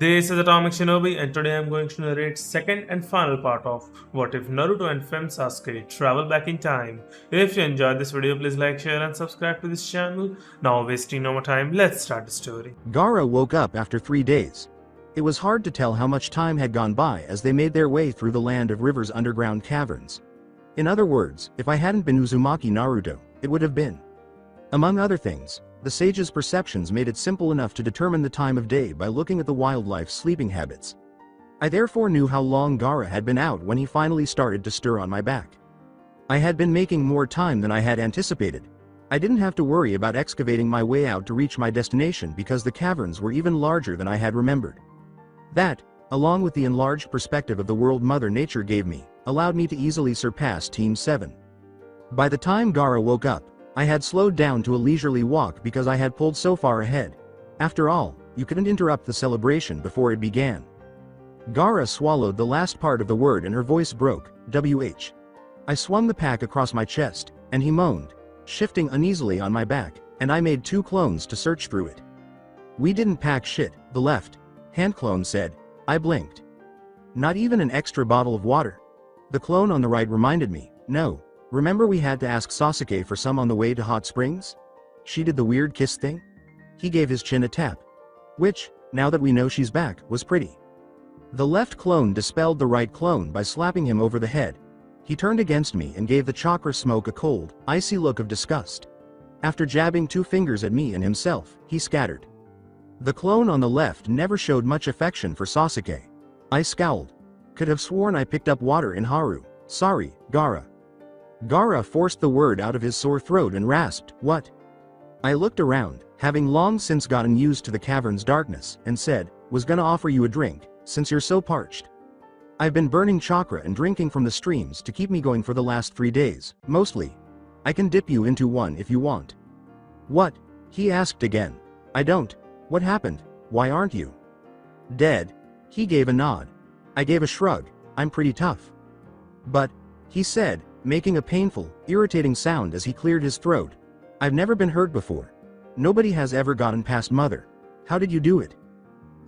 This is Atomic Shinobi, and today I'm going to narrate second and final part of What If Naruto and Fem-Sasuke Travel Back in Time. If you enjoyed this video, please like, share and subscribe to this channel. Now wasting no more time, let's start the story. Gaara woke up after 3 days. It was hard to tell how much time had gone by as they made their way through the land of River's underground caverns. In other words, if I hadn't been Uzumaki Naruto, it would have been. Among other things, the sage's perceptions made it simple enough to determine the time of day by looking at the wildlife's sleeping habits. I therefore knew how long Gaara had been out when he finally started to stir on my back. I had been making more time than I had anticipated. I didn't have to worry about excavating my way out to reach my destination because the caverns were even larger than I had remembered. That, along with the enlarged perspective of the world Mother Nature gave me, allowed me to easily surpass Team 7. By the time Gaara woke up, I had slowed down to a leisurely walk because I had pulled so far ahead. After all, you couldn't interrupt the celebration before it began. Gaara swallowed the last part of the word and her voice broke, "WH." I swung the pack across my chest, and he moaned, shifting uneasily on my back, and I made 2 clones to search through it. "We didn't pack shit," the left-hand clone said. I blinked. "Not even an extra bottle of water?" The clone on the right reminded me, "No. Remember we had to ask Sasuke for some on the way to Hot Springs? She did the weird kiss thing?" He gave his chin a tap. Which, now that we know she's back, was pretty. The left clone dispelled the right clone by slapping him over the head. He turned against me and gave the chakra smoke a cold, icy look of disgust. After jabbing 2 fingers at me and himself, he scattered. The clone on the left never showed much affection for Sasuke. I scowled. Could have sworn I picked up water in Haru. "Sorry, Gaara." Gaara forced the word out of his sore throat and rasped, "What?" I looked around, having long since gotten used to the cavern's darkness, and said, "Was gonna offer you a drink, since you're so parched. I've been burning chakra and drinking from the streams to keep me going for the last 3 days, mostly. I can dip you into one if you want." "What?" he asked again. "I don't. What happened? Why aren't you?" "Dead." He gave a nod. I gave a shrug. "I'm pretty tough." "But," he said, making a painful, irritating sound as he cleared his throat, "I've never been hurt before. Nobody has ever gotten past Mother. How did you do it?"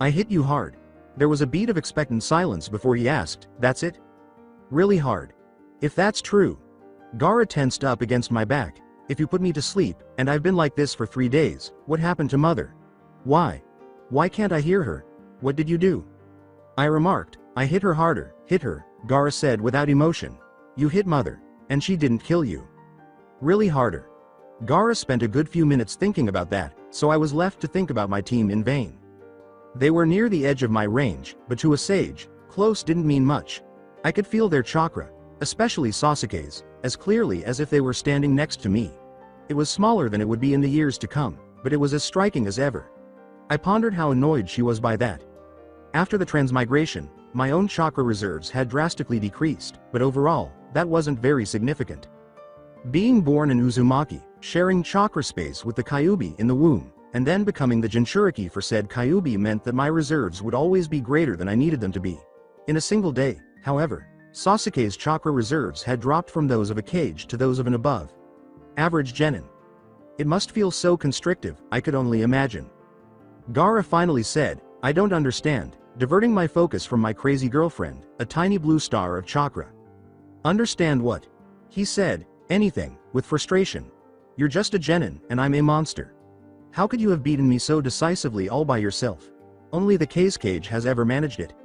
"I hit you hard." There was a beat of expectant silence before he asked, "That's it?" "Really hard." "If that's true." Gaara tensed up against my back. "If you put me to sleep, and I've been like this for 3 days, what happened to Mother? Why? Why can't I hear her? What did you do?" I remarked, "I hit her harder." "Hit her," Gaara said without emotion. "You hit Mother. And she didn't kill you." "Really harder." Gaara spent a good few minutes thinking about that, so I was left to think about my team in vain. They were near the edge of my range, but to a sage, close didn't mean much. I could feel their chakra, especially Sasuke's, as clearly as if they were standing next to me. It was smaller than it would be in the years to come, but it was as striking as ever. I pondered how annoyed she was by that. After the transmigration, my own chakra reserves had drastically decreased, but overall, that wasn't very significant. Being born an Uzumaki, sharing chakra space with the Kyuubi in the womb, and then becoming the Jinchuriki for said Kyuubi meant that my reserves would always be greater than I needed them to be. In a single day, however, Sasuke's chakra reserves had dropped from those of a kage to those of an above average genin. It must feel so constrictive, I could only imagine. Gaara finally said, "I don't understand," diverting my focus from my crazy girlfriend, a tiny blue star of chakra. "Understand what?" he said. "Anything," with frustration. "You're just a genin, and I'm a monster. How could you have beaten me so decisively all by yourself? Only the Kage has ever managed it."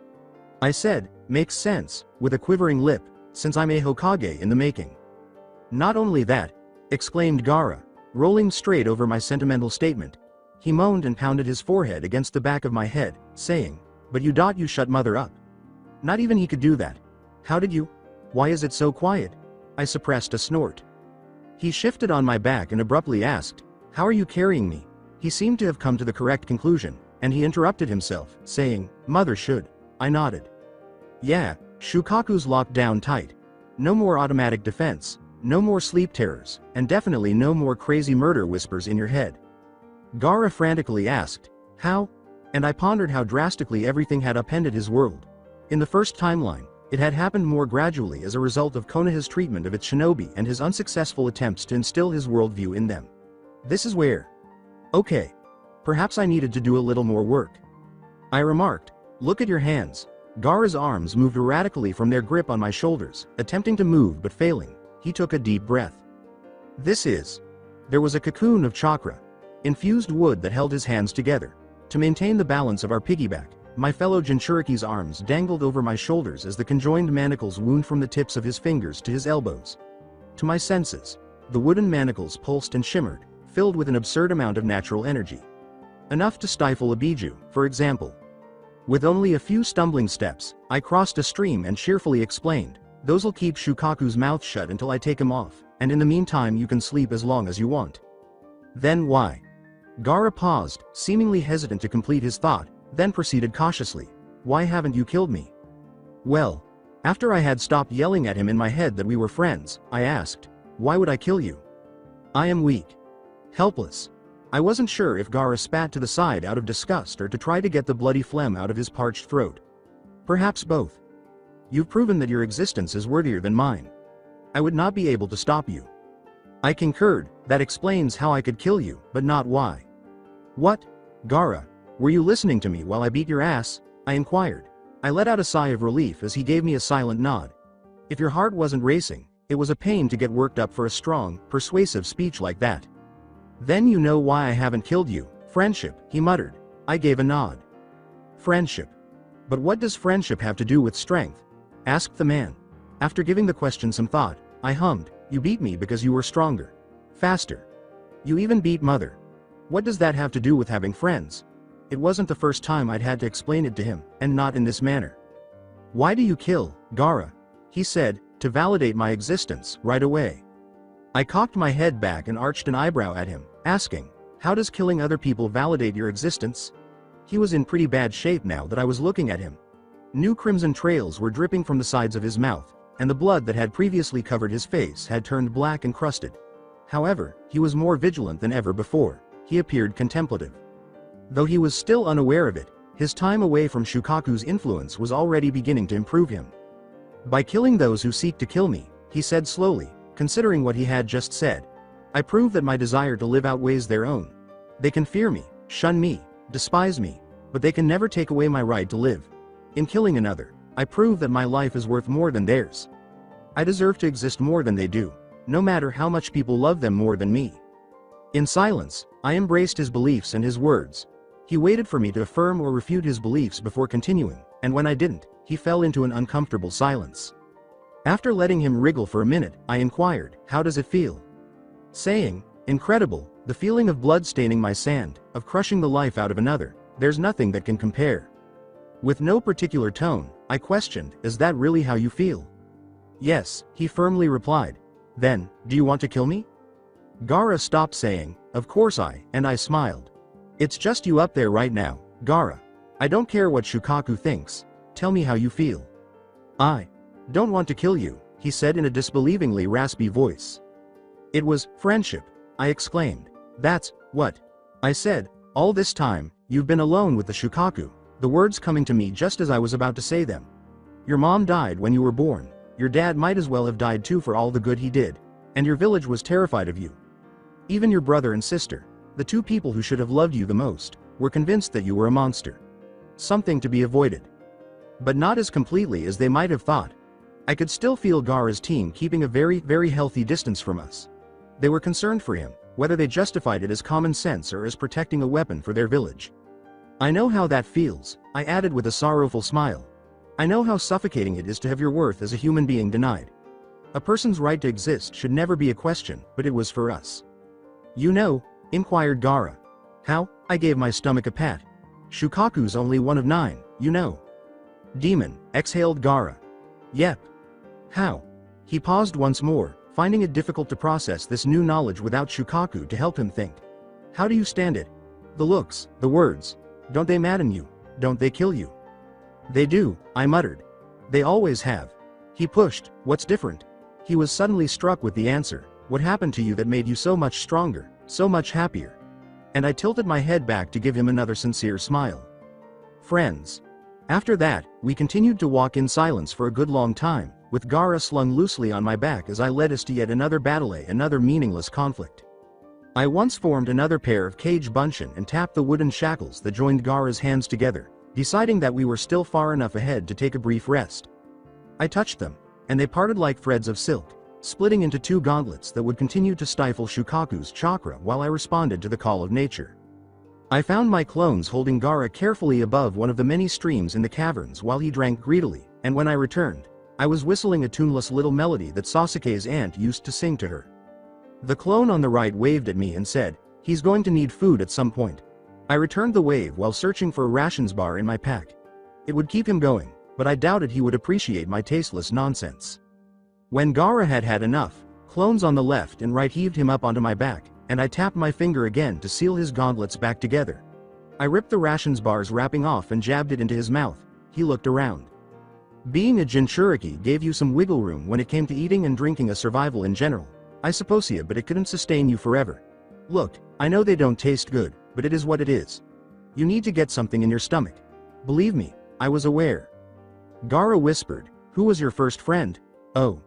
I said, "Makes sense," with a quivering lip, "since I'm a Hokage in the making." "Not only that," exclaimed Gaara, rolling straight over my sentimental statement. He moaned and pounded his forehead against the back of my head, saying, "But you shut Mother up." Not even he could do that. "How did you? Why is it so quiet?" I suppressed a snort. He shifted on my back and abruptly asked, "How are you carrying me?" He seemed to have come to the correct conclusion, and he interrupted himself, saying, "Mother should." I nodded. "Yeah, Shukaku's locked down tight. No more automatic defense, no more sleep terrors, and definitely no more crazy murder whispers in your head." Gaara frantically asked, "How?" And I pondered how drastically everything had upended his world. In the first timeline, it had happened more gradually as a result of Konoha's treatment of its shinobi and his unsuccessful attempts to instill his worldview in them. This is where. Okay. Perhaps I needed to do a little more work. I remarked, Look at your hands. Gaara's arms moved erratically from their grip on my shoulders, attempting to move but failing. He took a deep breath. There was a cocoon of chakra, infused wood that held his hands together. To maintain the balance of our piggyback, my fellow Jinchuriki's arms dangled over my shoulders as the conjoined manacles wound from the tips of his fingers to his elbows. To my senses, the wooden manacles pulsed and shimmered, filled with an absurd amount of natural energy. Enough to stifle a biju, for example. With only a few stumbling steps, I crossed a stream and cheerfully explained, "Those'll keep Shukaku's mouth shut until I take him off, and in the meantime you can sleep as long as you want." "Then why?" Gaara paused, seemingly hesitant to complete his thought, then proceeded cautiously, "Why haven't you killed me?" "Well," after I had stopped yelling at him in my head that we were friends, I asked, "Why would I kill you?" "I am weak. Helpless." I wasn't sure if Gaara spat to the side out of disgust or to try to get the bloody phlegm out of his parched throat. Perhaps both. "You've proven that your existence is worthier than mine. I would not be able to stop you." I concurred, "That explains how I could kill you, but not why." "What? Gaara, were you listening to me while I beat your ass?" I inquired. I let out a sigh of relief as he gave me a silent nod. If your heart wasn't racing, it was a pain to get worked up for a strong, persuasive speech like that. "Then you know why I haven't killed you. Friendship," he muttered. I gave a nod. "Friendship. But what does friendship have to do with strength?" asked the man. After giving the question some thought, I hummed, "You beat me because you were stronger. Faster. You even beat Mother. What does that have to do with having friends?" It wasn't the first time I'd had to explain it to him, and not in this manner. "Why do you kill, Gaara?" he said, to validate my existence, right away. I cocked my head back and arched an eyebrow at him, asking, "How does killing other people validate your existence?" He was in pretty bad shape now that I was looking at him. New crimson trails were dripping from the sides of his mouth, and the blood that had previously covered his face had turned black and crusted. However, he was more vigilant than ever before. He appeared contemplative. Though he was still unaware of it, his time away from Shukaku's influence was already beginning to improve him. "By killing those who seek to kill me," he said slowly, considering what he had just said, "I prove that my desire to live outweighs their own. They can fear me, shun me, despise me, but they can never take away my right to live. In killing another, I prove that my life is worth more than theirs. I deserve to exist more than they do, no matter how much people love them more than me." In silence, I embraced his beliefs and his words. He waited for me to affirm or refute his beliefs before continuing, and when I didn't, he fell into an uncomfortable silence. After letting him wriggle for a minute, I inquired, "How does it feel?" Saying, "Incredible, the feeling of blood staining my sand, of crushing the life out of another, there's nothing that can compare." With no particular tone, I questioned, "Is that really how you feel?" "Yes," he firmly replied. "Then, do you want to kill me?" Gaara stopped saying, "Of course and I smiled. "It's just you up there right now, Gaara. I don't care what Shukaku thinks. Tell me how you feel." "I don't want to kill you," he said in a disbelievingly raspy voice. "It was friendship," I exclaimed. "That's what," I said, "all this time, you've been alone with the Shukaku," the words coming to me just as I was about to say them. "Your mom died when you were born. Your dad might as well have died too for all the good he did. And your village was terrified of you. Even your brother and sister, the two people who should have loved you the most, were convinced that you were a monster. Something to be avoided. But not as completely as they might have thought. I could still feel Gaara's team keeping a very, very healthy distance from us. They were concerned for him, whether they justified it as common sense or as protecting a weapon for their village. I know how that feels," I added with a sorrowful smile. "I know how suffocating it is to have your worth as a human being denied. A person's right to exist should never be a question, but it was for us." "You know?" inquired Gaara. "How?" I gave my stomach a pat. "Shukaku's only one of 9, you know." "Demon," exhaled Gaara. "Yep." "How?" He paused once more, finding it difficult to process this new knowledge without Shukaku to help him think. "How do you stand it? The looks, the words. Don't they madden you? Don't they kill you?" "They do," I muttered. "They always have." He pushed, "What's different?" He was suddenly struck with the answer, "What happened to you that made you so much stronger, so much happier?" And I tilted my head back to give him another sincere smile. Friends. After that, we continued to walk in silence for a good long time, with Gaara slung loosely on my back as I led us to yet another battle, another meaningless conflict. I once formed another pair of cage bunshin and tapped the wooden shackles that joined Gaara's hands together, deciding that we were still far enough ahead to take a brief rest. I touched them, and they parted like threads of silk, splitting into two gauntlets that would continue to stifle Shukaku's chakra while I responded to the call of nature. I found my clones holding Gaara carefully above one of the many streams in the caverns while he drank greedily, and when I returned, I was whistling a tuneless little melody that Sasuke's aunt used to sing to her. The clone on the right waved at me and said, "He's going to need food at some point." I returned the wave while searching for a rations bar in my pack. It would keep him going, but I doubted he would appreciate my tasteless nonsense. When Gaara had had enough, clones on the left and right heaved him up onto my back, and I tapped my finger again to seal his gauntlets back together. I ripped the rations bar's wrapping off and jabbed it into his mouth. He looked around. Being a Jinchuriki gave you some wiggle room when it came to eating and drinking, a survival in general. I suppose yeah, but it couldn't sustain you forever. Look, I know they don't taste good, but it is what it is. You need to get something in your stomach. Believe me, I was aware. Gaara whispered, "Who was your first friend?" "Oh."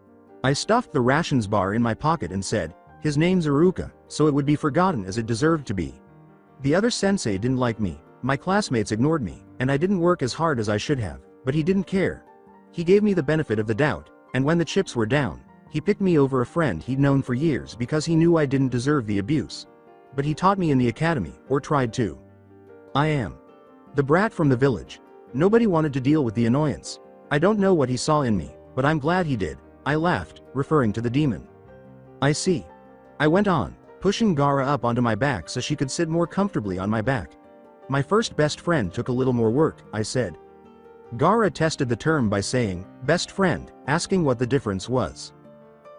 I stuffed the rations bar in my pocket and said, "His name's Iruka, so it would be forgotten as it deserved to be. The other sensei didn't like me, my classmates ignored me, and I didn't work as hard as I should have, but he didn't care. He gave me the benefit of the doubt, and when the chips were down, he picked me over a friend he'd known for years because he knew I didn't deserve the abuse. But he taught me in the academy, or tried to. I am the brat from the village. Nobody wanted to deal with the annoyance. I don't know what he saw in me, but I'm glad he did." I laughed, referring to the demon. "I see." I went on, pushing Gaara up onto my back so she could sit more comfortably on my back. "My first best friend took a little more work," I said. Gaara tested the term by saying, "best friend," asking what the difference was.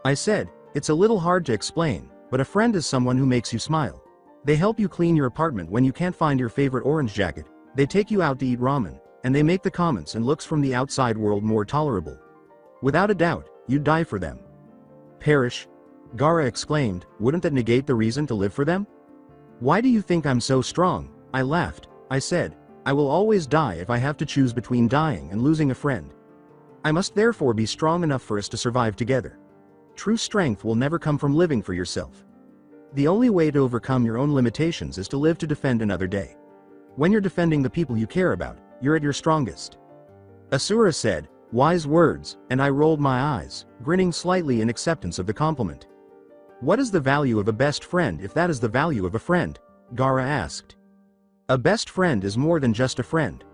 I said, "It's a little hard to explain, but a friend is someone who makes you smile. They help you clean your apartment when you can't find your favorite orange jacket, they take you out to eat ramen, and they make the comments and looks from the outside world more tolerable. Without a doubt, you'd die for them." "Perish?" Gaara exclaimed, "wouldn't that negate the reason to live for them?" "Why do you think I'm so strong?" I laughed. I said, "I will always die if I have to choose between dying and losing a friend. I must therefore be strong enough for us to survive together. True strength will never come from living for yourself. The only way to overcome your own limitations is to live to defend another day. When you're defending the people you care about, you're at your strongest." Asura said, "Wise words," and I rolled my eyes, grinning slightly in acceptance of the compliment. "What is the value of a best friend if that is the value of a friend?" Gaara asked. "A best friend is more than just a friend.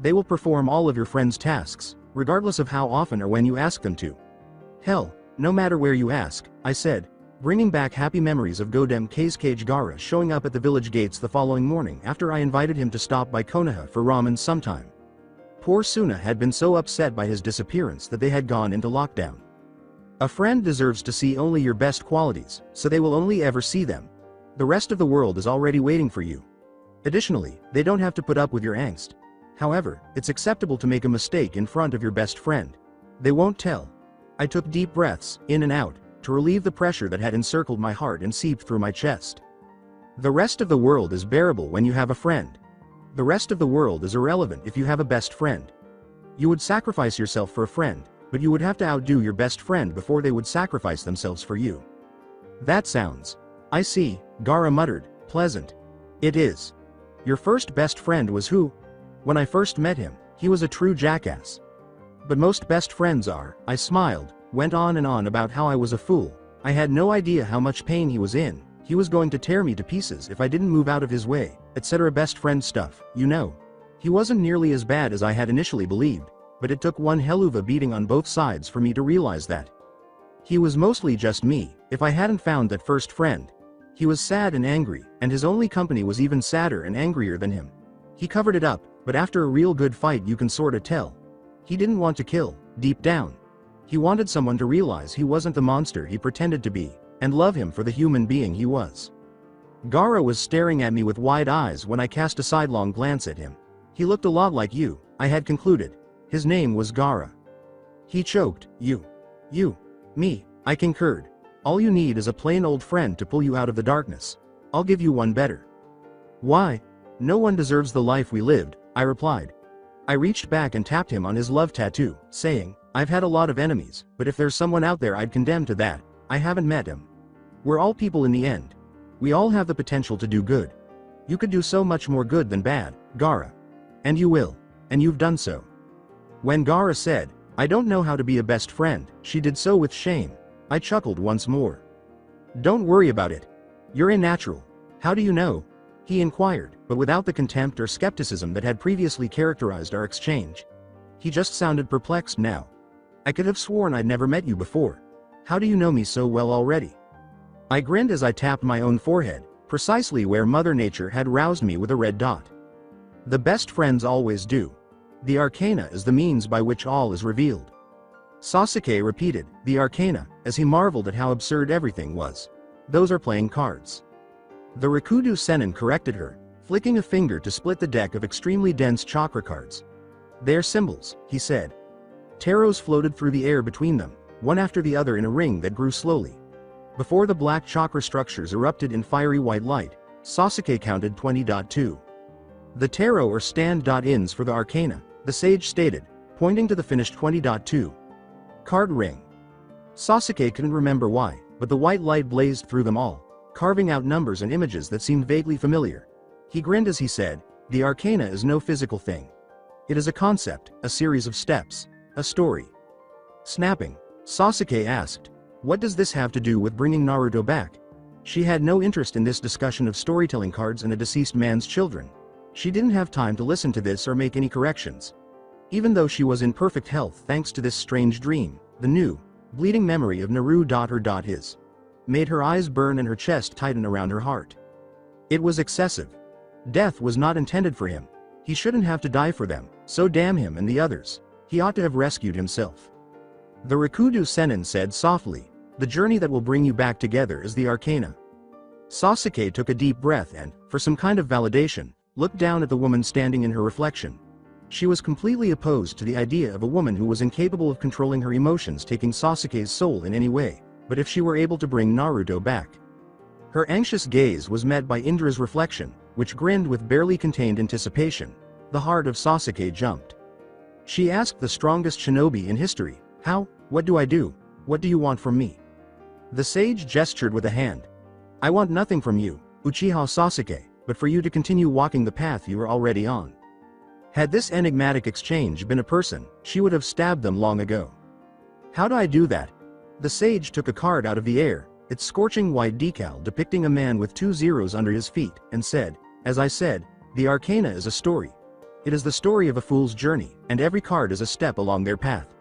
They will perform all of your friend's tasks, regardless of how often or when you ask them to. Hell, no matter where you ask," I said, bringing back happy memories of Godem Kazekage Gaara showing up at the village gates the following morning after I invited him to stop by Konoha for ramen sometime. Poor Suna had been so upset by his disappearance that they had gone into lockdown. A friend deserves to see only your best qualities, so they will only ever see them. The rest of the world is already waiting for you. Additionally, they don't have to put up with your angst. However, it's acceptable to make a mistake in front of your best friend. They won't tell." I took deep breaths, in and out, to relieve the pressure that had encircled my heart and seeped through my chest. The rest of the world is bearable when you have a friend. The rest of the world is irrelevant if you have a best friend. You would sacrifice yourself for a friend, but you would have to outdo your best friend before they would sacrifice themselves for you. "That sounds, I see," Gaara muttered, "pleasant." "It is. Your first best friend was who?" "When I first met him, he was a true jackass. But most best friends are," I smiled, went on and on about how I was a fool. I had no idea how much pain he was in, he was going to tear me to pieces if I didn't move out of his way, etc. Best friend stuff, you know. He wasn't nearly as bad as I had initially believed, but it took one hell of a beating on both sides for me to realize that. He was mostly just me, if I hadn't found that first friend. He was sad and angry, and his only company was even sadder and angrier than him. He covered it up, but after a real good fight you can sorta tell. He didn't want to kill, deep down. He wanted someone to realize he wasn't the monster he pretended to be, and love him for the human being he was. Gaara was staring at me with wide eyes when I cast a sidelong glance at him. He looked a lot like you, I had concluded. His name was Gaara. He choked. You, me, I concurred. All you need is a plain old friend to pull you out of the darkness. I'll give you one better. Why? No one deserves the life we lived, I replied. I reached back and tapped him on his love tattoo, saying, I've had a lot of enemies, but if there's someone out there I'd condemn to that, I haven't met him. We're all people in the end. We all have the potential to do good. You could do so much more good than bad, Gaara. And you will. and you've done so. When Gaara said, I don't know how to be a best friend, she did so with shame. I chuckled once more. Don't worry about it. You're a natural. How do you know? He inquired, but without the contempt or skepticism that had previously characterized our exchange. He just sounded perplexed now. I could have sworn I'd never met you before. How do you know me so well already? I grinned as I tapped my own forehead, precisely where Mother Nature had roused me with a red dot. The best friends always do. The Arcana is the means by which all is revealed. Sasuke repeated, the Arcana, as he marveled at how absurd everything was. Those are playing cards. The Rikudo Sennin corrected her, flicking a finger to split the deck of extremely dense chakra cards. They're symbols, he said. Tarots floated through the air between them, one after the other in a ring that grew slowly. Before the black chakra structures erupted in fiery white light, Sasuke counted 20.2. The tarot or stand.ins for the Arcana, the sage stated, pointing to the finished 20.2. Card ring. Sasuke couldn't remember why, but the white light blazed through them all, carving out numbers and images that seemed vaguely familiar. He grinned as he said, the Arcana is no physical thing. It is a concept, a series of steps, a story. Snapping, Sasuke asked, what does this have to do with bringing Naruto back? She had no interest in this discussion of storytelling cards and a deceased man's children. She didn't have time to listen to this or make any corrections. Even though she was in perfect health thanks to this strange dream, the new, bleeding memory of Naruto his made her eyes burn and her chest tighten around her heart. It was excessive. Death was not intended for him. He shouldn't have to die for them, so damn him and the others. He ought to have rescued himself. The Rikudo Sennin said softly, the journey that will bring you back together is the Arcana. Sasuke took a deep breath and, for some kind of validation, looked down at the woman standing in her reflection. She was completely opposed to the idea of a woman who was incapable of controlling her emotions taking Sasuke's soul in any way, but if she were able to bring Naruto back. Her anxious gaze was met by Indra's reflection, which grinned with barely contained anticipation. The heart of Sasuke jumped. She asked the strongest shinobi in history, how, what do I do, what do you want from me? The sage gestured with a hand. I want nothing from you, Uchiha Sasuke, but for you to continue walking the path you are already on. Had this enigmatic exchange been a person, she would have stabbed them long ago. How do I do that? The sage took a card out of the air, its scorching white decal depicting a man with 2 zeros under his feet, and said, as I said, the Arcana is a story. It is the story of a fool's journey, and every card is a step along their path.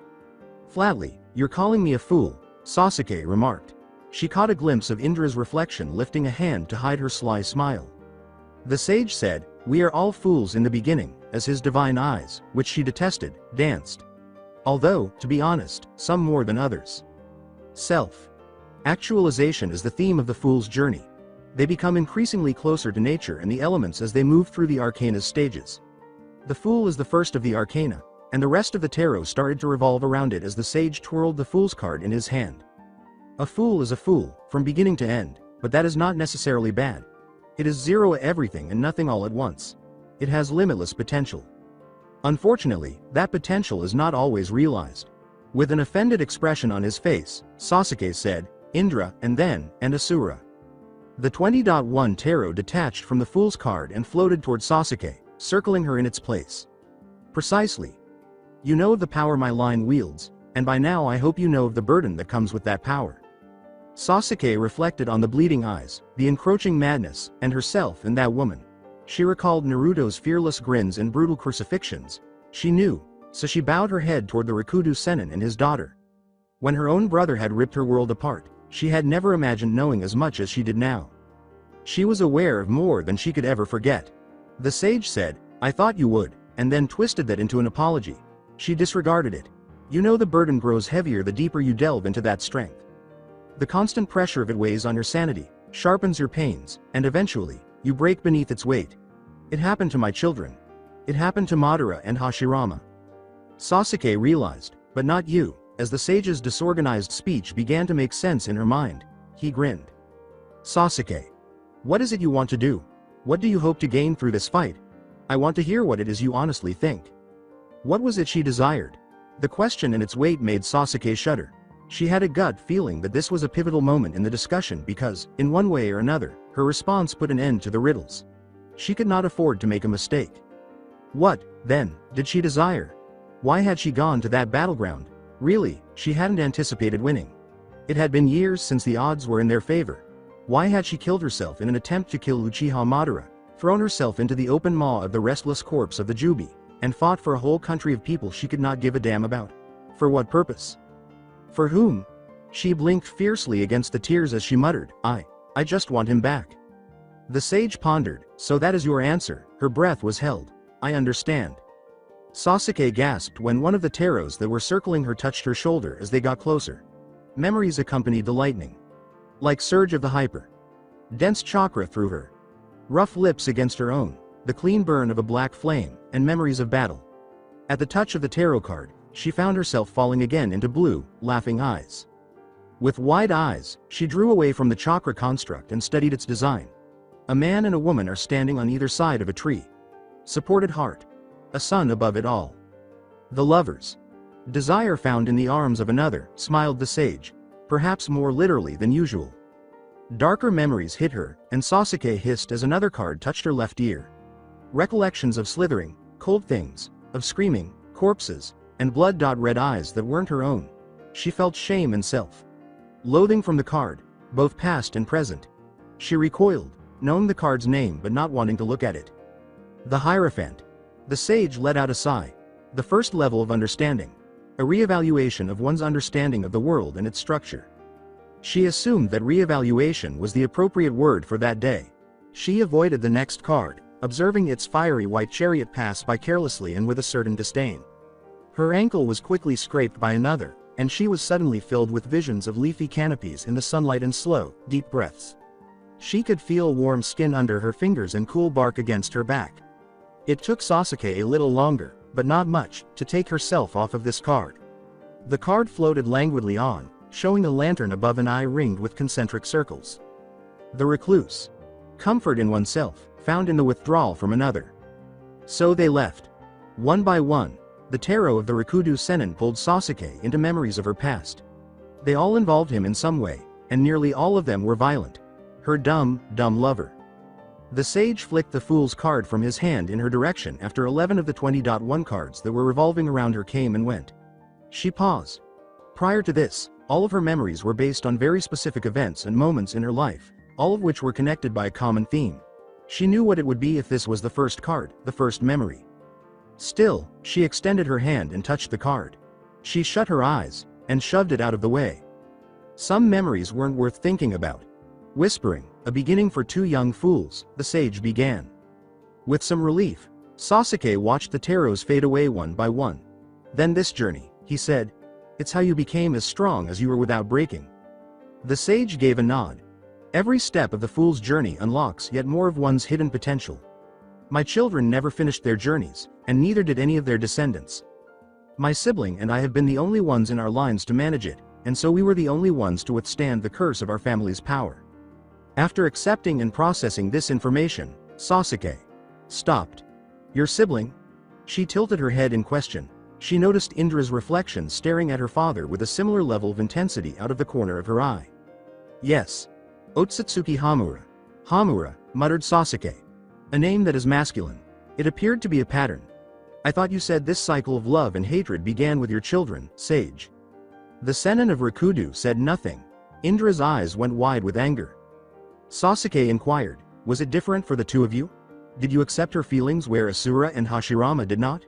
Flatly, you're calling me a fool, Sasuke remarked. She caught a glimpse of Indra's reflection lifting a hand to hide her sly smile. The sage said, we are all fools in the beginning, as his divine eyes, which she detested, danced. Although, to be honest, some more than others. Self-actualization is the theme of the fool's journey. They become increasingly closer to nature and the elements as they move through the Arcana's stages. The fool is the first of the Arcana, and the rest of the tarot started to revolve around it as the sage twirled the fool's card in his hand. A fool is a fool, from beginning to end, but that is not necessarily bad. It is zero everything and nothing all at once. It has limitless potential. Unfortunately, that potential is not always realized. With an offended expression on his face, Sasuke said, Indra, and then, and Asura. The 20.1 tarot detached from the fool's card and floated toward Sasuke, circling her in its place. Precisely. You know of the power my line wields, and by now I hope you know of the burden that comes with that power. Sasuke reflected on the bleeding eyes, the encroaching madness, and herself and that woman. She recalled Naruto's fearless grins and brutal crucifixions. She knew, so she bowed her head toward the Rikudo Sennin and his daughter. When her own brother had ripped her world apart, she had never imagined knowing as much as she did now. She was aware of more than she could ever forget. The sage said, I thought you would, and then twisted that into an apology. She disregarded it. You know the burden grows heavier the deeper you delve into that strength. The constant pressure of it weighs on your sanity, sharpens your pains, and eventually, you break beneath its weight. It happened to my children. It happened to Madara and Hashirama. Sasuke realized, but not you, as the sage's disorganized speech began to make sense in her mind. He grinned. Sasuke. What is it you want to do? What do you hope to gain through this fight? I want to hear what it is you honestly think. What was it she desired? The question and its weight made Sasuke shudder. She had a gut feeling that this was a pivotal moment in the discussion because, in one way or another, her response put an end to the riddles. She could not afford to make a mistake. What, then, did she desire? Why had she gone to that battleground? Really, she hadn't anticipated winning. It had been years since the odds were in their favor. Why had she killed herself in an attempt to kill Uchiha Madara, thrown herself into the open maw of the restless corpse of the Jubi, and fought for a whole country of people she could not give a damn about? For what purpose? For whom? She blinked fiercely against the tears as she muttered, I just want him back. The sage pondered, so that is your answer. Her breath was held. I understand. Sasuke gasped when one of the taros that were circling her touched her shoulder as they got closer. Memories accompanied the lightning. Like surge of the hyper. Dense chakra through her. Rough lips against her own, the clean burn of a black flame, and memories of battle. At the touch of the tarot card, she found herself falling again into blue, laughing eyes. With wide eyes, she drew away from the chakra construct and studied its design. A man and a woman are standing on either side of a tree. Supported heart. A sun above it all. The lovers. Desire found in the arms of another, smiled the sage, perhaps more literally than usual. Darker memories hit her, and Sasuke hissed as another card touched her left ear. Recollections of slithering, cold things, of screaming, corpses, and blood-red eyes that weren't her own. She felt shame and self-loathing from the card, both past and present. She recoiled, knowing the card's name but not wanting to look at it. The Hierophant. The sage let out a sigh. The first level of understanding. A reevaluation of one's understanding of the world and its structure. She assumed that reevaluation was the appropriate word for that day. She avoided the next card, observing its fiery white chariot pass by carelessly and with a certain disdain. Her ankle was quickly scraped by another, and she was suddenly filled with visions of leafy canopies in the sunlight and slow, deep breaths. She could feel warm skin under her fingers and cool bark against her back. It took Sasuke a little longer, but not much, to take herself off of this card. The card floated languidly on, showing a lantern above an eye ringed with concentric circles. The recluse. Comfort in oneself, found in the withdrawal from another. So they left. One by one, the tarot of the Rikudo Sennin pulled Sasuke into memories of her past. They all involved him in some way, and nearly all of them were violent. Her dumb lover. The sage flicked the fool's card from his hand in her direction after 11 of the 20.1 cards that were revolving around her came and went. She paused. Prior to this, all of her memories were based on very specific events and moments in her life, all of which were connected by a common theme. She knew what it would be if this was the first card, the first memory. Still, she extended her hand and touched the card. She shut her eyes, and shoved it out of the way. Some memories weren't worth thinking about. Whispering, a beginning for two young fools, the sage began. With some relief, Sasuke watched the taros fade away one by one. Then this journey, he said. It's how you became as strong as you were without breaking. The sage gave a nod. Every step of the fool's journey unlocks yet more of one's hidden potential. My children never finished their journeys, and neither did any of their descendants. My sibling and I have been the only ones in our lines to manage it, and so we were the only ones to withstand the curse of our family's power. After accepting and processing this information, Sasuke stopped. Your sibling? She tilted her head in question. She noticed Indra's reflection staring at her father with a similar level of intensity out of the corner of her eye. Yes. Otsutsuki Hamura. Hamura, muttered Sasuke. A name that is masculine. It appeared to be a pattern. I thought you said this cycle of love and hatred began with your children, sage. The Sennin of Rikudo said nothing. Indra's eyes went wide with anger. Sasuke inquired, was it different for the two of you? Did you accept her feelings where Asura and Hashirama did not?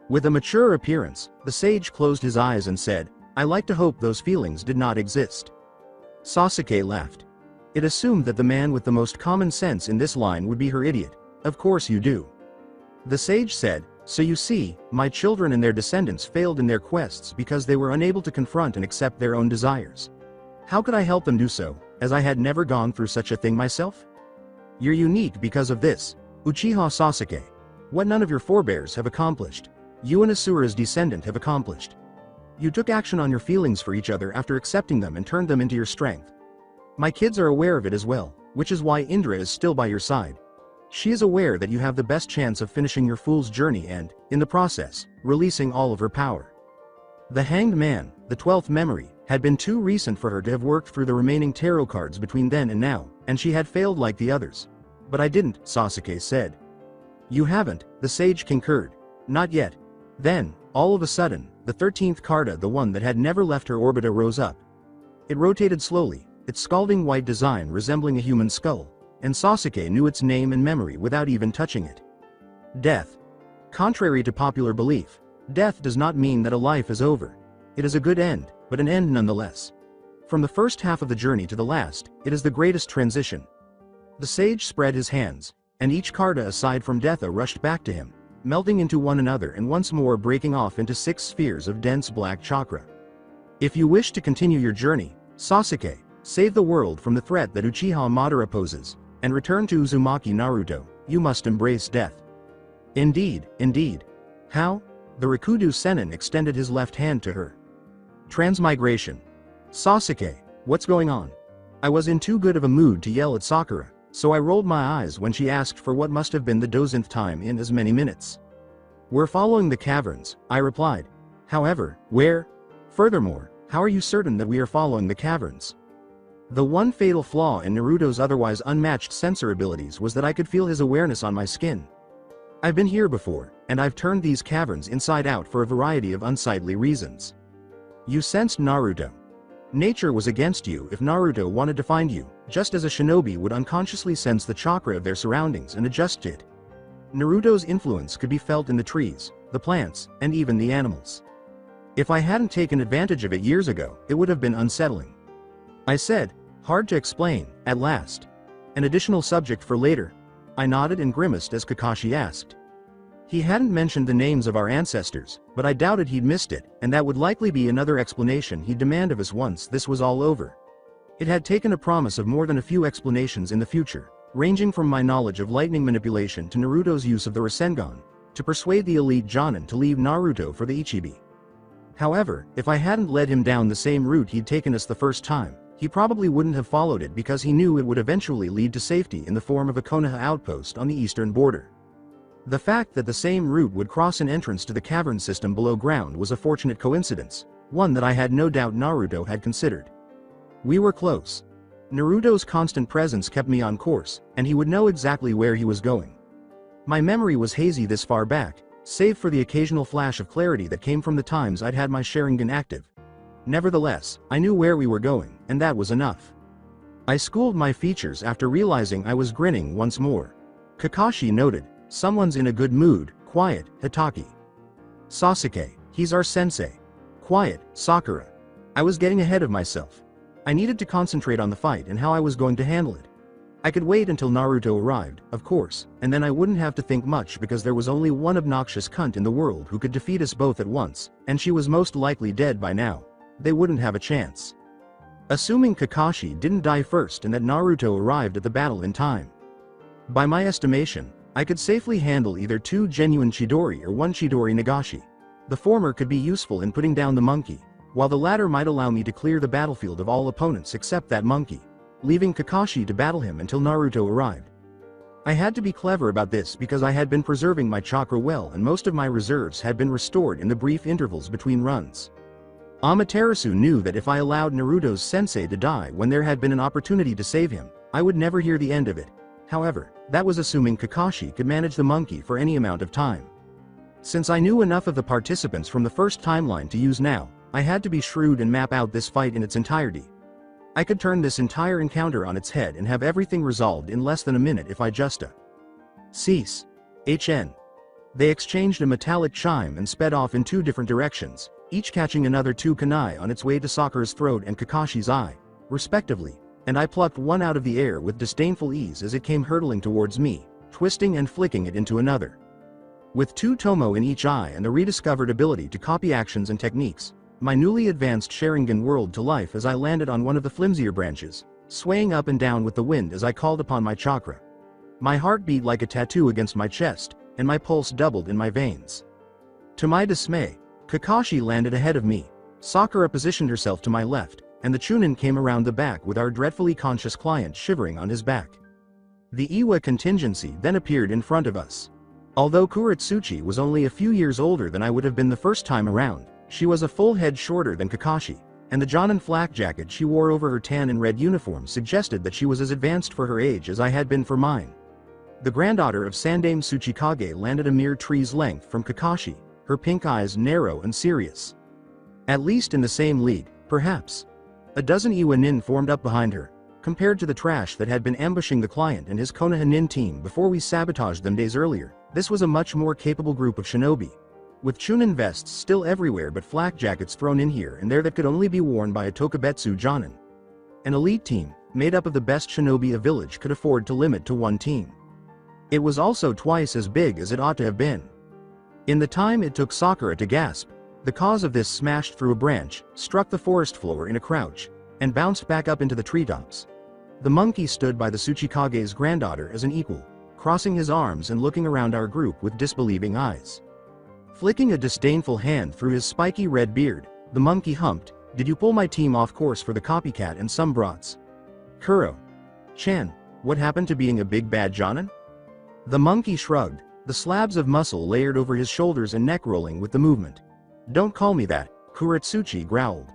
With a mature appearance, the sage closed his eyes and said, I like to hope those feelings did not exist. Sasuke laughed. It assumed that the man with the most common sense in this line would be her idiot. Of course you do. The sage said, so you see, my children and their descendants failed in their quests because they were unable to confront and accept their own desires. How could I help them do so, as I had never gone through such a thing myself? You're unique because of this, Uchiha Sasuke. What none of your forebears have accomplished, you and Asura's descendant have accomplished. You took action on your feelings for each other after accepting them and turned them into your strength. My kids are aware of it as well, which is why Indra is still by your side. She is aware that you have the best chance of finishing your fool's journey and, in the process, releasing all of her power. The Hanged Man, the 12th memory, had been too recent for her to have worked through the remaining tarot cards between then and now, and she had failed like the others. But I didn't, Sasuke said. You haven't, the sage concurred. Not yet. Then, all of a sudden, the 13th Carta, the one that had never left her orbita, rose up. It rotated slowly, its scalding white design resembling a human skull, and Sasuke knew its name and memory without even touching it. Death. Contrary to popular belief, death does not mean that a life is over. It is a good end, but an end nonetheless. From the first half of the journey to the last, it is the greatest transition. The sage spread his hands, and each Carta aside from Deatha rushed back to him, melting into one another and once more breaking off into 6 spheres of dense black chakra. If you wish to continue your journey, Sasuke, save the world from the threat that Uchiha Madara poses, and return to Uzumaki Naruto, you must embrace death. Indeed, indeed. How? The Rikudo Sennin extended his left hand to her. Transmigration. Sasuke, what's going on? I was in too good of a mood to yell at Sakura, so I rolled my eyes when she asked for what must have been the dozenth time in as many minutes. We're following the caverns, I replied. However, where? Furthermore, how are you certain that we are following the caverns? The one fatal flaw in Naruto's otherwise unmatched sensor abilities was that I could feel his awareness on my skin. I've been here before, and I've turned these caverns inside out for a variety of unsightly reasons. You sensed Naruto. Nature was against you if Naruto wanted to find you, just as a shinobi would unconsciously sense the chakra of their surroundings and adjust to it. Naruto's influence could be felt in the trees, the plants, and even the animals. If I hadn't taken advantage of it years ago, it would have been unsettling. I said, hard to explain, at last. An additional subject for later. I nodded and grimaced as Kakashi asked. He hadn't mentioned the names of our ancestors, but I doubted he'd missed it, and that would likely be another explanation he'd demand of us once this was all over. It had taken a promise of more than a few explanations in the future, ranging from my knowledge of lightning manipulation to Naruto's use of the Rasengan, to persuade the elite Jonin to leave Naruto for the Ichibi. However, if I hadn't led him down the same route he'd taken us the first time, he probably wouldn't have followed it because he knew it would eventually lead to safety in the form of a Konoha outpost on the eastern border. The fact that the same route would cross an entrance to the cavern system below ground was a fortunate coincidence, one that I had no doubt Naruto had considered. We were close. Naruto's constant presence kept me on course, and he would know exactly where he was going. My memory was hazy this far back, save for the occasional flash of clarity that came from the times I'd had my Sharingan active. Nevertheless, I knew where we were going, and that was enough. I schooled my features after realizing I was grinning once more. Kakashi noted, someone's in a good mood, quiet, Hitaki. Sasuke, he's our sensei. Quiet, Sakura. I was getting ahead of myself. I needed to concentrate on the fight and how I was going to handle it. I could wait until Naruto arrived, of course, and then I wouldn't have to think much because there was only one obnoxious cunt in the world who could defeat us both at once, and she was most likely dead by now. They wouldn't have a chance. Assuming Kakashi didn't die first and that Naruto arrived at the battle in time. By my estimation, I could safely handle either 2 genuine Chidori or 1 Chidori Nagashi. The former could be useful in putting down the monkey, while the latter might allow me to clear the battlefield of all opponents except that monkey, leaving Kakashi to battle him until Naruto arrived. I had to be clever about this because I had been preserving my chakra well and most of my reserves had been restored in the brief intervals between runs. Amaterasu knew that if I allowed Naruto's sensei to die when there had been an opportunity to save him, I would never hear the end of it. However, that was assuming Kakashi could manage the monkey for any amount of time. Since I knew enough of the participants from the first timeline to use now, I had to be shrewd and map out this fight in its entirety. I could turn this entire encounter on its head and have everything resolved in less than a minute if I just cease. HN. They exchanged a metallic chime and sped off in 2 different directions, each catching another 2 kunai on its way to Sakura's throat and Kakashi's eye, respectively, and I plucked one out of the air with disdainful ease as it came hurtling towards me, twisting and flicking it into another. With 2 tomo in each eye and the rediscovered ability to copy actions and techniques, my newly advanced Sharingan whirled to life as I landed on one of the flimsier branches, swaying up and down with the wind as I called upon my chakra. My heart beat like a tattoo against my chest, and my pulse doubled in my veins. To my dismay, Kakashi landed ahead of me, Sakura positioned herself to my left, and the Chunin came around the back with our dreadfully conscious client shivering on his back. The Iwa contingency then appeared in front of us. Although Kuretsuchi was only a few years older than I would have been the first time around, she was a full head shorter than Kakashi, and the Jonin flak jacket she wore over her tan and red uniform suggested that she was as advanced for her age as I had been for mine. The granddaughter of Sandame Tsuchikage landed a mere tree's length from Kakashi, her pink eyes narrow and serious. At least in the same league, perhaps. A dozen Iwa nin formed up behind her. Compared to the trash that had been ambushing the client and his Konoha nin team before we sabotaged them days earlier, this was a much more capable group of shinobi. With chunin vests still everywhere but flak jackets thrown in here and there that could only be worn by a Tokubetsu Jonin. An elite team, made up of the best shinobi a village could afford to limit to one team. It was also twice as big as it ought to have been. In the time it took Sakura to gasp, the cause of this smashed through a branch, struck the forest floor in a crouch, and bounced back up into the treetops. The monkey stood by the Tsuchikage's granddaughter as an equal, crossing his arms and looking around our group with disbelieving eyes. Flicking a disdainful hand through his spiky red beard, the monkey humped, "Did you pull my team off course for the copycat and some brats?" Kuro-chan, what happened to being a big bad Jonin? The monkey shrugged, the slabs of muscle layered over his shoulders and neck rolling with the movement. "Don't call me that," Kuretsuchi growled.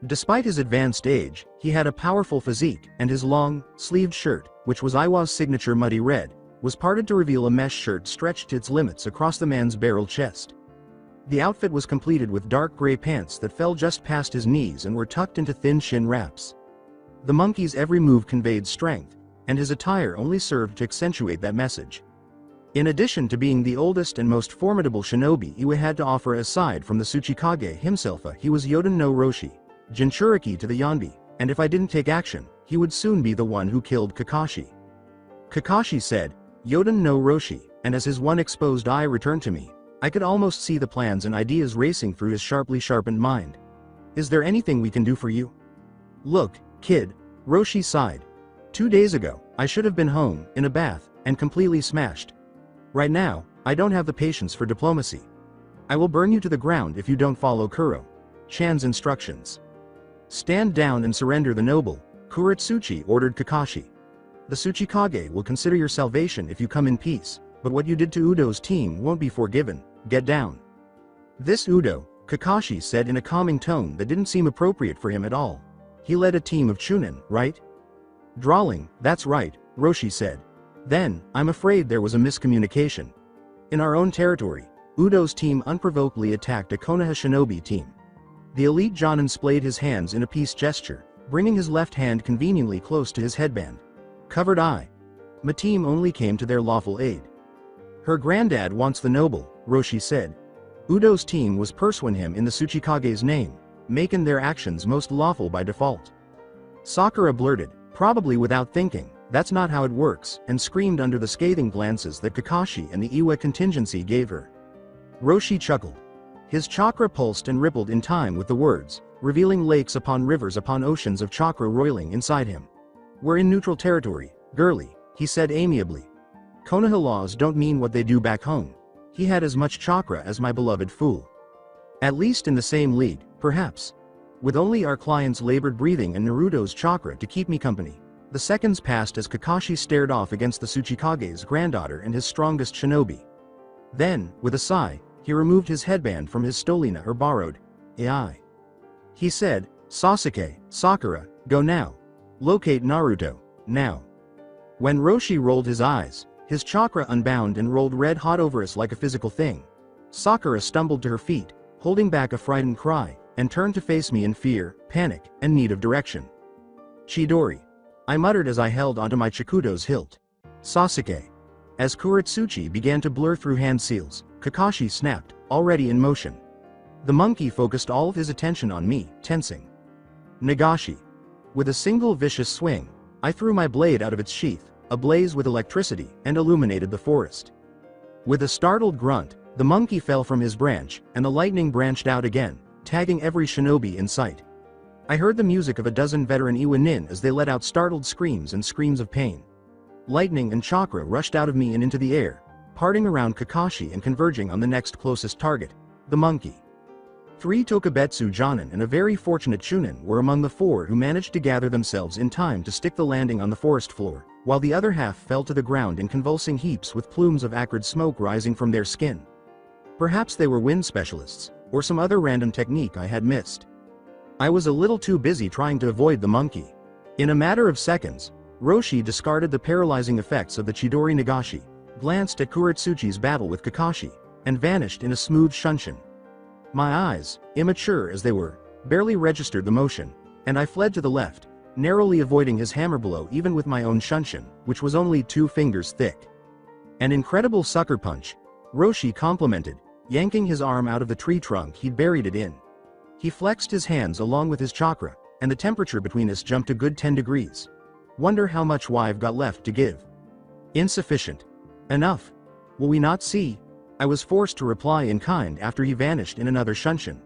Despite his advanced age, he had a powerful physique, and his long, sleeved shirt, which was Iwa's signature muddy red, was parted to reveal a mesh shirt stretched to its limits across the man's barrel chest. The outfit was completed with dark gray pants that fell just past his knees and were tucked into thin shin wraps. The monkey's every move conveyed strength, and his attire only served to accentuate that message. In addition to being the oldest and most formidable shinobi Iwa had to offer aside from the Tsuchikage himself, he was Yoden no Roshi, Jinchuriki to the Yonbi, and if I didn't take action, he would soon be the one who killed Kakashi. Kakashi said, "Yoden no Roshi," and as his one exposed eye returned to me, I could almost see the plans and ideas racing through his sharply sharpened mind. "Is there anything we can do for you?" "Look, kid," Roshi sighed. 2 days ago, I should have been home, in a bath, and completely smashed. Right now, I don't have the patience for diplomacy. I will burn you to the ground if you don't follow Kuro-chan's instructions. "Stand down and surrender the noble," Kuretsuchi ordered Kakashi. "The Tsuchikage will consider your salvation if you come in peace, but what you did to Udo's team won't be forgiven. Get down." "This Udo," Kakashi said in a calming tone that didn't seem appropriate for him at all. "He led a team of chunin, right?" Drawling, "That's right," Roshi said. "Then, I'm afraid there was a miscommunication. In our own territory, Udo's team unprovokedly attacked a Konoha shinobi team." The elite Jonin splayed his hands in a peace gesture, bringing his left hand conveniently close to his headband. Covered eye. "My team only came to their lawful aid. Her granddad wants the noble," Roshi said. "Udo's team was pursuing him in the Tsuchikage's name, making their actions most lawful by default." Sakura blurted, probably without thinking, "That's not how it works," and screamed under the scathing glances that Kakashi and the Iwa contingency gave her. Roshi chuckled. His chakra pulsed and rippled in time with the words, revealing lakes upon rivers upon oceans of chakra roiling inside him. "We're in neutral territory, girly," he said amiably. "Konoha laws don't mean what they do back home. He had as much chakra as my beloved fool. At least in the same league, perhaps. With only our client's labored breathing and Naruto's chakra to keep me company." The seconds passed as Kakashi stared off against the Tsuchikage's granddaughter and his strongest shinobi. Then, with a sigh, he removed his headband from his stolina or borrowed AI. He said, "Sasuke, Sakura, go now. Locate Naruto, now." When Roshi rolled his eyes, his chakra unbound and rolled red-hot over us like a physical thing. Sakura stumbled to her feet, holding back a frightened cry, and turned to face me in fear, panic, and need of direction. "Chidori," I muttered as I held onto my Chikudo's hilt. "Sasuke." As Kuretsuchi began to blur through hand seals, Kakashi snapped, already in motion. The monkey focused all of his attention on me, tensing. "Nagashi." With a single vicious swing, I threw my blade out of its sheath, ablaze with electricity, and illuminated the forest. With a startled grunt, the monkey fell from his branch, and the lightning branched out again, tagging every shinobi in sight. I heard the music of a dozen veteran Iwa nin as they let out startled screams and screams of pain. Lightning and chakra rushed out of me and into the air, parting around Kakashi and converging on the next closest target, the monkey. 3 Tokubetsu Jonin and a very fortunate chunin were among the 4 who managed to gather themselves in time to stick the landing on the forest floor, while the other half fell to the ground in convulsing heaps with plumes of acrid smoke rising from their skin. Perhaps they were wind specialists, or some other random technique I had missed. I was a little too busy trying to avoid the monkey. In a matter of seconds, Roshi discarded the paralyzing effects of the Chidori Nagashi, glanced at Kuretsuchi's battle with Kakashi, and vanished in a smooth shunshin. My eyes, immature as they were, barely registered the motion, and I fled to the left, narrowly avoiding his hammer blow even with my own shunshin, which was only 2 fingers thick. An incredible sucker punch, Roshi complimented, yanking his arm out of the tree trunk he'd buried it in. He flexed his hands along with his chakra, and the temperature between us jumped a good 10 degrees. Wonder how much I've got left to give. Insufficient. Enough. Will we not see? I was forced to reply in kind after he vanished in another shunshin.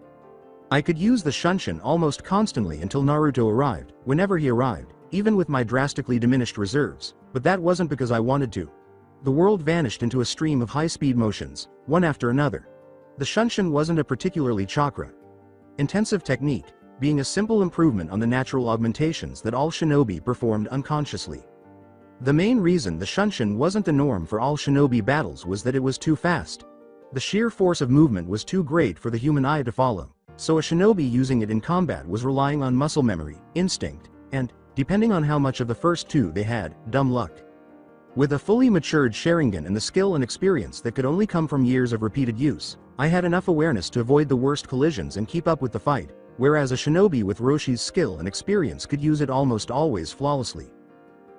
I could use the shunshin almost constantly until Naruto arrived, whenever he arrived, even with my drastically diminished reserves, but that wasn't because I wanted to. The world vanished into a stream of high-speed motions, one after another. The shunshin wasn't a particularly chakra-intensive technique, being a simple improvement on the natural augmentations that all shinobi performed unconsciously. The main reason the shunshin wasn't the norm for all shinobi battles was that it was too fast. The sheer force of movement was too great for the human eye to follow, so a shinobi using it in combat was relying on muscle memory, instinct, and, depending on how much of the first two they had, dumb luck. With a fully matured Sharingan and the skill and experience that could only come from years of repeated use, I had enough awareness to avoid the worst collisions and keep up with the fight, whereas a shinobi with Roshi's skill and experience could use it almost always flawlessly.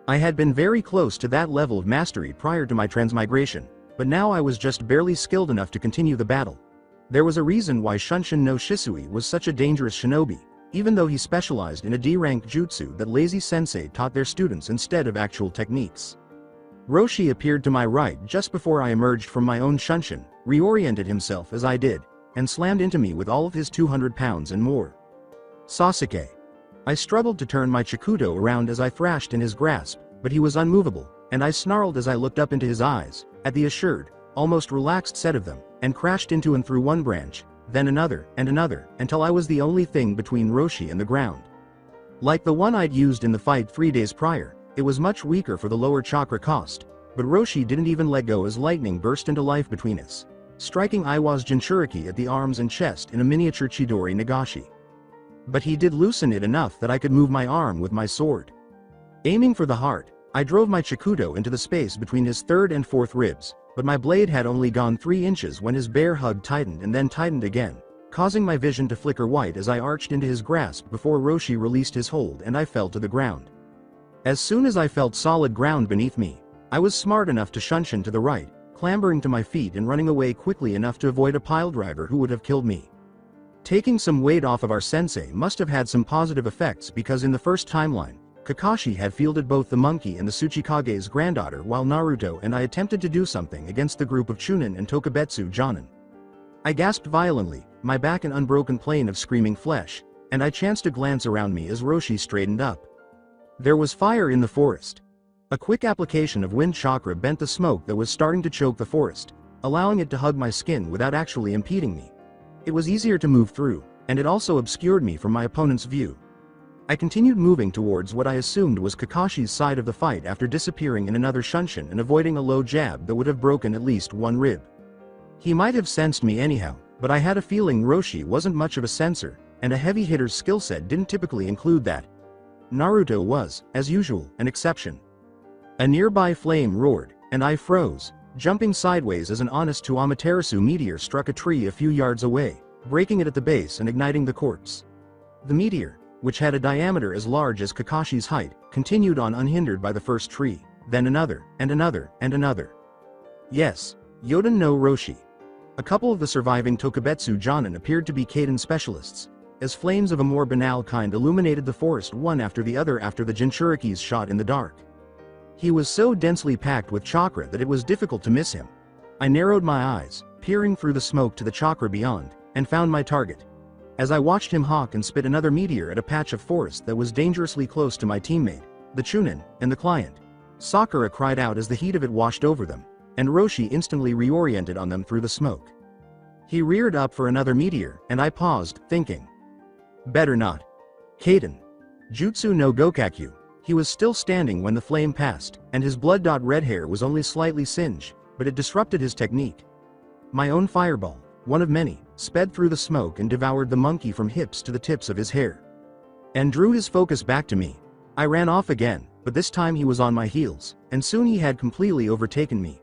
I had been very close to that level of mastery prior to my transmigration, but now I was just barely skilled enough to continue the battle. There was a reason why Shunshin no Shisui was such a dangerous shinobi, even though he specialized in a D-rank jutsu that lazy sensei taught their students instead of actual techniques. Roshi appeared to my right just before I emerged from my own shunshin, reoriented himself as I did, and slammed into me with all of his 200 pounds and more. Sasuke. I struggled to turn my Chikuto around as I thrashed in his grasp, but he was unmovable, and I snarled as I looked up into his eyes, at the assured, almost relaxed set of them, and crashed into and through one branch, then another, until I was the only thing between Roshi and the ground. Like the one I'd used in the fight 3 days prior, it was much weaker for the lower chakra cost, but Roshi didn't even let go as lightning burst into life between us, striking Iwa's Jinchuriki at the arms and chest in a miniature Chidori Nagashi. But he did loosen it enough that I could move my arm with my sword. Aiming for the heart, I drove my Chikuto into the space between his 3rd and 4th ribs, but my blade had only gone 3 inches when his bear hug tightened and then tightened again, causing my vision to flicker white as I arched into his grasp before Roshi released his hold and I fell to the ground. As soon as I felt solid ground beneath me, I was smart enough to shunshin to the right, clambering to my feet and running away quickly enough to avoid a piledriver who would have killed me. Taking some weight off of our sensei must have had some positive effects because in the first timeline, Kakashi had fielded both the monkey and the Tsuchikage's granddaughter while Naruto and I attempted to do something against the group of Chunin and Tokubetsu Jonin. I gasped violently, my back an unbroken plane of screaming flesh, and I chanced to glance around me as Roshi straightened up. There was fire in the forest. A quick application of wind chakra bent the smoke that was starting to choke the forest, allowing it to hug my skin without actually impeding me. It was easier to move through, and it also obscured me from my opponent's view. I continued moving towards what I assumed was Kakashi's side of the fight after disappearing in another shunshin and avoiding a low jab that would have broken at least one rib. He might have sensed me anyhow, but I had a feeling Roshi wasn't much of a sensor, and a heavy hitter's skill set didn't typically include that. Naruto was, as usual, an exception. A nearby flame roared, and I froze, jumping sideways as an honest to Amaterasu meteor struck a tree a few yards away, breaking it at the base and igniting the quartz. The meteor, which had a diameter as large as Kakashi's height, continued on unhindered by the first tree, then another, and another, and another. Yes, Yoden no Roshi. A couple of the surviving Tokubetsu Jonin appeared to be Kaiden specialists, as flames of a more banal kind illuminated the forest one after the other after the Jinchuriki's shot in the dark. He was so densely packed with chakra that it was difficult to miss him. I narrowed my eyes, peering through the smoke to the chakra beyond, and found my target. As I watched him hawk and spit another meteor at a patch of forest that was dangerously close to my teammate, the Chunin, and the client, Sakura cried out as the heat of it washed over them, and Roshi instantly reoriented on them through the smoke. He reared up for another meteor, and I paused, thinking. Better not. Kaiden. Jutsu no Gokakyu. He was still standing when the flame passed, and his blood-red hair was only slightly singed, but it disrupted his technique. My own fireball, one of many, sped through the smoke and devoured the monkey from hips to the tips of his hair. And drew his focus back to me. I ran off again, but this time he was on my heels, and soon he had completely overtaken me.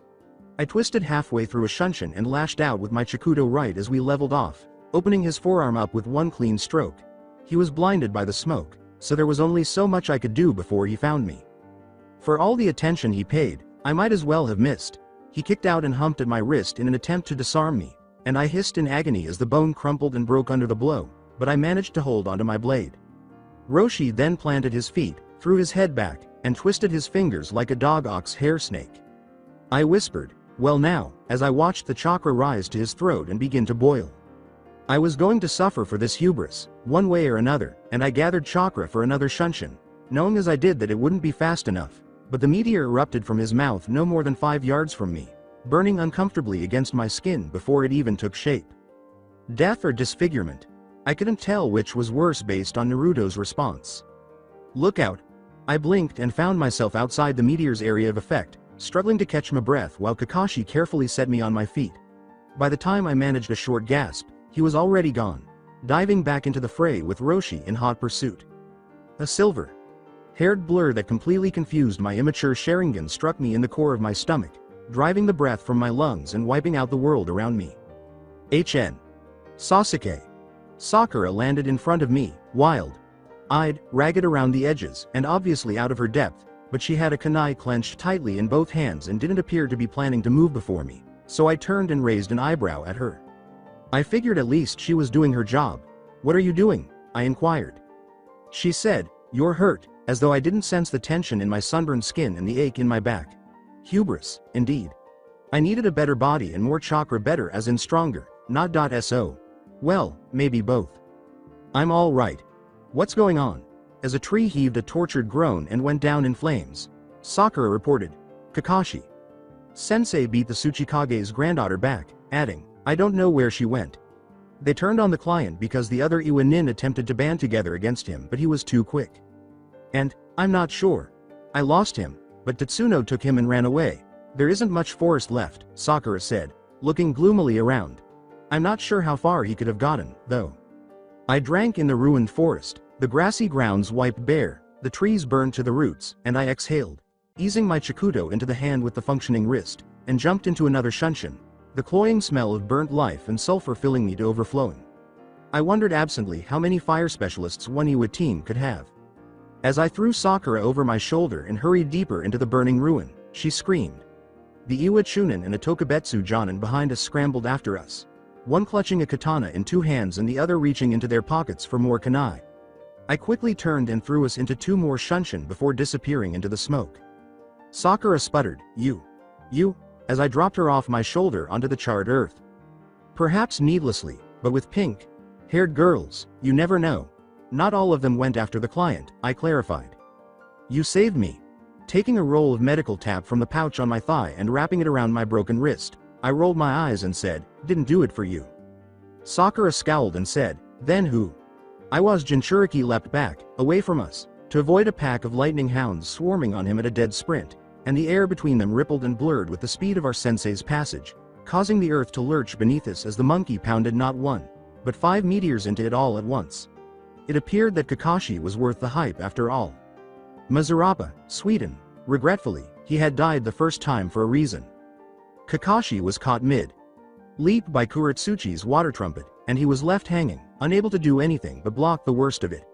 I twisted halfway through a shunshin and lashed out with my Chikudo right as we leveled off, opening his forearm up with one clean stroke. He was blinded by the smoke, so there was only so much I could do before he found me. For all the attention he paid, I might as well have missed. He kicked out and humped at my wrist in an attempt to disarm me, and I hissed in agony as the bone crumpled and broke under the blow, but I managed to hold onto my blade. Roshi then planted his feet, threw his head back, and twisted his fingers like a dog-ox hair snake. I whispered, "Well now," as I watched the chakra rise to his throat and begin to boil. I was going to suffer for this hubris, one way or another, and I gathered chakra for another shunshin, knowing as I did that it wouldn't be fast enough, but the meteor erupted from his mouth no more than 5 yards from me, burning uncomfortably against my skin before it even took shape. Death or disfigurement? I couldn't tell which was worse based on Naruto's response. "Look out!" I blinked and found myself outside the meteor's area of effect, struggling to catch my breath while Kakashi carefully set me on my feet. By the time I managed a short gasp, he was already gone, diving back into the fray with Roshi in hot pursuit. A silver-haired blur that completely confused my immature Sharingan struck me in the core of my stomach, driving the breath from my lungs and wiping out the world around me. HN. Sasuke. Sakura landed in front of me, wild-eyed, ragged around the edges, and obviously out of her depth, but she had a kunai clenched tightly in both hands and didn't appear to be planning to move before me, so I turned and raised an eyebrow at her. I figured at least she was doing her job. "What are you doing?" I inquired. She said, "You're hurt," as though I didn't sense the tension in my sunburned skin and the ache in my back. Hubris, indeed. I needed a better body and more chakra, better as in stronger, not .so. Well, maybe both. "I'm all right. What's going on?" As a tree heaved a tortured groan and went down in flames, Sakura reported, "Kakashi. Sensei beat the Tsuchikage's granddaughter back," adding, "I don't know where she went. They turned on the client because the other Iwanin attempted to band together against him, but he was too quick. And, I'm not sure. I lost him, but Tatsuno took him and ran away. There isn't much forest left," Sakura said, looking gloomily around. "I'm not sure how far he could have gotten, though. I drank in the ruined forest, the grassy grounds wiped bare, the trees burned to the roots, and I exhaled, easing my Chikudo into the hand with the functioning wrist, and jumped into another shunshin, the cloying smell of burnt life and sulfur filling me to overflowing. I wondered absently how many fire specialists one Iwa team could have. As I threw Sakura over my shoulder and hurried deeper into the burning ruin, she screamed. The Iwa Chunin and a Tokubetsu Jonin behind us scrambled after us, one clutching a katana in 2 hands and the other reaching into their pockets for more kunai. I quickly turned and threw us into 2 more shunshin before disappearing into the smoke. Sakura sputtered, You, as I dropped her off my shoulder onto the charred earth. Perhaps needlessly, but with pink-haired girls, you never know. Not all of them went after the client, I clarified. You saved me. Taking a roll of medical tape from the pouch on my thigh and wrapping it around my broken wrist, I rolled my eyes and said, Didn't do it for you. Sakura scowled and said, Then who? I was. Jinchuriki leapt back, away from us, to avoid a pack of lightning hounds swarming on him at a dead sprint, and the air between them rippled and blurred with the speed of our sensei's passage, causing the earth to lurch beneath us as the monkey pounded not 1, but 5 meteors into it all at once. It appeared that Kakashi was worth the hype after all. Mazurapa, Sweden. Regretfully, he had died the first time for a reason. Kakashi was caught mid-leap by Kuratsuchi's water trumpet, and he was left hanging, unable to do anything but block the worst of it.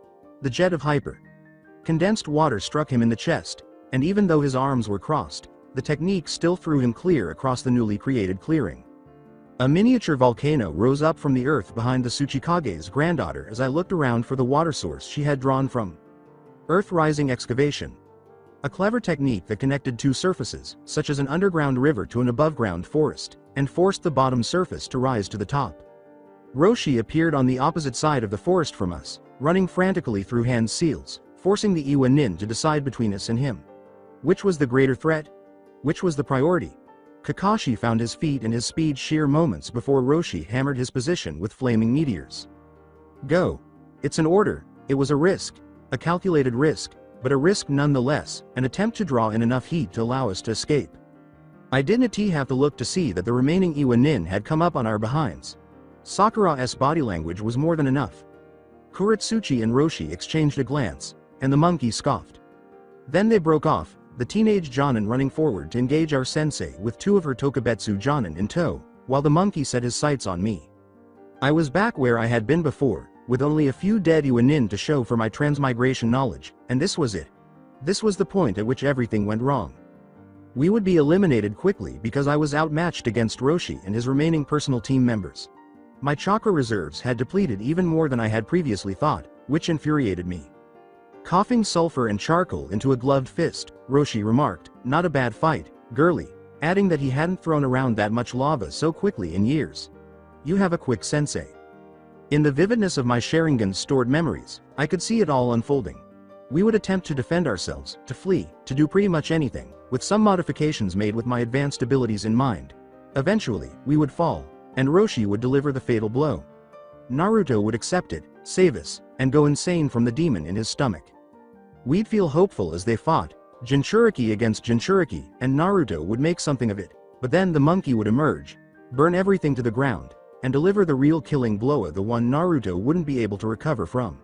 The jet of hyper-condensed water struck him in the chest, and even though his arms were crossed, the technique still threw him clear across the newly created clearing. A miniature volcano rose up from the earth behind the Tsuchikage's granddaughter as I looked around for the water source she had drawn from earth-rising excavation. A clever technique that connected 2 surfaces, such as an underground river to an above-ground forest, and forced the bottom surface to rise to the top. Roshi appeared on the opposite side of the forest from us, running frantically through hand seals, forcing the Iwa Nin to decide between us and him. Which was the greater threat? Which was the priority? Kakashi found his feet and his speed sheer moments before Roshi hammered his position with flaming meteors. Go. It's an order. It was a risk. A calculated risk, but a risk nonetheless, an attempt to draw in enough heat to allow us to escape. I didn't have to look to see that the remaining Iwa Nin had come up on our behinds. Sakura's body language was more than enough. Kuratsuchi and Roshi exchanged a glance, and the monkey scoffed. Then they broke off, the teenage Jonin running forward to engage our sensei with two of her Tokubetsu Jonin in tow, while the monkey set his sights on me. I was back where I had been before, with only a few dead Iwanin to show for my transmigration knowledge, and this was it. This was the point at which everything went wrong. We would be eliminated quickly because I was outmatched against Roshi and his remaining personal team members. My chakra reserves had depleted even more than I had previously thought, which infuriated me. Coughing sulfur and charcoal into a gloved fist, Roshi remarked, "Not a bad fight, girly," adding that he hadn't thrown around that much lava so quickly in years. "You have a quick sensei." In the vividness of my Sharingan's stored memories, I could see it all unfolding. We would attempt to defend ourselves, to flee, to do pretty much anything, with some modifications made with my advanced abilities in mind. Eventually, we would fall, and Roshi would deliver the fatal blow. Naruto would accept it, save us, and go insane from the demon in his stomach. We'd feel hopeful as they fought, Jinchuriki against Jinchuriki, and Naruto would make something of it, but then the monkey would emerge, burn everything to the ground, and deliver the real killing blow, the one Naruto wouldn't be able to recover from.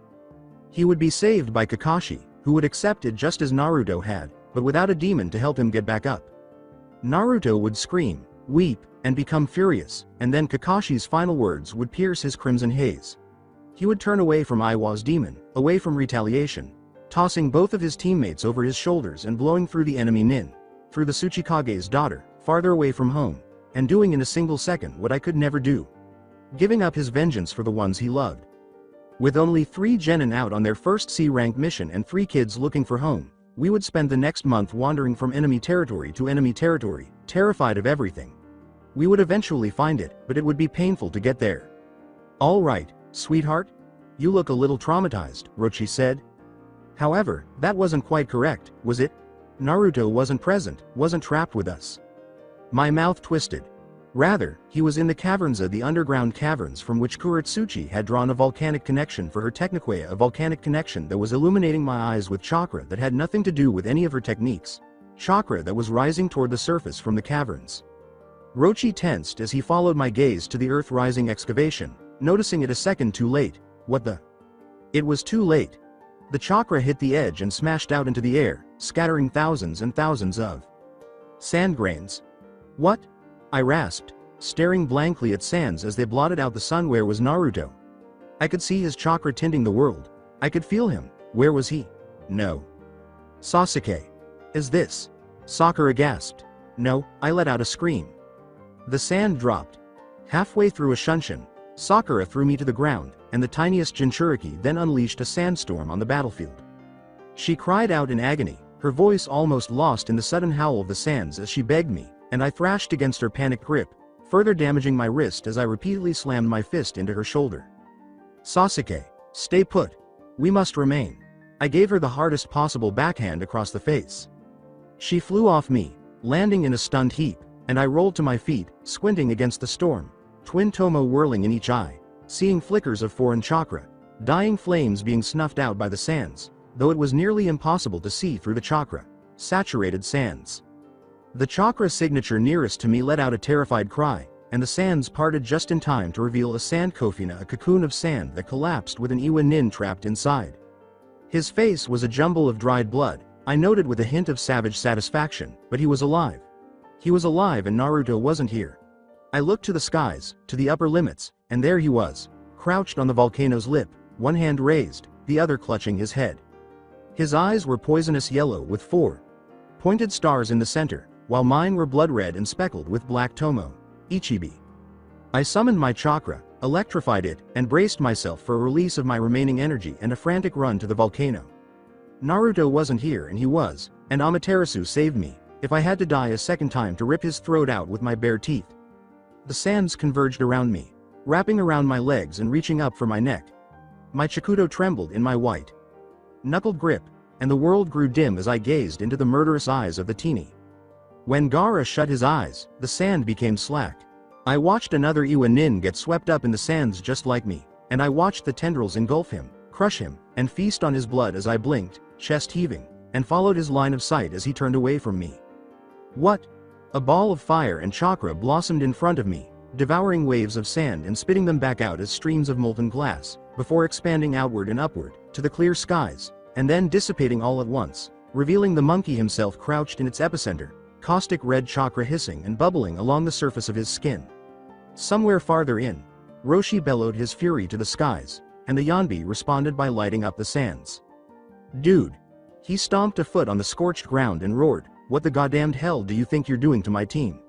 He would be saved by Kakashi, who would accept it just as Naruto had, but without a demon to help him get back up. Naruto would scream, weep, and become furious, and then Kakashi's final words would pierce his crimson haze. He would turn away from Iwa's demon, away from retaliation, tossing both of his teammates over his shoulders and blowing through the enemy nin, through the Tsuchikage's daughter, farther away from home, and doing in a single second what I could never do. Giving up his vengeance for the ones he loved. With only 3 genin out on their first C-rank mission and 3 kids looking for home, we would spend the next month wandering from enemy territory to enemy territory, terrified of everything. We would eventually find it, but it would be painful to get there. "All right, sweetheart? You look a little traumatized," Roshi said. However, that wasn't quite correct, was it? Naruto wasn't present, wasn't trapped with us. My mouth twisted. Rather, he was in the caverns, the underground caverns from which Kuretsuchi had drawn a volcanic connection for her techniquea, a volcanic connection that was illuminating my eyes with chakra that had nothing to do with any of her techniques. Chakra that was rising toward the surface from the caverns. Roshi tensed as he followed my gaze to the earth-rising excavation, noticing it a second too late. What the? It was too late. The chakra hit the edge and smashed out into the air, scattering thousands and thousands of sand grains. What? I rasped, staring blankly at sands as they blotted out the sun. Where was Naruto? I could see his chakra tinting the world. I could feel him. Where was he? No. Sasuke. Is this? Sakura gasped. No, I let out a scream. The sand dropped. Halfway through a shunshin, Sakura threw me to the ground, and the tiniest Jinchuriki then unleashed a sandstorm on the battlefield. She cried out in agony, her voice almost lost in the sudden howl of the sands as she begged me, and I thrashed against her panicked grip, further damaging my wrist as I repeatedly slammed my fist into her shoulder. Sasuke, stay put. We must remain. I gave her the hardest possible backhand across the face. She flew off me, landing in a stunned heap, and I rolled to my feet, squinting against the storm, twin tomo whirling in each eye, seeing flickers of foreign chakra, dying flames being snuffed out by the sands, though it was nearly impossible to see through the chakra. Saturated sands. The chakra signature nearest to me let out a terrified cry, and the sands parted just in time to reveal a sand kofina, a cocoon of sand that collapsed with an Iwa nin trapped inside. His face was a jumble of dried blood, I noted with a hint of savage satisfaction, but he was alive. He was alive and Naruto wasn't here. I looked to the skies, to the upper limits, and there he was, crouched on the volcano's lip, one hand raised, the other clutching his head. His eyes were poisonous yellow with 4 pointed stars in the center, while mine were blood red and speckled with black tomo, Ichibi. I summoned my chakra, electrified it, and braced myself for a release of my remaining energy and a frantic run to the volcano. Naruto wasn't here and he was, and Amaterasu saved me, if I had to die a second time to rip his throat out with my bare teeth. The sands converged around me, wrapping around my legs and reaching up for my neck. My Chikudo trembled in my white knuckled grip, and the world grew dim as I gazed into the murderous eyes of the teenie. When Gaara shut his eyes, the sand became slack. I watched another Iwa nin get swept up in the sands just like me, and I watched the tendrils engulf him, crush him, and feast on his blood as I blinked, chest heaving, and followed his line of sight as he turned away from me. What? A ball of fire and chakra blossomed in front of me, devouring waves of sand and spitting them back out as streams of molten glass, before expanding outward and upward, to the clear skies, and then dissipating all at once, revealing the monkey himself crouched in its epicenter, caustic red chakra hissing and bubbling along the surface of his skin. Somewhere farther in, Roshi bellowed his fury to the skies, and the Yanbi responded by lighting up the sands. Dude. He stomped a foot on the scorched ground and roared, "What the goddamned hell do you think you're doing to my team?"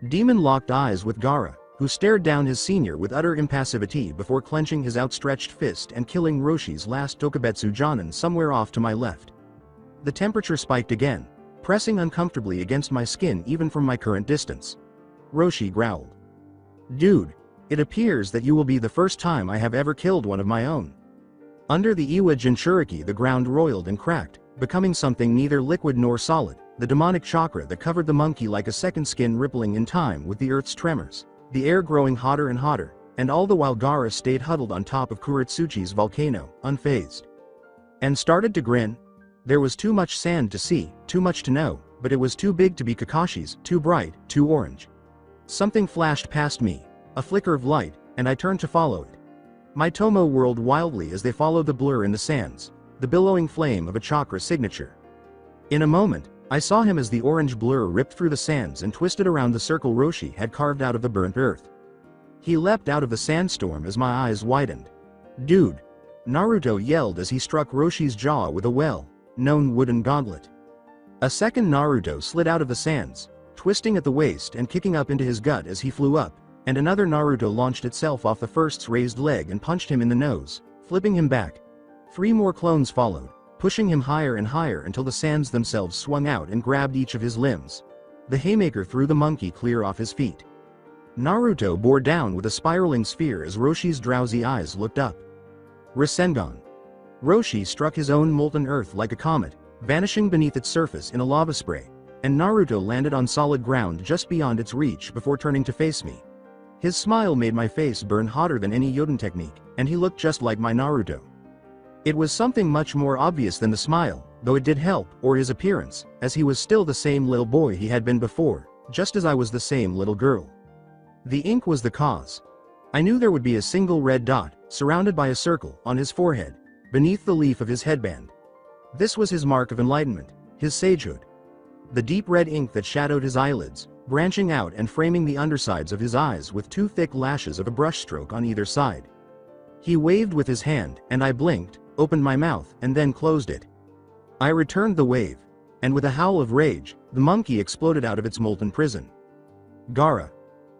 Demon locked eyes with Gaara, who stared down his senior with utter impassivity before clenching his outstretched fist and killing Roshi's last Tokubetsu Jonin somewhere off to my left. The temperature spiked again, pressing uncomfortably against my skin even from my current distance. Roshi growled. Dude. It appears that you will be the first time I have ever killed one of my own. Under the Iwa Jinchuriki the ground roiled and cracked, becoming something neither liquid nor solid, the demonic chakra that covered the monkey like a second skin rippling in time with the earth's tremors, the air growing hotter and hotter, and all the while Gaara stayed huddled on top of Kuretsuchi's volcano, unfazed. And started to grin. There was too much sand to see, too much to know, but it was too big to be Kakashi's, too bright, too orange. Something flashed past me, a flicker of light, and I turned to follow it. My Tomo whirled wildly as they followed the blur in the sands, the billowing flame of a chakra signature. In a moment, I saw him as the orange blur ripped through the sands and twisted around the circle Roshi had carved out of the burnt earth. He leapt out of the sandstorm as my eyes widened. Dude! Naruto yelled as he struck Roshi's jaw with a well-known wooden gauntlet. A second Naruto slid out of the sands, twisting at the waist and kicking up into his gut as he flew up, and another Naruto launched itself off the first's raised leg and punched him in the nose, flipping him back. 3 more clones followed, pushing him higher and higher until the sands themselves swung out and grabbed each of his limbs. The haymaker threw the monkey clear off his feet. Naruto bore down with a spiraling sphere as Roshi's drowsy eyes looked up. Rasengan. Roshi struck his own molten earth like a comet, vanishing beneath its surface in a lava spray, and Naruto landed on solid ground just beyond its reach before turning to face me. His smile made my face burn hotter than any Yoden technique, and he looked just like my Naruto. It was something much more obvious than the smile, though it did help, or his appearance, as he was still the same little boy he had been before, just as I was the same little girl. The ink was the cause. I knew there would be a single red dot, surrounded by a circle, on his forehead, beneath the leaf of his headband. This was his mark of enlightenment, his sagehood. The deep red ink that shadowed his eyelids, branching out and framing the undersides of his eyes with 2 thick lashes of a brushstroke on either side. He waved with his hand, and I blinked, opened my mouth, and then closed it. I returned the wave, and with a howl of rage, the monkey exploded out of its molten prison. Gaara.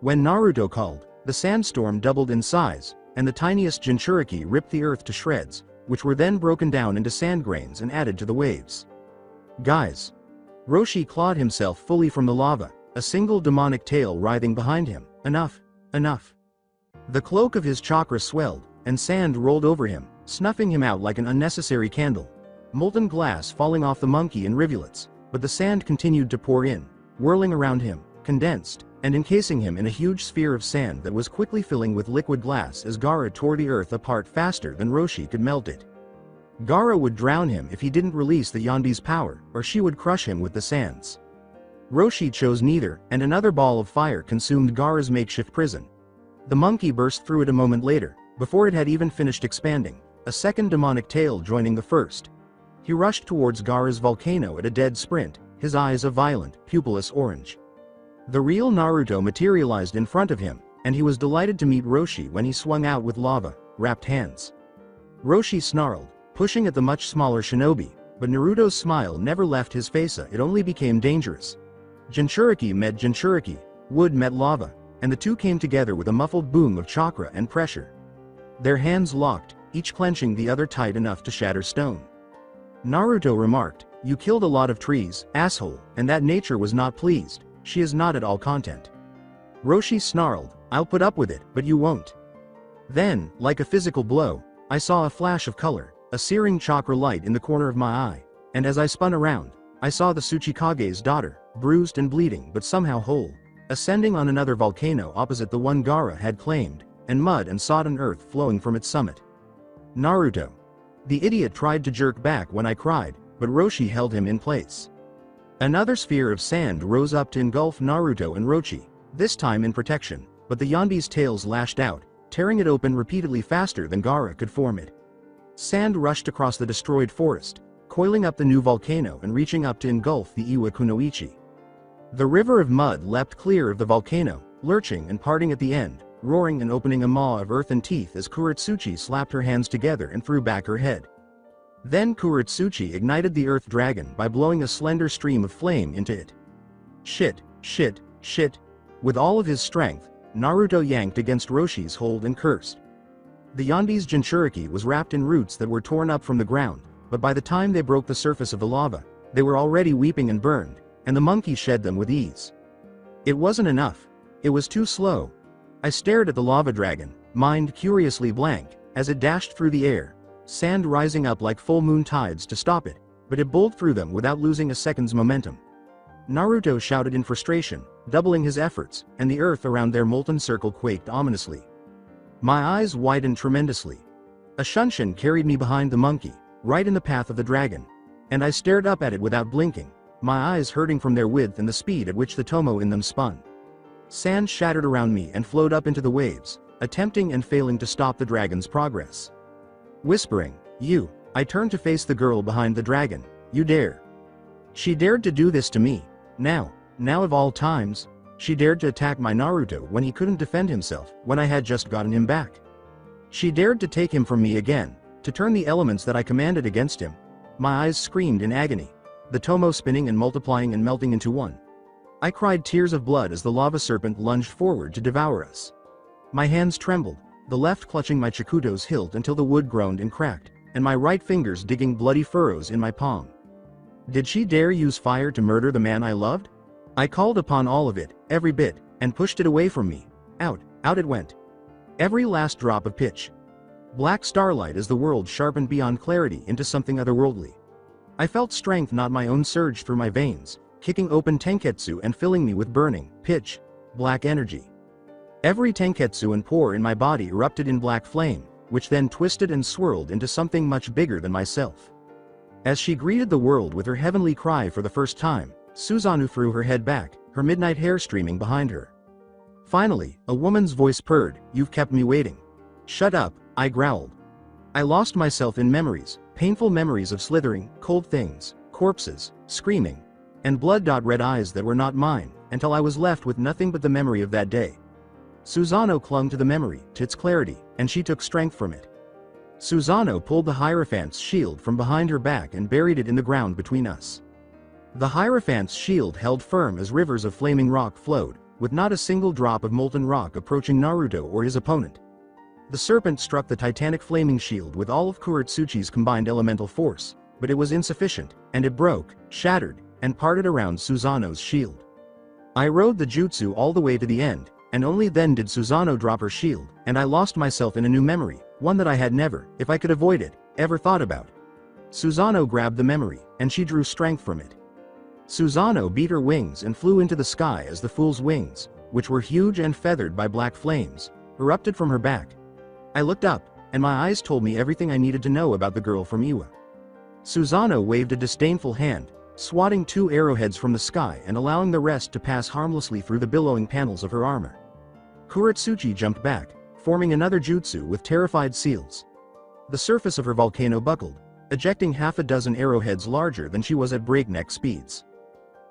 When Naruto called, the sandstorm doubled in size, and the tiniest Jinchuriki ripped the earth to shreds, which were then broken down into sand grains and added to the waves. Guys. Roshi clawed himself fully from the lava, a single demonic tail writhing behind him. Enough. Enough. The cloak of his chakra swelled, and sand rolled over him, snuffing him out like an unnecessary candle. Molten glass falling off the monkey in rivulets, but the sand continued to pour in, whirling around him, condensed, and encasing him in a huge sphere of sand that was quickly filling with liquid glass as Gaara tore the earth apart faster than Roshi could melt it. Gaara would drown him if he didn't release the Yanbi's power, or she would crush him with the sands. Roshi chose neither, and another ball of fire consumed Gaara's makeshift prison. The monkey burst through it a moment later, before it had even finished expanding, a second demonic tail joining the first. He rushed towards Gaara's volcano at a dead sprint, his eyes a violent, pupilless orange. The real Naruto materialized in front of him, and he was delighted to meet Roshi when he swung out with lava-wrapped hands. Roshi snarled, pushing at the much smaller shinobi, but Naruto's smile never left his face. It only became dangerous. Jinchuriki met Jinchuriki, wood met lava, and the two came together with a muffled boom of chakra and pressure. Their hands locked, each clenching the other tight enough to shatter stone. Naruto remarked, "You killed a lot of trees, asshole, and that nature was not pleased. She is not at all content." Roshi snarled, "I'll put up with it, but you won't." Then, like a physical blow, I saw a flash of color, a searing chakra light in the corner of my eye, and as I spun around, I saw the Tsuchikage's daughter, bruised and bleeding but somehow whole, ascending on another volcano opposite the one Gaara had claimed, and mud and sodden earth flowing from its summit. Naruto. The idiot tried to jerk back when I cried, but Roshi held him in place. Another sphere of sand rose up to engulf Naruto and Roshi, this time in protection, but the Yanbi's tails lashed out, tearing it open repeatedly faster than Gaara could form it. Sand rushed across the destroyed forest, coiling up the new volcano and reaching up to engulf the Iwa Kunoichi. The river of mud leapt clear of the volcano, lurching and parting at the end, roaring and opening a maw of earth and teeth as Kuretsuchi slapped her hands together and threw back her head. Then Kuretsuchi ignited the earth dragon by blowing a slender stream of flame into it. Shit, shit, shit. With all of his strength, Naruto yanked against Roshi's hold and cursed. The Yondi's Jinchuriki was wrapped in roots that were torn up from the ground, but by the time they broke the surface of the lava, they were already weeping and burned, and the monkey shed them with ease. It wasn't enough. It was too slow. I stared at the lava dragon, mind curiously blank, as it dashed through the air, sand rising up like full moon tides to stop it, but it bowled through them without losing a second's momentum. Naruto shouted in frustration, doubling his efforts, and the earth around their molten circle quaked ominously. My eyes widened tremendously. A shunshin carried me behind the monkey, right in the path of the dragon, and I stared up at it without blinking, my eyes hurting from their width and the speed at which the tomo in them spun. Sand shattered around me and flowed up into the waves, attempting and failing to stop the dragon's progress. Whispering, "You," I turned to face the girl behind the dragon. "You dare." She dared to do this to me. Now of all times, she dared to attack my Naruto when he couldn't defend himself, when I had just gotten him back. She dared to take him from me again, to turn the elements that I commanded against him. My eyes screamed in agony, the tomo spinning and multiplying and melting into one. I cried tears of blood as the lava serpent lunged forward to devour us. My hands trembled, the left clutching my Chikuto's hilt until the wood groaned and cracked, and my right fingers digging bloody furrows in my palm. Did she dare use fire to murder the man I loved? I called upon all of it, every bit, and pushed it away from me. Out it went. Every last drop of pitch. Black starlight as the world sharpened beyond clarity into something otherworldly. I felt strength not my own surge through my veins, kicking open tenketsu and filling me with burning, pitch, black energy. Every tenketsu and pore in my body erupted in black flame, which then twisted and swirled into something much bigger than myself. As she greeted the world with her heavenly cry for the first time, Susanoo threw her head back, her midnight hair streaming behind her. Finally, a woman's voice purred, "You've kept me waiting." "Shut up," I growled. I lost myself in memories, painful memories of slithering, cold things, corpses, screaming, and blood-red eyes that were not mine, until I was left with nothing but the memory of that day. Susanoo clung to the memory, to its clarity, and she took strength from it. Susanoo pulled the Hierophant's shield from behind her back and buried it in the ground between us. The Hierophant's shield held firm as rivers of flaming rock flowed, with not a single drop of molten rock approaching Naruto or his opponent. The serpent struck the titanic flaming shield with all of Kuretsuchi's combined elemental force, but it was insufficient, and it broke, shattered, and parted around Susanoo's shield. I rode the jutsu all the way to the end, and only then did Susanoo drop her shield, and I lost myself in a new memory, one that I had never, if I could avoid it, ever thought about. Susanoo grabbed the memory, and she drew strength from it. Susanoo beat her wings and flew into the sky as the fool's wings, which were huge and feathered by black flames, erupted from her back. I looked up, and my eyes told me everything I needed to know about the girl from Iwa. Susanoo waved a disdainful hand, swatting 2 arrowheads from the sky and allowing the rest to pass harmlessly through the billowing panels of her armor. Kuretsuchi jumped back, forming another jutsu with terrified seals. The surface of her volcano buckled, ejecting half a dozen arrowheads larger than she was at breakneck speeds.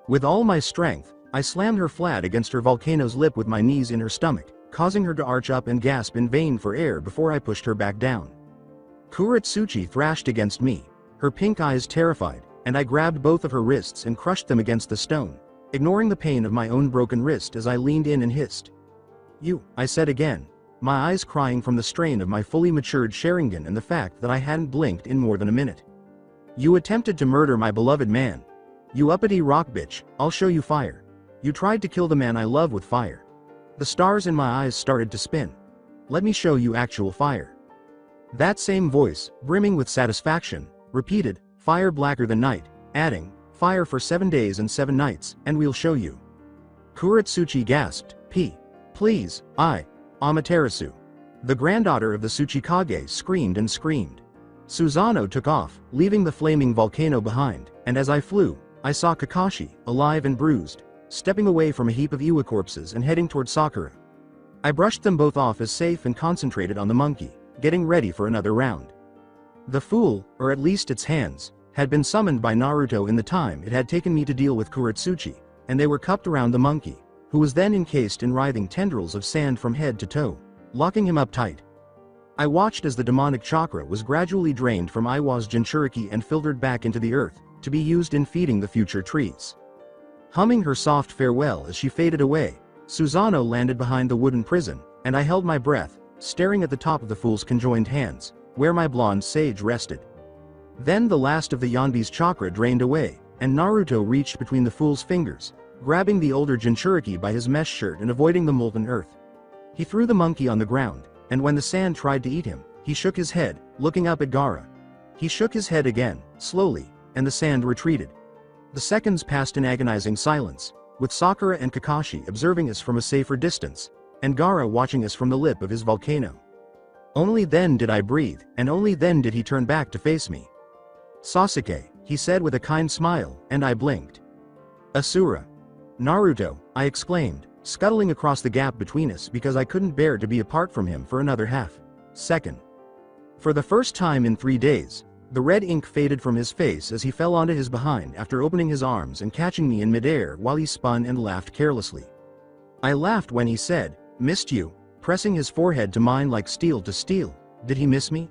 With all my strength, I slammed her flat against her volcano's lip with my knees in her stomach, causing her to arch up and gasp in vain for air before I pushed her back down. Kuretsuchi thrashed against me, her pink eyes terrified, and I grabbed both of her wrists and crushed them against the stone, ignoring the pain of my own broken wrist as I leaned in and hissed. "You," I said again, my eyes crying from the strain of my fully matured Sharingan and the fact that I hadn't blinked in more than a minute. "You attempted to murder my beloved man. You uppity rock bitch, I'll show you fire. You tried to kill the man I love with fire." The stars in my eyes started to spin. "Let me show you actual fire." That same voice, brimming with satisfaction, repeated, "Fire blacker than night," adding, "Fire for 7 days and 7 nights, and we'll show you." Kuretsuchi gasped, Please, Amaterasu." The granddaughter of the Tsuchikage screamed and screamed. Susanoo took off, leaving the flaming volcano behind, and as I flew, I saw Kakashi, alive and bruised, stepping away from a heap of Iwa corpses and heading toward Sakura. I brushed them both off as safe and concentrated on the monkey, getting ready for another round. The fool, or at least its hands, had been summoned by Naruto in the time it had taken me to deal with Kuratsuchi, and they were cupped around the monkey, who was then encased in writhing tendrils of sand from head to toe, locking him up tight. I watched as the demonic chakra was gradually drained from Iwa's Jinchuriki and filtered back into the earth, to be used in feeding the future trees. Humming her soft farewell as she faded away, Susanoo landed behind the wooden prison, and I held my breath, staring at the top of the fool's conjoined hands, where my blonde sage rested. Then the last of the Yanbi's chakra drained away, and Naruto reached between the fool's fingers, grabbing the older Jinchuriki by his mesh shirt and avoiding the molten earth. He threw the monkey on the ground, and when the sand tried to eat him, he shook his head, looking up at Gaara. He shook his head again, slowly, and the sand retreated. The seconds passed in agonizing silence, with Sakura and Kakashi observing us from a safer distance, and Gaara watching us from the lip of his volcano. Only then did I breathe, and only then did he turn back to face me. "Sasuke," he said with a kind smile, and I blinked. "Asura." "Naruto," I exclaimed, scuttling across the gap between us because I couldn't bear to be apart from him for another half second. For the first time in 3 days, the red ink faded from his face as he fell onto his behind after opening his arms and catching me in midair while he spun and laughed carelessly. I laughed when he said, "Missed you," pressing his forehead to mine like steel to steel. Did he miss me?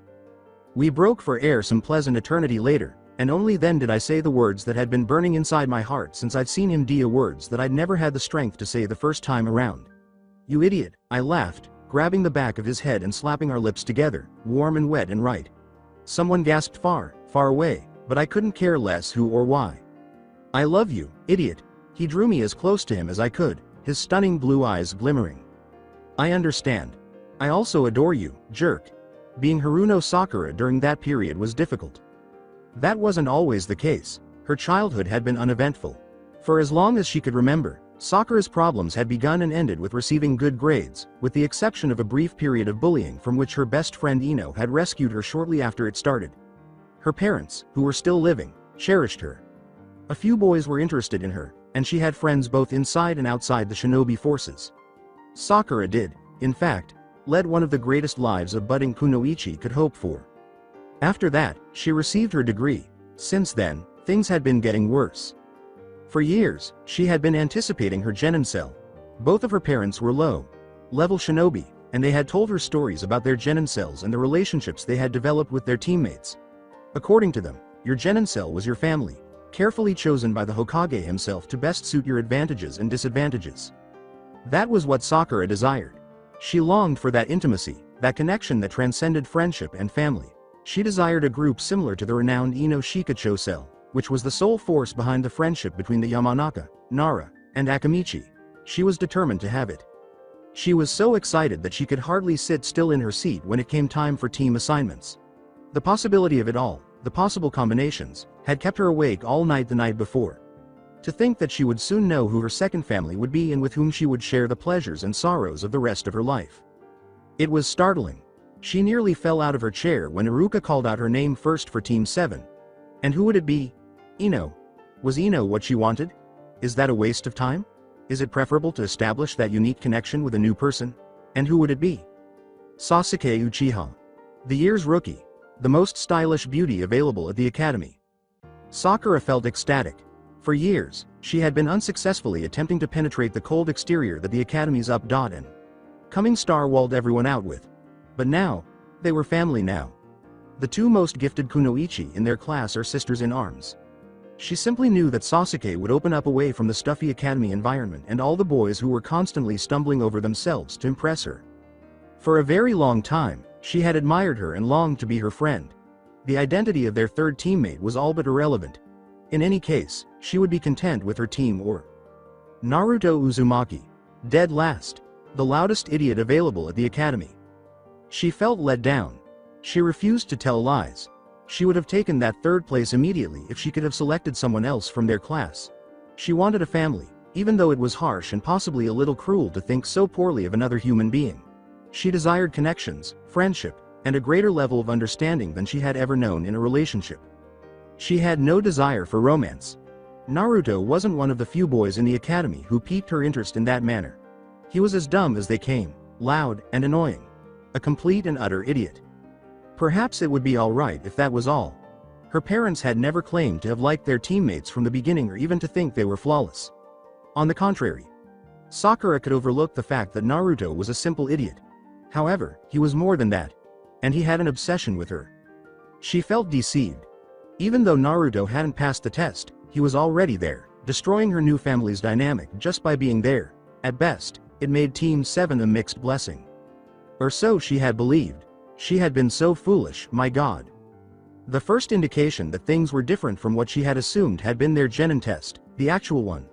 We broke for air some pleasant eternity later, and only then did I say the words that had been burning inside my heart since I'd seen him dia words that I'd never had the strength to say the first time around. "You idiot," I laughed, grabbing the back of his head and slapping our lips together, warm and wet and right. Someone gasped far, far away, but I couldn't care less who or why. "I love you, idiot." He drew me as close to him as I could, his stunning blue eyes glimmering. "I understand. I also adore you, jerk." Being Haruno Sakura during that period was difficult. That wasn't always the case. Her childhood had been uneventful. For as long as she could remember, Sakura's problems had begun and ended with receiving good grades, with the exception of a brief period of bullying from which her best friend Ino had rescued her shortly after it started. Her parents, who were still living, cherished her. A few boys were interested in her, and she had friends both inside and outside the shinobi forces. Sakura did, in fact, led one of the greatest lives a budding kunoichi could hope for. After that, she received her degree. Since then, things had been getting worse. For years, she had been anticipating her genin cell. Both of her parents were low-level shinobi, and they had told her stories about their genin cells and the relationships they had developed with their teammates. According to them, your genin cell was your family, carefully chosen by the Hokage himself to best suit your advantages and disadvantages. That was what Sakura desired. She longed for that intimacy, that connection that transcended friendship and family. She desired a group similar to the renowned Ino Shikacho cell, which was the sole force behind the friendship between the Yamanaka, Nara, and Akamichi. She was determined to have it. She was so excited that she could hardly sit still in her seat when it came time for team assignments. The possibility of it all, the possible combinations, had kept her awake all night the night before. To think that she would soon know who her second family would be and with whom she would share the pleasures and sorrows of the rest of her life. It was startling. She nearly fell out of her chair when Iruka called out her name first for Team 7. And who would it be? Ino. Was Ino what she wanted? Is that a waste of time? Is it preferable to establish that unique connection with a new person? And who would it be? Sasuke Uchiha. The year's rookie. The most stylish beauty available at the academy. Sakura felt ecstatic. For years, she had been unsuccessfully attempting to penetrate the cold exterior that the academy's and coming star walled everyone out with. But now, they were family now. The two most gifted kunoichi in their class are sisters in arms. She simply knew that Sasuke would open up away from the stuffy academy environment and all the boys who were constantly stumbling over themselves to impress her. For a very long time, she had admired her and longed to be her friend. The identity of their third teammate was all but irrelevant. In any case, she would be content with her team or Naruto Uzumaki. Dead last. The loudest idiot available at the academy. She felt let down. She refused to tell lies. She would have taken that third place immediately if she could have selected someone else from their class. She wanted a family, even though it was harsh and possibly a little cruel to think so poorly of another human being. She desired connections, friendship, and a greater level of understanding than she had ever known in a relationship. She had no desire for romance. Naruto wasn't one of the few boys in the academy who piqued her interest in that manner. He was as dumb as they came, loud and annoying. A complete and utter idiot. Perhaps it would be alright if that was all. Her parents had never claimed to have liked their teammates from the beginning or even to think they were flawless. On the contrary, Sakura could overlook the fact that Naruto was a simple idiot. However, he was more than that. And he had an obsession with her. She felt deceived. Even though Naruto hadn't passed the test, he was already there, destroying her new family's dynamic just by being there. At best, it made Team 7 a mixed blessing. Or so she had believed. She had been so foolish, my god. The first indication that things were different from what she had assumed had been their genin test, the actual one.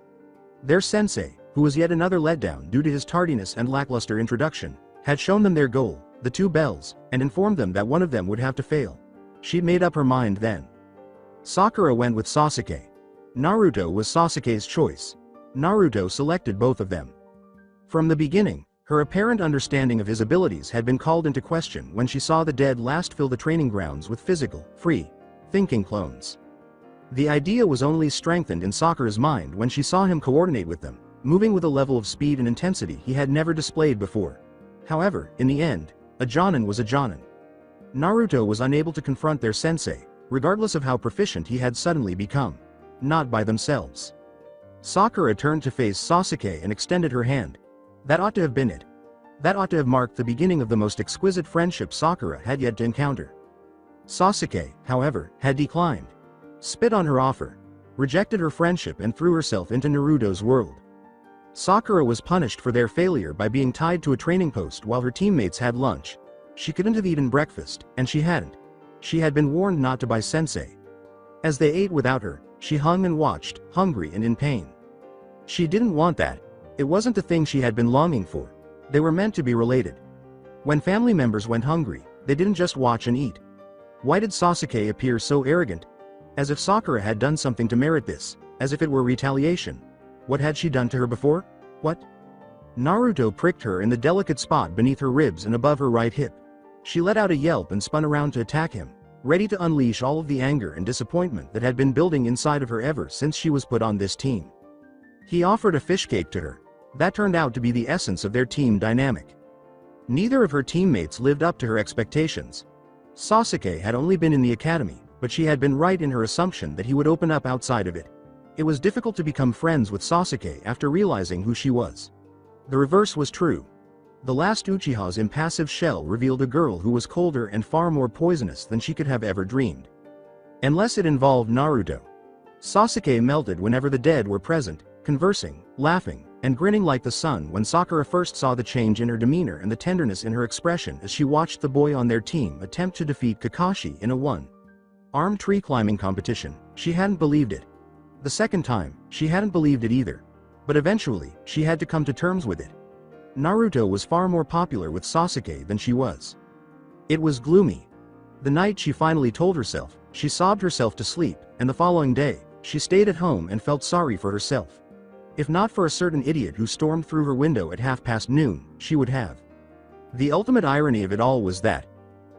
Their sensei, who was yet another letdown due to his tardiness and lackluster introduction, had shown them their goal, the two bells, and informed them that one of them would have to fail. She'd made up her mind then. Sakura went with Sasuke. Naruto was Sasuke's choice. Naruto selected both of them. From the beginning, her apparent understanding of his abilities had been called into question when she saw the dead last fill the training grounds with physical, free, thinking clones. The idea was only strengthened in Sakura's mind when she saw him coordinate with them, moving with a level of speed and intensity he had never displayed before. However, in the end, a Jonin was a Jonin. Naruto was unable to confront their sensei, regardless of how proficient he had suddenly become. Not by themselves. Sakura turned to face Sasuke and extended her hand. That ought to have been it. That ought to have marked the beginning of the most exquisite friendship Sakura had yet to encounter. Sasuke, however, had declined. Spit on her offer. Rejected her friendship and threw herself into Naruto's world. Sakura was punished for their failure by being tied to a training post while her teammates had lunch. She couldn't have eaten breakfast, and she hadn't. She had been warned not to by Sensei. As they ate without her, she hung and watched, hungry and in pain. She didn't want that. It wasn't the thing she had been longing for. They were meant to be related. When family members went hungry, they didn't just watch and eat. Why did Sasuke appear so arrogant? As if Sakura had done something to merit this, as if it were retaliation. What had she done to her before? What? Naruto pricked her in the delicate spot beneath her ribs and above her right hip. She let out a yelp and spun around to attack him, ready to unleash all of the anger and disappointment that had been building inside of her ever since she was put on this team. He offered a fish cake to her. That turned out to be the essence of their team dynamic. Neither of her teammates lived up to her expectations. Sasuke had only been in the academy, but she had been right in her assumption that he would open up outside of it. It was difficult to become friends with Sasuke after realizing who she was. The reverse was true. The last Uchiha's impassive shell revealed a girl who was colder and far more poisonous than she could have ever dreamed. Unless it involved Naruto. Sasuke melted whenever the dead were present, conversing, laughing, and grinning like the sun when Sakura first saw the change in her demeanor and the tenderness in her expression as she watched the boy on their team attempt to defeat Kakashi in a one-arm tree climbing competition. She hadn't believed it. The second time, she hadn't believed it either. But eventually, she had to come to terms with it. Naruto was far more popular with Sasuke than she was. It was gloomy. The night she finally told herself, she sobbed herself to sleep, and the following day, she stayed at home and felt sorry for herself. If not for a certain idiot who stormed through her window at noon, she would have. The ultimate irony of it all was that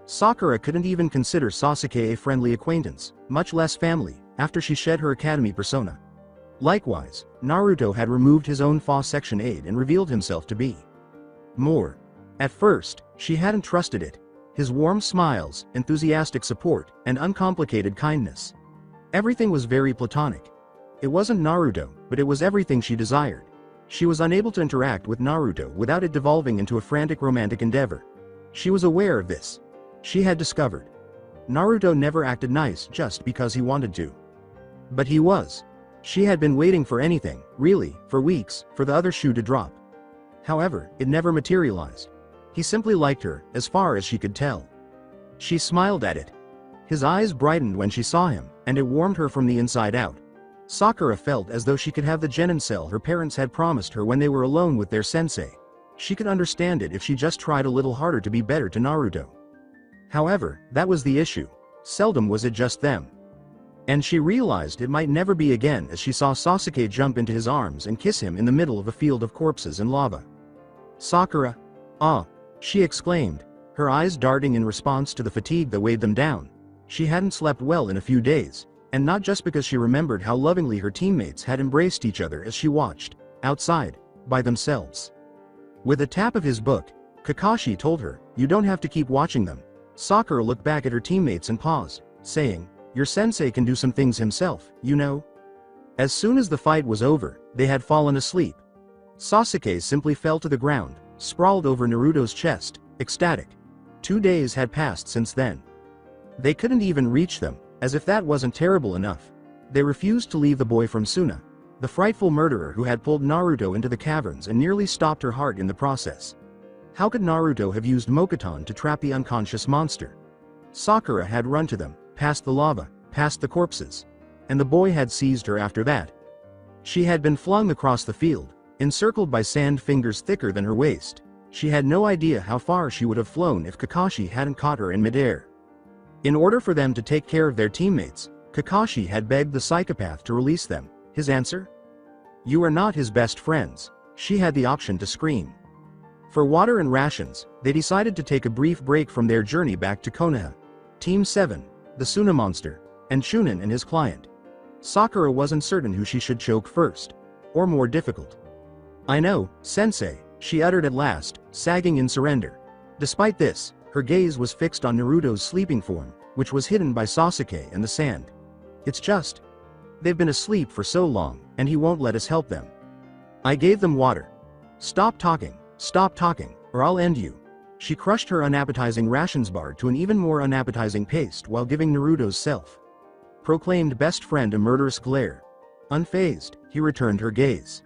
Sakura couldn't even consider Sasuke a friendly acquaintance, much less family, after she shed her academy persona. Likewise, Naruto had removed his own Fa section aide and revealed himself to be more. At first, she hadn't trusted it. His warm smiles, enthusiastic support, and uncomplicated kindness. Everything was very platonic. It wasn't Naruto, but it was everything she desired. She was unable to interact with Naruto without it devolving into a frantic romantic endeavor. She was aware of this. She had discovered. Naruto never acted nice just because he wanted to. But he was. She had been waiting for anything, really, for weeks, for the other shoe to drop. However, it never materialized. He simply liked her, as far as she could tell. She smiled at it. His eyes brightened when she saw him, and it warmed her from the inside out. Sakura felt as though she could have the genin cell her parents had promised her when they were alone with their sensei. She could understand it if she just tried a little harder to be better to Naruto. However, that was the issue. Seldom was it just them. And she realized it might never be again as she saw Sasuke jump into his arms and kiss him in the middle of a field of corpses and lava. Sakura. Ah! She exclaimed, her eyes darting in response to the fatigue that weighed them down. She hadn't slept well in a few days, and not just because she remembered how lovingly her teammates had embraced each other as she watched, outside, by themselves. With a tap of his book, Kakashi told her, "You don't have to keep watching them." Sakura looked back at her teammates and paused, saying, Your sensei can do some things himself, you know? As soon as the fight was over, they had fallen asleep. Sasuke simply fell to the ground, sprawled over Naruto's chest, ecstatic. 2 days had passed since then. They couldn't even reach them, as if that wasn't terrible enough. They refused to leave the boy from Suna, the frightful murderer who had pulled Naruto into the caverns and nearly stopped her heart in the process. How could Naruto have used Mokuton to trap the unconscious monster? Sakura had run to them, past the lava, past the corpses. And the boy had seized her after that. She had been flung across the field, encircled by sand fingers thicker than her waist. She had no idea how far she would have flown if Kakashi hadn't caught her in midair. In order for them to take care of their teammates, Kakashi had begged the psychopath to release them. His answer? You are not his best friends. She had the option to scream. For water and rations, they decided to take a brief break from their journey back to Konoha. Team 7, the Suna monster, and Chunin and his client. Sakura wasn't certain who she should choke first. Or more difficult. I know, Sensei, she uttered at last, sagging in surrender. Despite this, her gaze was fixed on Naruto's sleeping form, which was hidden by Sasuke and the sand. It's just. They've been asleep for so long, and he won't let us help them. I gave them water. Stop talking, or I'll end you. She crushed her unappetizing rations bar to an even more unappetizing paste while giving Naruto's self-proclaimed best friend a murderous glare. Unfazed, he returned her gaze.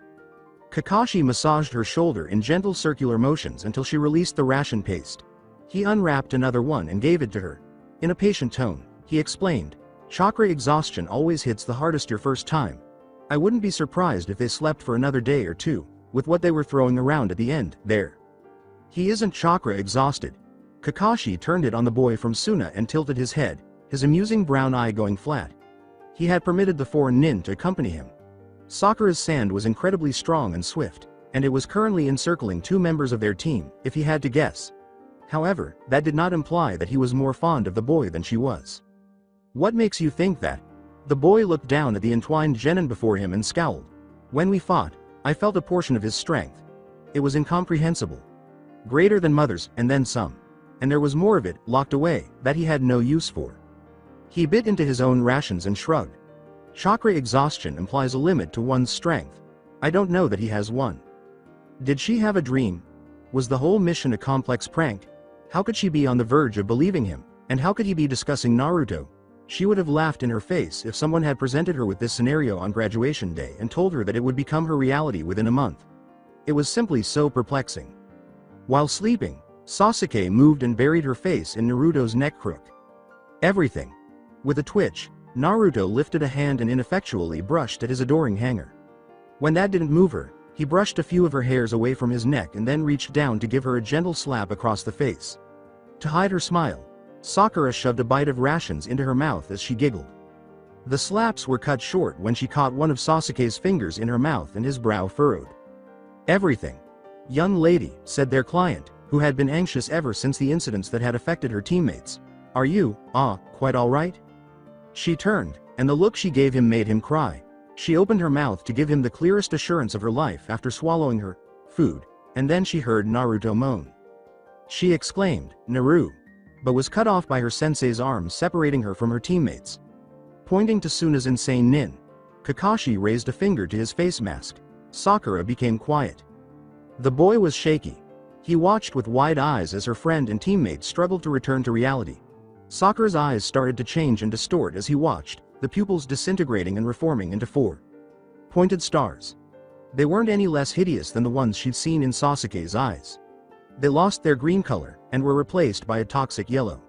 Kakashi massaged her shoulder in gentle circular motions until she released the ration paste. He unwrapped another one and gave it to her. In a patient tone, he explained, chakra exhaustion always hits the hardest your first time. I wouldn't be surprised if they slept for another day or two, with what they were throwing around at the end, there. He isn't chakra exhausted. Kakashi turned it on the boy from Suna and tilted his head, his amusing brown eye going flat. He had permitted the foreign nin to accompany him. Sakura's sand was incredibly strong and swift, and it was currently encircling 2 members of their team, if he had to guess. However, that did not imply that he was more fond of the boy than she was. What makes you think that? The boy looked down at the entwined genin before him and scowled. When we fought, I felt a portion of his strength. It was incomprehensible. Greater than mother's, and then some. And there was more of it, locked away, that he had no use for. He bit into his own rations and shrugged. Chakra exhaustion implies a limit to one's strength. I don't know that he has one. Did she have a dream? Was the whole mission a complex prank? How could she be on the verge of believing him, and how could he be discussing Naruto? She would have laughed in her face if someone had presented her with this scenario on graduation day and told her that it would become her reality within a month. It was simply so perplexing. While sleeping, Sasuke moved and buried her face in Naruto's neck crook. Everything. With a twitch, Naruto lifted a hand and ineffectually brushed at his adoring hanger. When that didn't move her, he brushed a few of her hairs away from his neck and then reached down to give her a gentle slap across the face. To hide her smile, Sakura shoved a bite of rations into her mouth as she giggled. The slaps were cut short when she caught one of Sasuke's fingers in her mouth and his brow furrowed. Everything. Young lady, said their client, who had been anxious ever since the incidents that had affected her teammates. Are you, quite all right? She turned, and the look she gave him made him cry. She opened her mouth to give him the clearest assurance of her life after swallowing her food, and then she heard Naruto moan. She exclaimed, Naru, but was cut off by her sensei's arms separating her from her teammates. Pointing to Suna's insane nin, Kakashi raised a finger to his face mask. Sakura became quiet. The boy was shaky. He watched with wide eyes as her friend and teammate struggled to return to reality. Sakura's eyes started to change and distort as he watched, the pupils disintegrating and reforming into 4 pointed stars. They weren't any less hideous than the ones she'd seen in Sasuke's eyes. They lost their green color, and were replaced by a toxic yellow.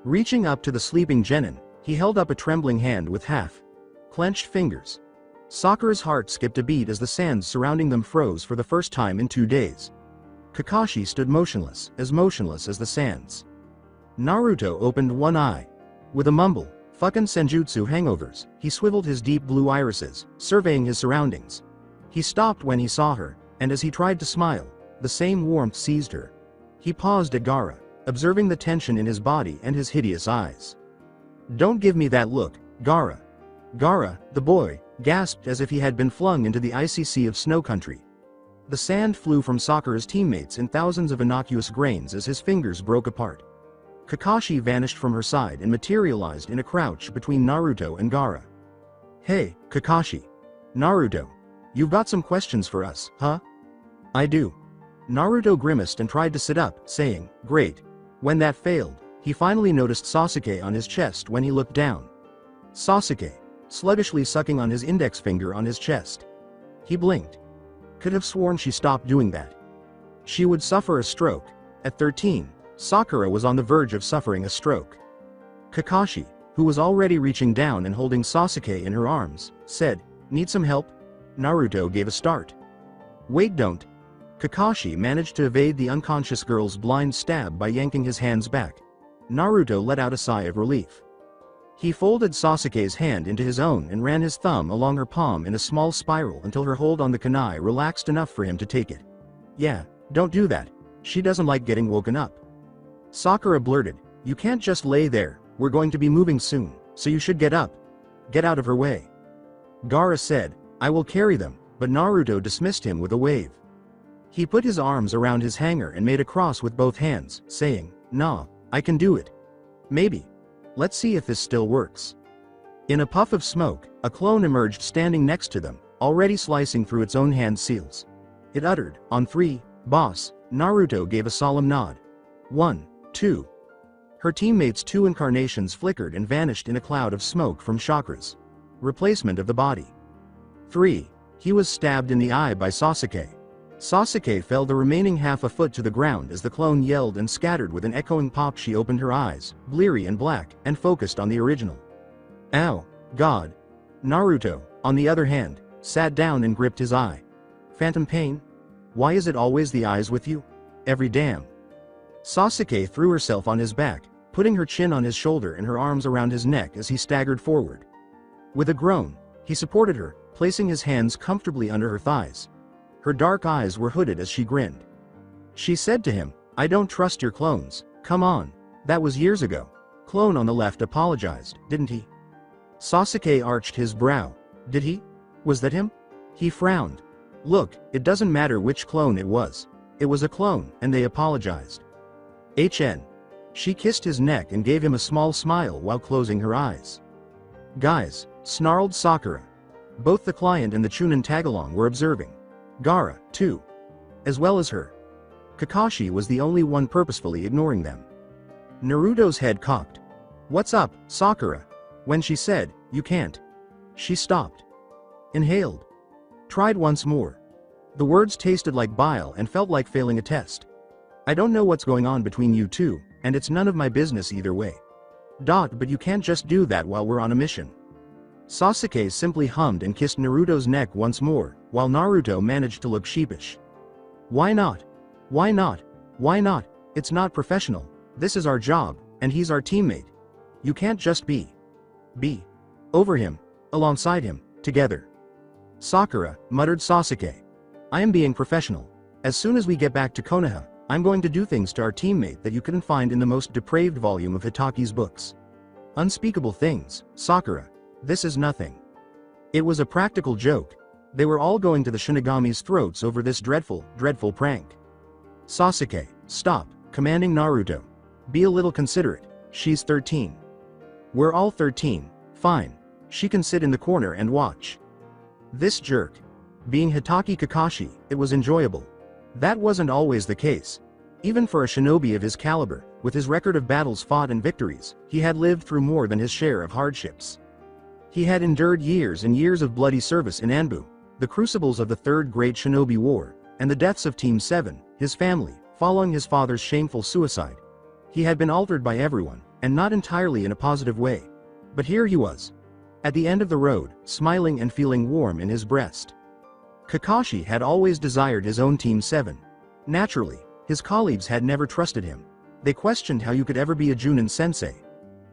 Reaching up to the sleeping genin, he held up a trembling hand with half-clenched fingers. Sakura's heart skipped a beat as the sands surrounding them froze for the first time in 2 days. Kakashi stood motionless as the sands. Naruto opened one eye. With a mumble, "Fucking senjutsu hangovers," he swiveled his deep blue irises, surveying his surroundings. He stopped when he saw her, and as he tried to smile, the same warmth seized her. He paused at Gaara, observing the tension in his body and his hideous eyes. "Don't give me that look, Gaara." Gaara, the boy, gasped as if he had been flung into the icy sea of snow country. The sand flew from Sakura's teammates in thousands of innocuous grains as his fingers broke apart. Kakashi vanished from her side and materialized in a crouch between Naruto and Gaara. "Hey, Kakashi. Naruto. You've got some questions for us, huh?" "I do." Naruto grimaced and tried to sit up, saying, "Great." When that failed, he finally noticed Sasuke on his chest when he looked down. Sasuke, sluggishly sucking on his index finger on his chest. He blinked. Could have sworn she stopped doing that. She would suffer a stroke. At 13, Sakura was on the verge of suffering a stroke. Kakashi, who was already reaching down and holding Sasuke in her arms, said, "Need some help?" Naruto gave a start. "Wait, don't." Kakashi managed to evade the unconscious girl's blind stab by yanking his hands back. Naruto let out a sigh of relief. He folded Sasuke's hand into his own and ran his thumb along her palm in a small spiral until her hold on the kunai relaxed enough for him to take it. "Yeah, don't do that. She doesn't like getting woken up." Sakura blurted, "You can't just lay there, we're going to be moving soon, so you should get up. Get out of her way." Gaara said, "I will carry them," but Naruto dismissed him with a wave. He put his arms around his hanger and made a cross with both hands, saying, "Nah, I can do it. Maybe. Let's see if this still works." In a puff of smoke, a clone emerged standing next to them, already slicing through its own hand seals. It uttered, "On 3, boss." Naruto gave a solemn nod. 1, 2. Her teammates' 2 incarnations flickered and vanished in a cloud of smoke from chakras. Replacement of the body. 3. He was stabbed in the eye by Sasuke. Sasuke fell the remaining half a foot to the ground as the clone yelled and scattered with an echoing pop. She opened her eyes, bleary and black, and focused on the original. "Ow, God." Naruto, on the other hand, sat down and gripped his eye. "Phantom pain? Why is it always the eyes with you? Every damn." Sasuke threw herself on his back, putting her chin on his shoulder and her arms around his neck as he staggered forward. With a groan, he supported her, placing his hands comfortably under her thighs. Her dark eyes were hooded as she grinned. She said to him, "I don't trust your clones, come on. That was years ago." Clone on the left apologized, didn't he? Sasuke arched his brow. Did he? Was that him? He frowned. "Look, it doesn't matter which clone it was. It was a clone, and they apologized." HN. She kissed his neck and gave him a small smile while closing her eyes. "Guys," snarled Sakura. Both the client and the Chunin tagalong were observing. Gaara, too. As well as her. Kakashi was the only one purposefully ignoring them. Naruto's head cocked. "What's up, Sakura?" When she said, "You can't." She stopped. Inhaled. Tried once more. The words tasted like bile and felt like failing a test. "I don't know what's going on between you two, and it's none of my business either way. But you can't just do that while we're on a mission." Sasuke simply hummed and kissed Naruto's neck once more, while Naruto managed to look sheepish. "Why not? Why not? Why not? It's not professional. This is our job, and he's our teammate. You can't just be over him, alongside him, together." "Sakura," muttered Sasuke. "I am being professional. As soon as we get back to Konoha, I'm going to do things to our teammate that you couldn't find in the most depraved volume of Hitaki's books. Unspeakable things, Sakura. This is nothing." It was a practical joke. They were all going to the Shinigami's throats over this dreadful, dreadful prank. "Sasuke, stop," commanding Naruto. "Be a little considerate. She's 13. We're all 13, fine. She can sit in the corner and watch." This jerk. Being Hitaki Kakashi, it was enjoyable. That wasn't always the case. Even for a shinobi of his caliber, with his record of battles fought and victories, he had lived through more than his share of hardships. He had endured years and years of bloody service in Anbu, the crucibles of the Third Great Shinobi War, and the deaths of Team 7, his family, following his father's shameful suicide. He had been altered by everyone, and not entirely in a positive way. But here he was. At the end of the road, smiling and feeling warm in his breast. Kakashi had always desired his own Team 7. Naturally, his colleagues had never trusted him. They questioned how you could ever be a Junin sensei.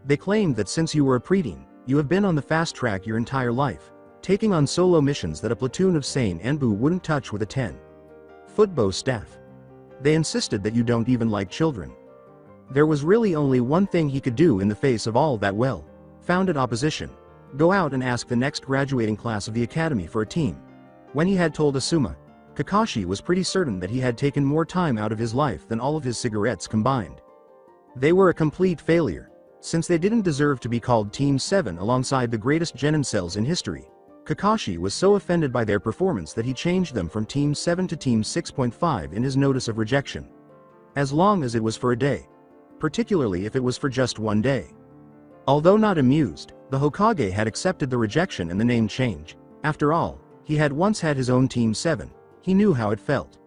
They claimed that since you were a preteen, you have been on the fast track your entire life, taking on solo missions that a platoon of sane Anbu wouldn't touch with a 10-foot bow staff. They insisted that you don't even like children. There was really only one thing he could do in the face of all that well-founded opposition. Go out and ask the next graduating class of the academy for a team. When he had told Asuma, Kakashi was pretty certain that he had taken more time out of his life than all of his cigarettes combined. They were a complete failure. Since they didn't deserve to be called Team 7 alongside the greatest genin cells in history, Kakashi was so offended by their performance that he changed them from Team 7 to Team 6.5 in his notice of rejection. As long as it was for a day. Particularly if it was for just one day. Although not amused, the Hokage had accepted the rejection and the name change. After all, he had once had his own Team 7, he knew how it felt.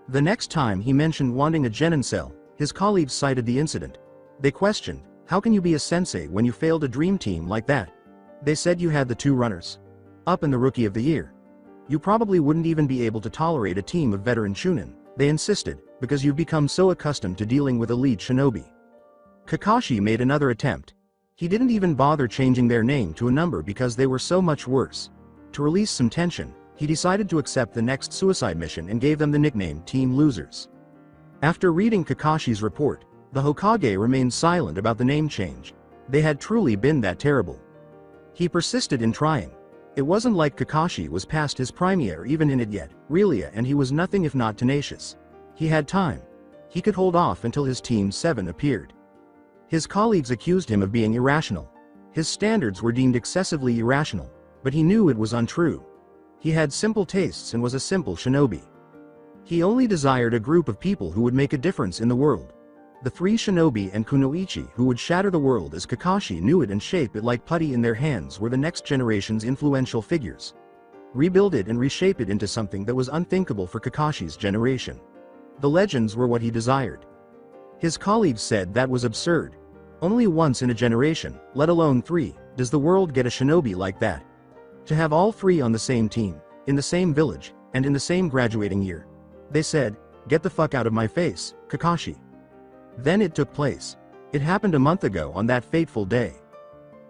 The next time he mentioned wanting a genin cell, his colleagues cited the incident. They questioned, how can you be a sensei when you failed a dream team like that? They said you had the 2 runners up in the Rookie of the Year. You probably wouldn't even be able to tolerate a team of veteran Chunin, they insisted, because you've become so accustomed to dealing with elite shinobi. Kakashi made another attempt. He didn't even bother changing their name to a number because they were so much worse. To release some tension, he decided to accept the next suicide mission and gave them the nickname Team Losers. After reading Kakashi's report, the Hokage remained silent about the name change. They had truly been that terrible. He persisted in trying. It wasn't like Kakashi was past his primea or even in it yet, really, and he was nothing if not tenacious. He had time. He could hold off until his Team 7 appeared. His colleagues accused him of being irrational. His standards were deemed excessively irrational, but he knew it was untrue. He had simple tastes and was a simple shinobi. He only desired a group of people who would make a difference in the world. The 3 shinobi and kunoichi who would shatter the world as Kakashi knew it and shape it like putty in their hands were the next generation's influential figures. Rebuild it and reshape it into something that was unthinkable for Kakashi's generation. The legends were what he desired. His colleagues said that was absurd. Only once in a generation, let alone 3, does the world get a shinobi like that. To have all 3 on the same team, in the same village, and in the same graduating year. They said, get the fuck out of my face, Kakashi. Then it took place. It happened a month ago on that fateful day.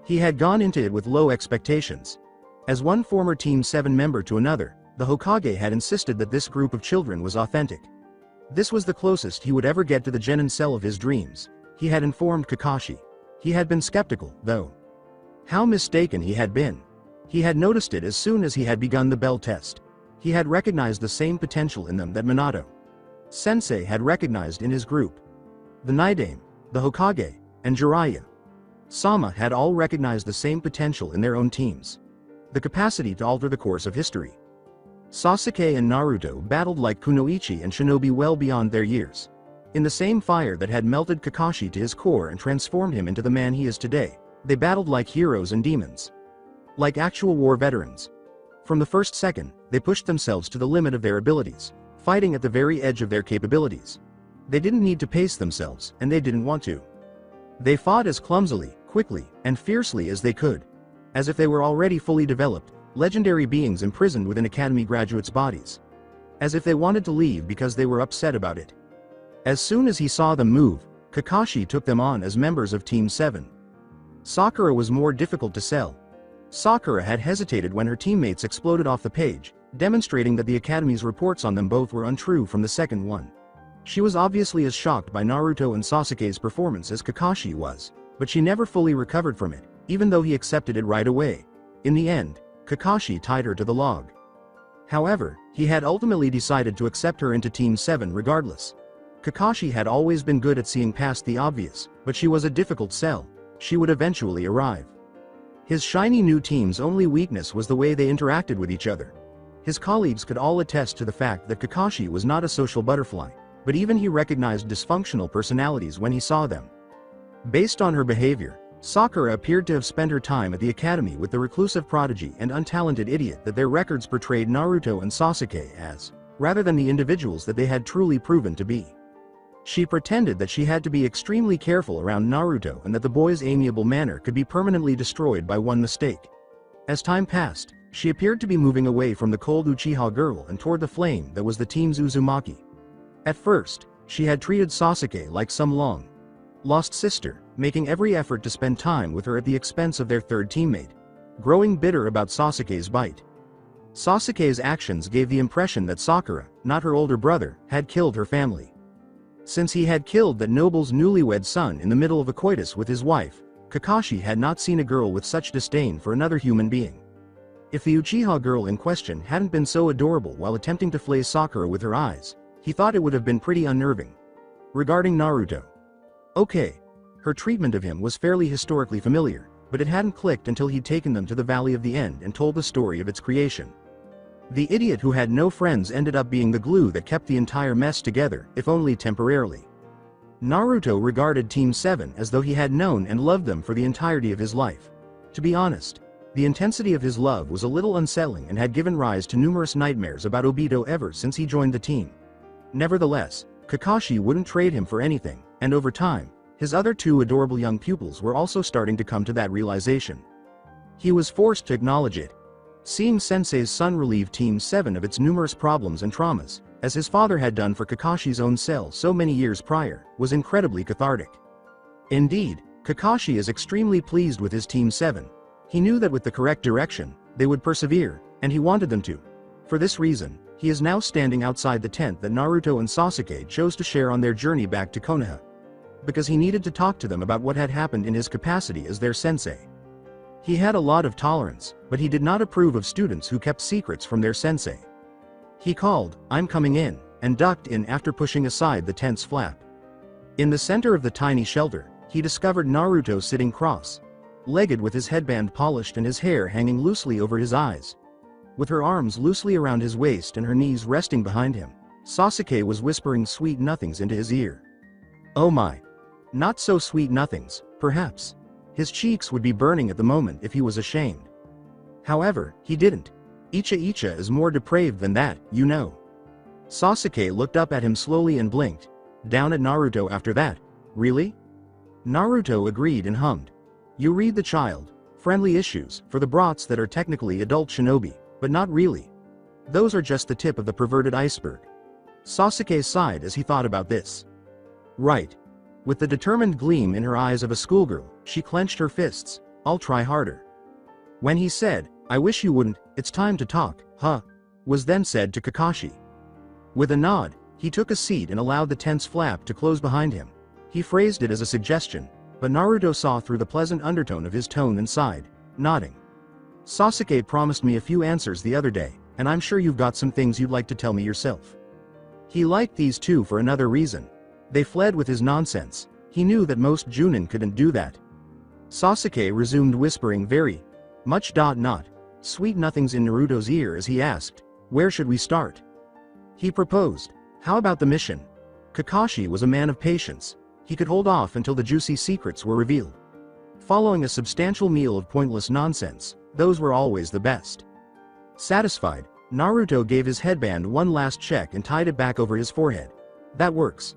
He had gone into it with low expectations. As one former Team 7 member to another, the Hokage had insisted that this group of children was authentic. This was the closest he would ever get to the genin cell of his dreams, he had informed Kakashi. He had been skeptical, though. How mistaken he had been. He had noticed it as soon as he had begun the bell test. He had recognized the same potential in them that Minato Sensei had recognized in his group. The Naidame, the Hokage, and Jiraiya Sama had all recognized the same potential in their own teams. The capacity to alter the course of history. Sasuke and Naruto battled like kunoichi and shinobi well beyond their years. In the same fire that had melted Kakashi to his core and transformed him into the man he is today, they battled like heroes and demons. Like actual war veterans. From the first second, they pushed themselves to the limit of their abilities, fighting at the very edge of their capabilities. They didn't need to pace themselves, and they didn't want to. They fought as clumsily, quickly, and fiercely as they could. As if they were already fully developed, legendary beings imprisoned within academy graduates' bodies. As if they wanted to leave because they were upset about it. As soon as he saw them move, Kakashi took them on as members of Team 7. Sakura was more difficult to sell. Sakura had hesitated when her teammates exploded off the page, demonstrating that the Academy's reports on them both were untrue from the second one. She was obviously as shocked by Naruto and Sasuke's performance as Kakashi was, but she never fully recovered from it, even though he accepted it right away. In the end, Kakashi tied her to the log. However, he had ultimately decided to accept her into Team 7 regardless. Kakashi had always been good at seeing past the obvious, but she was a difficult sell. She would eventually arrive. His shiny new team's only weakness was the way they interacted with each other. His colleagues could all attest to the fact that Kakashi was not a social butterfly, but even he recognized dysfunctional personalities when he saw them. Based on her behavior, Sakura appeared to have spent her time at the academy with the reclusive prodigy and untalented idiot that their records portrayed Naruto and Sasuke as, rather than the individuals that they had truly proven to be. She pretended that she had to be extremely careful around Naruto and that the boy's amiable manner could be permanently destroyed by one mistake. As time passed, she appeared to be moving away from the cold Uchiha girl and toward the flame that was the team's Uzumaki. At first, she had treated Sasuke like some long-lost sister, making every effort to spend time with her at the expense of their third teammate, growing bitter about Sasuke's bite. Sasuke's actions gave the impression that Sakura, not her older brother, had killed her family. Since he had killed that noble's newlywed son in the middle of a coitus with his wife, Kakashi had not seen a girl with such disdain for another human being. If the Uchiha girl in question hadn't been so adorable while attempting to flay Sakura with her eyes, he thought it would have been pretty unnerving. Regarding Naruto, Okay. Her treatment of him was fairly historically familiar, but it hadn't clicked until he'd taken them to the Valley of the End and told the story of its creation. The idiot who had no friends ended up being the glue that kept the entire mess together, if only temporarily. Naruto regarded Team 7 as though he had known and loved them for the entirety of his life. To be honest, the intensity of his love was a little unsettling and had given rise to numerous nightmares about Obito ever since he joined the team. Nevertheless, Kakashi wouldn't trade him for anything, and over time, his other two adorable young pupils were also starting to come to that realization. He was forced to acknowledge it. Seeing Sensei's son relieve Team 7 of its numerous problems and traumas, as his father had done for Kakashi's own cell so many years prior, was incredibly cathartic. Indeed, Kakashi is extremely pleased with his Team 7. He knew that with the correct direction, they would persevere, and he wanted them to. For this reason, he is now standing outside the tent that Naruto and Sasuke chose to share on their journey back to Konoha. Because he needed to talk to them about what had happened in his capacity as their sensei. He had a lot of tolerance, but he did not approve of students who kept secrets from their sensei. He called, "I'm coming in," and ducked in after pushing aside the tent's flap. In the center of the tiny shelter, he discovered Naruto sitting cross-legged with his headband polished and his hair hanging loosely over his eyes. With her arms loosely around his waist and her knees resting behind him, Sasuke was whispering sweet nothings into his ear. Oh my. Not so sweet nothings, perhaps. His cheeks would be burning at the moment if he was ashamed. However, he didn't. Icha is more depraved than that, you know. Sasuke looked up at him slowly and blinked. Down at Naruto after that. Really? Naruto agreed and hummed. You read the child. Friendly issues, for the brats that are technically adult shinobi, but not really. Those are just the tip of the perverted iceberg. Sasuke sighed as he thought about this. Right. With the determined gleam in her eyes of a schoolgirl, she clenched her fists. I'll try harder. When he said, I wish you wouldn't, it's time to talk, huh? Was then said to Kakashi. With a nod, he took a seat and allowed the tent's flap to close behind him. He phrased it as a suggestion, but Naruto saw through the pleasant undertone of his tone and sighed, nodding. Sasuke promised me a few answers the other day, and I'm sure you've got some things you'd like to tell me yourself. He liked these two for another reason. They fled with his nonsense. He knew that most Junin couldn't do that. Sasuke resumed whispering very much not sweet nothings in Naruto's ear as he asked, where should we start? He proposed, how about the mission? Kakashi was a man of patience. He could hold off until the juicy secrets were revealed. Following a substantial meal of pointless nonsense, those were always the best. Satisfied, Naruto gave his headband one last check and tied it back over his forehead. That works.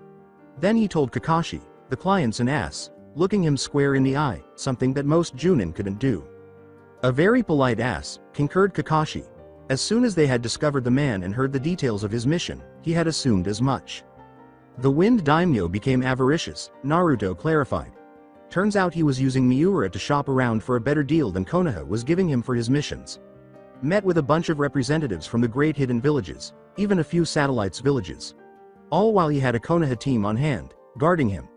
Then he told Kakashi, the client's an ass, looking him square in the eye, something that most Junin couldn't do. A very polite ass, concurred Kakashi. As soon as they had discovered the man and heard the details of his mission, he had assumed as much. The Wind Daimyo became avaricious, Naruto clarified. Turns out he was using Miura to shop around for a better deal than Konoha was giving him for his missions. Met with a bunch of representatives from the great hidden villages, even a few satellites villages. All while he had a Konoha team on hand, guarding him.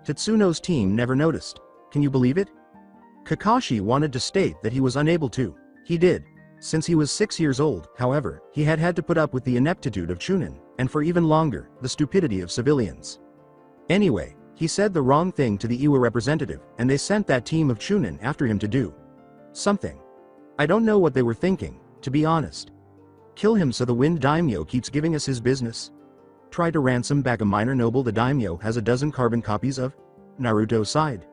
Tetsuno's team never noticed. Can you believe it? Kakashi wanted to state that he was unable to. He did. Since he was 6 years old, however, he had to put up with the ineptitude of Chunin, and for even longer, the stupidity of civilians. Anyway, he said the wrong thing to the Iwa representative, and they sent that team of Chunin after him to do something. I don't know what they were thinking, to be honest. Kill him so the Wind Daimyo keeps giving us his business? Try to ransom back a minor noble the daimyo has a dozen carbon copies of? Naruto sighed.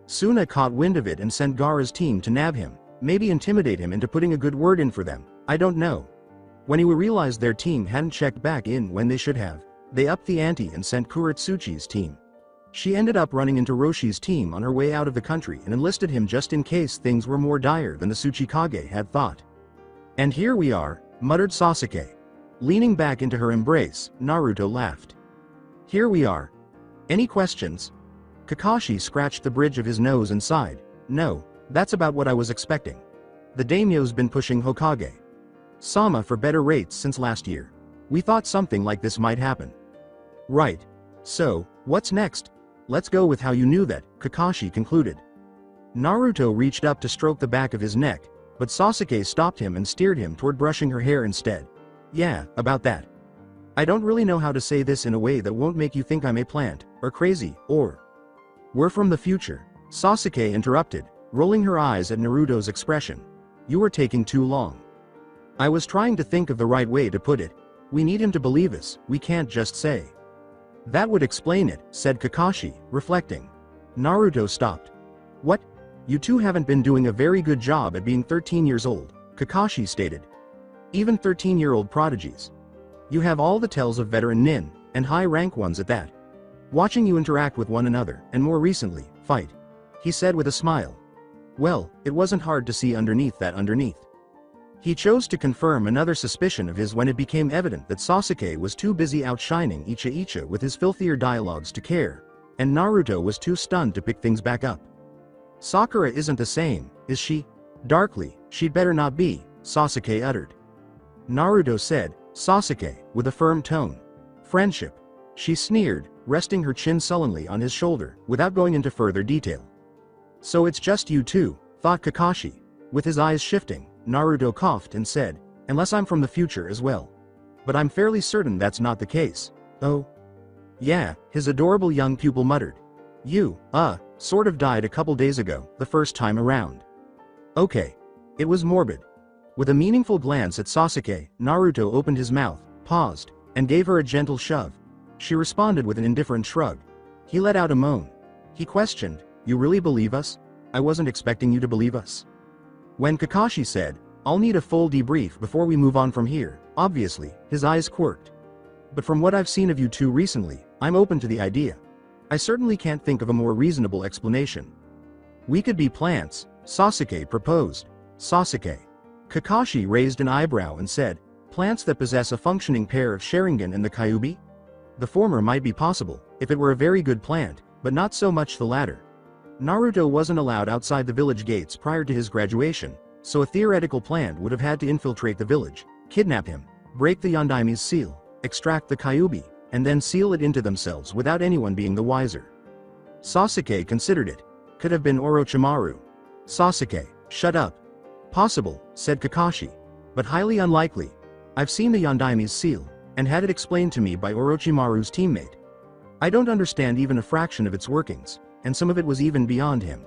Suna caught wind of it and sent Gaara's team to nab him, maybe intimidate him into putting a good word in for them, I don't know. When Iwa realized their team hadn't checked back in when they should have, they upped the ante and sent Kuretsuchi's team. She ended up running into Roshi's team on her way out of the country and enlisted him just in case things were more dire than the Tsuchikage had thought. And here we are, muttered Sasuke. Leaning back into her embrace, Naruto laughed. Here we are. Any questions? Kakashi scratched the bridge of his nose and sighed. No, that's about what I was expecting. The daimyo's been pushing Hokage Sama for better rates since last year. We thought something like this might happen. Right. So, what's next? Let's go with how you knew that, Kakashi concluded. Naruto reached up to stroke the back of his neck, but Sasuke stopped him and steered him toward brushing her hair instead. Yeah, about that. I don't really know how to say this in a way that won't make you think I'm a plant, or crazy, or We're from the future, Sasuke interrupted, rolling her eyes at Naruto's expression. You were taking too long. I was trying to think of the right way to put it. We need him to believe us, we can't just say. That would explain it, said Kakashi, reflecting. Naruto stopped. What? You two haven't been doing a very good job at being 13 years old, Kakashi stated. Even 13-year-old prodigies. You have all the tells of veteran nin, and high-rank ones at that. Watching you interact with one another, and more recently, fight. He said with a smile. Well, it wasn't hard to see underneath that underneath. He chose to confirm another suspicion of his when it became evident that Sasuke was too busy outshining Icha with his filthier dialogues to care, and Naruto was too stunned to pick things back up. Sakura isn't the same, is she? Darkly, she'd better not be, Sasuke uttered. Naruto said, Sasuke, with a firm tone. Friendship. She sneered, resting her chin sullenly on his shoulder, without going into further detail. So it's just you two, thought Kakashi. With his eyes shifting, Naruto coughed and said, unless I'm from the future as well. But I'm fairly certain that's not the case. Oh? Yeah, his adorable young pupil muttered. You, sort of died a couple days ago, the first time around. Okay. It was morbid. With a meaningful glance at Sasuke, Naruto opened his mouth, paused, and gave her a gentle shove. She responded with an indifferent shrug. He let out a moan. He questioned, you really believe us? I wasn't expecting you to believe us. When Kakashi said, I'll need a full debrief before we move on from here, obviously, his eyes quirked. But from what I've seen of you two recently, I'm open to the idea. I certainly can't think of a more reasonable explanation. We could be plants, Sasuke proposed. Sasuke. Kakashi raised an eyebrow and said, plants that possess a functioning pair of Sharingan and the Kyuubi? The former might be possible, if it were a very good plant, but not so much the latter. Naruto wasn't allowed outside the village gates prior to his graduation, so a theoretical plant would have had to infiltrate the village, kidnap him, break the Yondaime's seal, extract the Kyuubi, and then seal it into themselves without anyone being the wiser. Sasuke considered it. Could have been Orochimaru. Sasuke, shut up. Possible, said Kakashi. But highly unlikely. I've seen the Yondaime's seal, and had it explained to me by Orochimaru's teammate. I don't understand even a fraction of its workings, and some of it was even beyond him.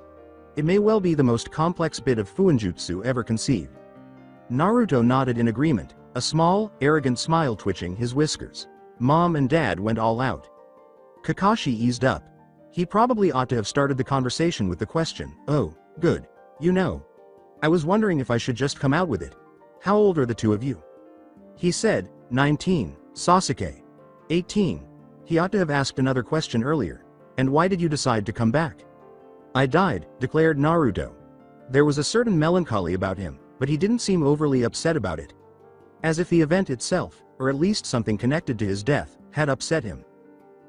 It may well be the most complex bit of Fuinjutsu ever conceived. Naruto nodded in agreement, a small, arrogant smile twitching his whiskers. Mom and Dad went all out. Kakashi eased up. He probably ought to have started the conversation with the question, oh, good. You know. I was wondering if I should just come out with it. How old are the two of you? He said, 19, Sasuke. 18. He ought to have asked another question earlier. And why did you decide to come back? I died, declared Naruto. There was a certain melancholy about him, but he didn't seem overly upset about it. As if the event itself, or at least something connected to his death, had upset him.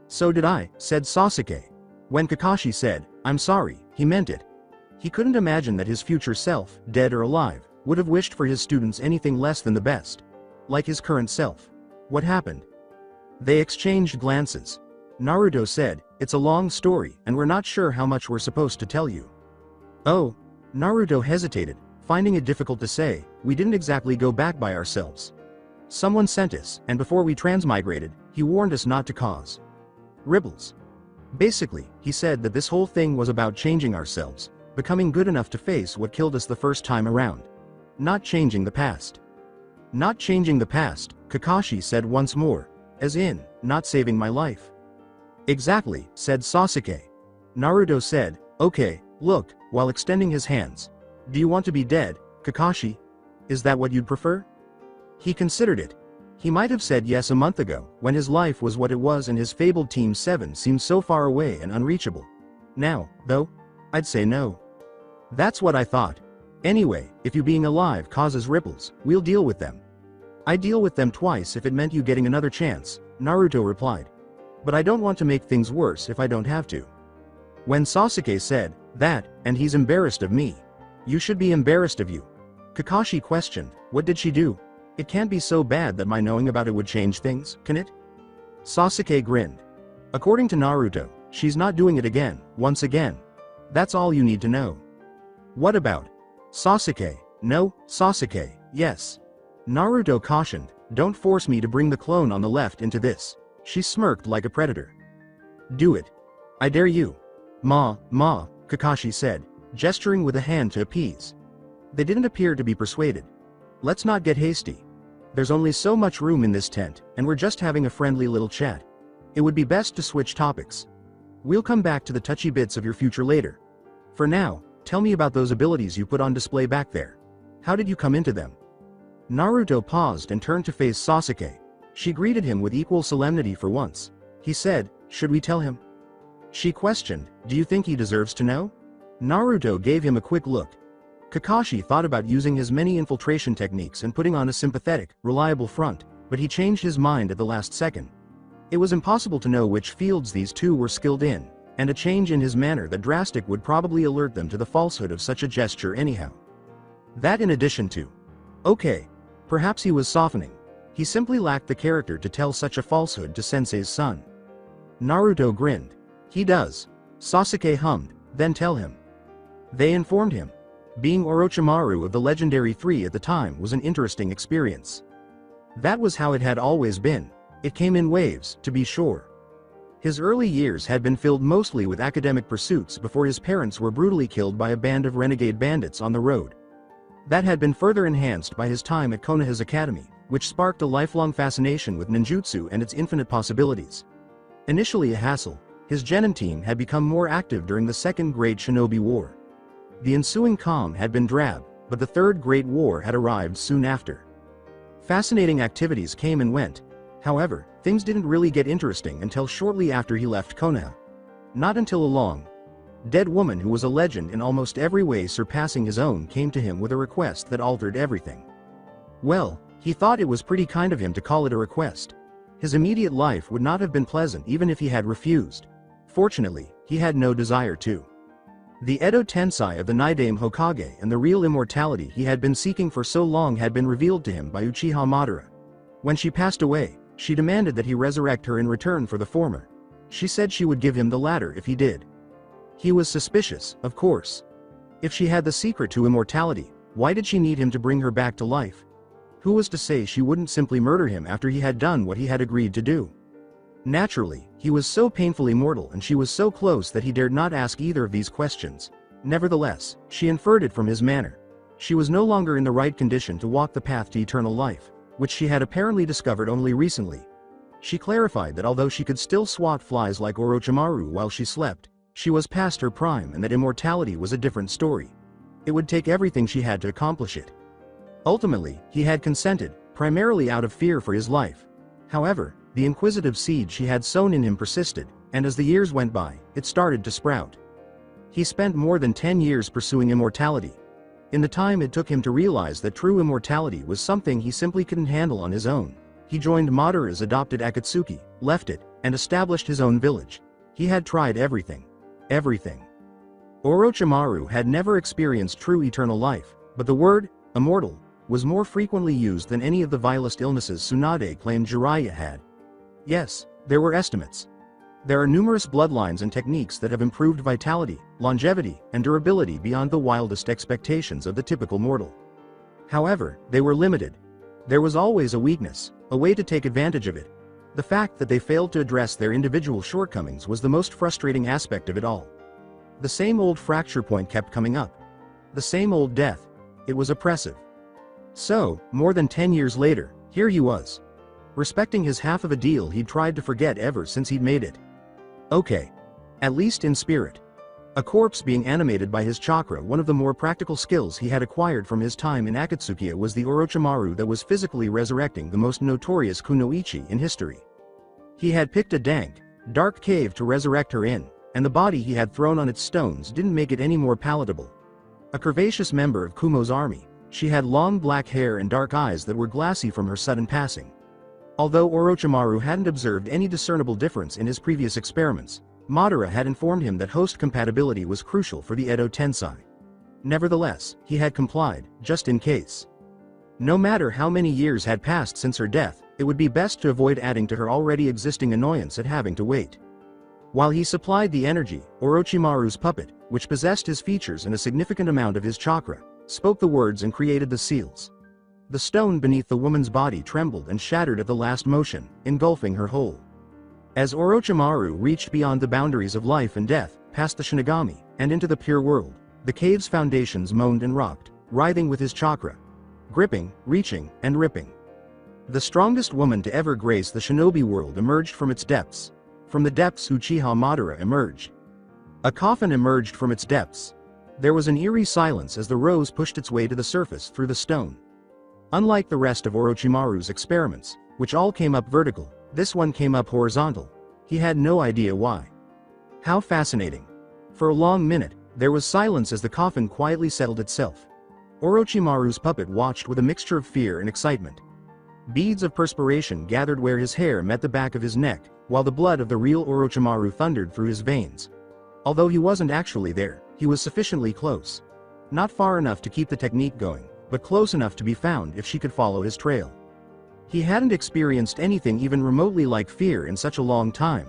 So did I, said Sasuke. When Kakashi said, I'm sorry, he meant it. He couldn't imagine that his future self, dead or alive, would have wished for his students anything less than the best. Like his current self. What happened? They exchanged glances. Naruto said, it's a long story, and we're not sure how much we're supposed to tell you. Oh. Naruto hesitated, finding it difficult to say, we didn't exactly go back by ourselves. Someone sent us, and before we transmigrated, he warned us not to cause ripples. Basically, he said that this whole thing was about changing ourselves, becoming good enough to face what killed us the first time around. Not changing the past. Not changing the past, Kakashi said once more, as in, not saving my life. Exactly, said Sasuke. Naruto said, okay, look, while extending his hands. Do you want to be dead, Kakashi? Is that what you'd prefer? He considered it. He might have said yes a month ago, when his life was what it was and his fabled Team 7 seemed so far away and unreachable. Now, though, I'd say no. That's what I thought. Anyway, if you being alive causes ripples, we'll deal with them. I'd deal with them twice if it meant you getting another chance, Naruto replied. But I don't want to make things worse if I don't have to. When Sasuke said that, and he's embarrassed of me. You should be embarrassed of you. Kakashi questioned, what did she do? It can't be so bad that my knowing about it would change things, can it? Sasuke grinned. According to Naruto, she's not doing it again, once again. That's all you need to know. What about Sasuke? No, Sasuke, yes. Naruto cautioned, don't force me to bring the clone on the left into this. She smirked like a predator. Do it. I dare you. Ma, Kakashi said, gesturing with a hand to appease. They didn't appear to be persuaded. Let's not get hasty. There's only so much room in this tent, and we're just having a friendly little chat. It would be best to switch topics. We'll come back to the touchy bits of your future later. For now, tell me about those abilities you put on display back there. How did you come into them? Naruto paused and turned to face Sasuke. She greeted him with equal solemnity for once. He said, should we tell him? She questioned, do you think he deserves to know? Naruto gave him a quick look. Kakashi thought about using his many infiltration techniques and putting on a sympathetic, reliable front, but he changed his mind at the last second. It was impossible to know which fields these two were skilled in, and a change in his manner that drastic would probably alert them to the falsehood of such a gesture anyhow. That in addition to, okay, perhaps he was softening. He simply lacked the character to tell such a falsehood to Sensei's son. Naruto grinned. He does. Sasuke hummed, then tell him. They informed him. Being Orochimaru of the legendary three at the time was an interesting experience. That was how it had always been. It came in waves, to be sure. His early years had been filled mostly with academic pursuits before his parents were brutally killed by a band of renegade bandits on the road. That had been further enhanced by his time at Konoha's academy, which sparked a lifelong fascination with ninjutsu and its infinite possibilities. Initially a hassle, his genin team had become more active during the Second Great Shinobi War. The ensuing calm had been drab, but the Third Great War had arrived soon after. Fascinating activities came and went. However, things didn't really get interesting until shortly after he left Konoha. Not until a long, dead woman who was a legend in almost every way surpassing his own came to him with a request that altered everything. Well, he thought it was pretty kind of him to call it a request. His immediate life would not have been pleasant even if he had refused. Fortunately, he had no desire to. The Edo Tensei of the Nidaime Hokage and the real immortality he had been seeking for so long had been revealed to him by Uchiha Madara. When she passed away, she demanded that he resurrect her in return for the former. She said she would give him the latter if he did. He was suspicious, of course. If she had the secret to immortality, why did she need him to bring her back to life? Who was to say she wouldn't simply murder him after he had done what he had agreed to do? Naturally, he was so painfully mortal and she was so close that he dared not ask either of these questions. Nevertheless, she inferred it from his manner. She was no longer in the right condition to walk the path to eternal life, which she had apparently discovered only recently. She clarified that although she could still swat flies like Orochimaru while she slept, she was past her prime and that immortality was a different story. It would take everything she had to accomplish it. Ultimately, he had consented, primarily out of fear for his life. However, the inquisitive seed she had sown in him persisted, and as the years went by, it started to sprout. He spent more than 10 years pursuing immortality. In the time it took him to realize that true immortality was something he simply couldn't handle on his own, he joined Madara's adopted Akatsuki, left it, and established his own village. He had tried everything. Everything. Orochimaru had never experienced true eternal life, but the word, immortal, was more frequently used than any of the vilest illnesses Tsunade claimed Jiraiya had. Yes, there were estimates. There are numerous bloodlines and techniques that have improved vitality, longevity, and durability beyond the wildest expectations of the typical mortal. However, they were limited. There was always a weakness, a way to take advantage of it. The fact that they failed to address their individual shortcomings was the most frustrating aspect of it all. The same old fracture point kept coming up. The same old death. It was oppressive. So, more than 10 years later, here he was. Respecting his half of a deal he'd tried to forget ever since he'd made it. Okay. At least in spirit. A corpse being animated by his chakra. One of the more practical skills he had acquired from his time in Akatsukiya was the Orochimaru that was physically resurrecting the most notorious kunoichi in history. He had picked a dank, dark cave to resurrect her in, and the body he had thrown on its stones didn't make it any more palatable. A curvaceous member of Kumo's army, she had long black hair and dark eyes that were glassy from her sudden passing. Although Orochimaru hadn't observed any discernible difference in his previous experiments, Madara had informed him that host compatibility was crucial for the Edo Tensei. Nevertheless, he had complied, just in case. No matter how many years had passed since her death, it would be best to avoid adding to her already existing annoyance at having to wait. While he supplied the energy, Orochimaru's puppet, which possessed his features and a significant amount of his chakra, spoke the words and created the seals. The stone beneath the woman's body trembled and shattered at the last motion, engulfing her whole. As Orochimaru reached beyond the boundaries of life and death, past the Shinigami, and into the pure world. The cave's foundations moaned and rocked, writhing with his chakra. Gripping, reaching, and ripping. The strongest woman to ever grace the shinobi world emerged from its depths. From the depths Uchiha Madara emerged. A coffin emerged from its depths. There was an eerie silence as the rose pushed its way to the surface through the stone. Unlike the rest of Orochimaru's experiments, which all came up vertical, this one came up horizontal. He had no idea why. How fascinating. For a long minute, there was silence as the coffin quietly settled itself. Orochimaru's puppet watched with a mixture of fear and excitement. Beads of perspiration gathered where his hair met the back of his neck, while the blood of the real Orochimaru thundered through his veins. Although he wasn't actually there, he was sufficiently close. Not far enough to keep the technique going, but close enough to be found if she could follow his trail. He hadn't experienced anything even remotely like fear in such a long time.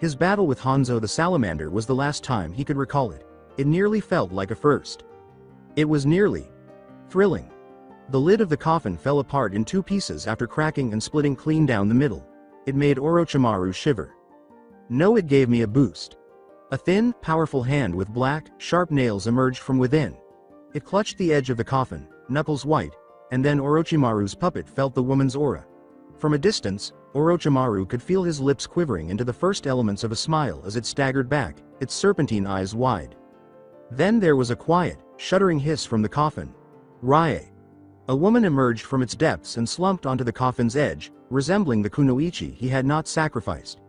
His battle with Hanzo the Salamander was the last time he could recall it. It nearly felt like a first. It was nearly thrilling. The lid of the coffin fell apart in two pieces after cracking and splitting clean down the middle. It made Orochimaru shiver. No, it gave me a boost. A thin, powerful hand with black, sharp nails emerged from within. It clutched the edge of the coffin, knuckles white, and then Orochimaru's puppet felt the woman's aura. From a distance, Orochimaru could feel his lips quivering into the first elements of a smile as it staggered back, its serpentine eyes wide. Then there was a quiet, shuddering hiss from the coffin. Rie. A woman emerged from its depths and slumped onto the coffin's edge, resembling the kunoichi he had not sacrificed.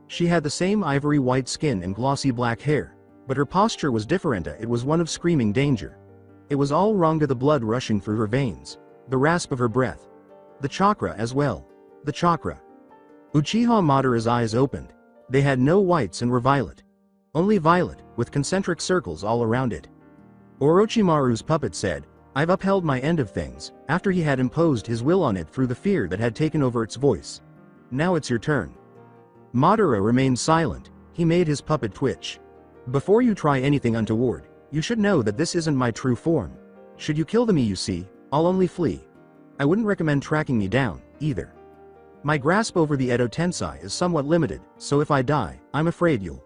She had the same ivory white skin and glossy black hair, but her posture was different. It was one of screaming danger. It was all Ranga, the blood rushing through her veins, the rasp of her breath. The chakra as well. The chakra. Uchiha Madara's eyes opened. They had no whites and were violet. Only violet, with concentric circles all around it. Orochimaru's puppet said, "I've upheld my end of things," after he had imposed his will on it through the fear that had taken over its voice. "Now it's your turn." Madara remained silent. He made his puppet twitch. "Before you try anything untoward, you should know that this isn't my true form. Should you kill me, you see, I'll only flee. I wouldn't recommend tracking me down, either. My grasp over the Edo Tensei is somewhat limited, so if I die, I'm afraid you'll."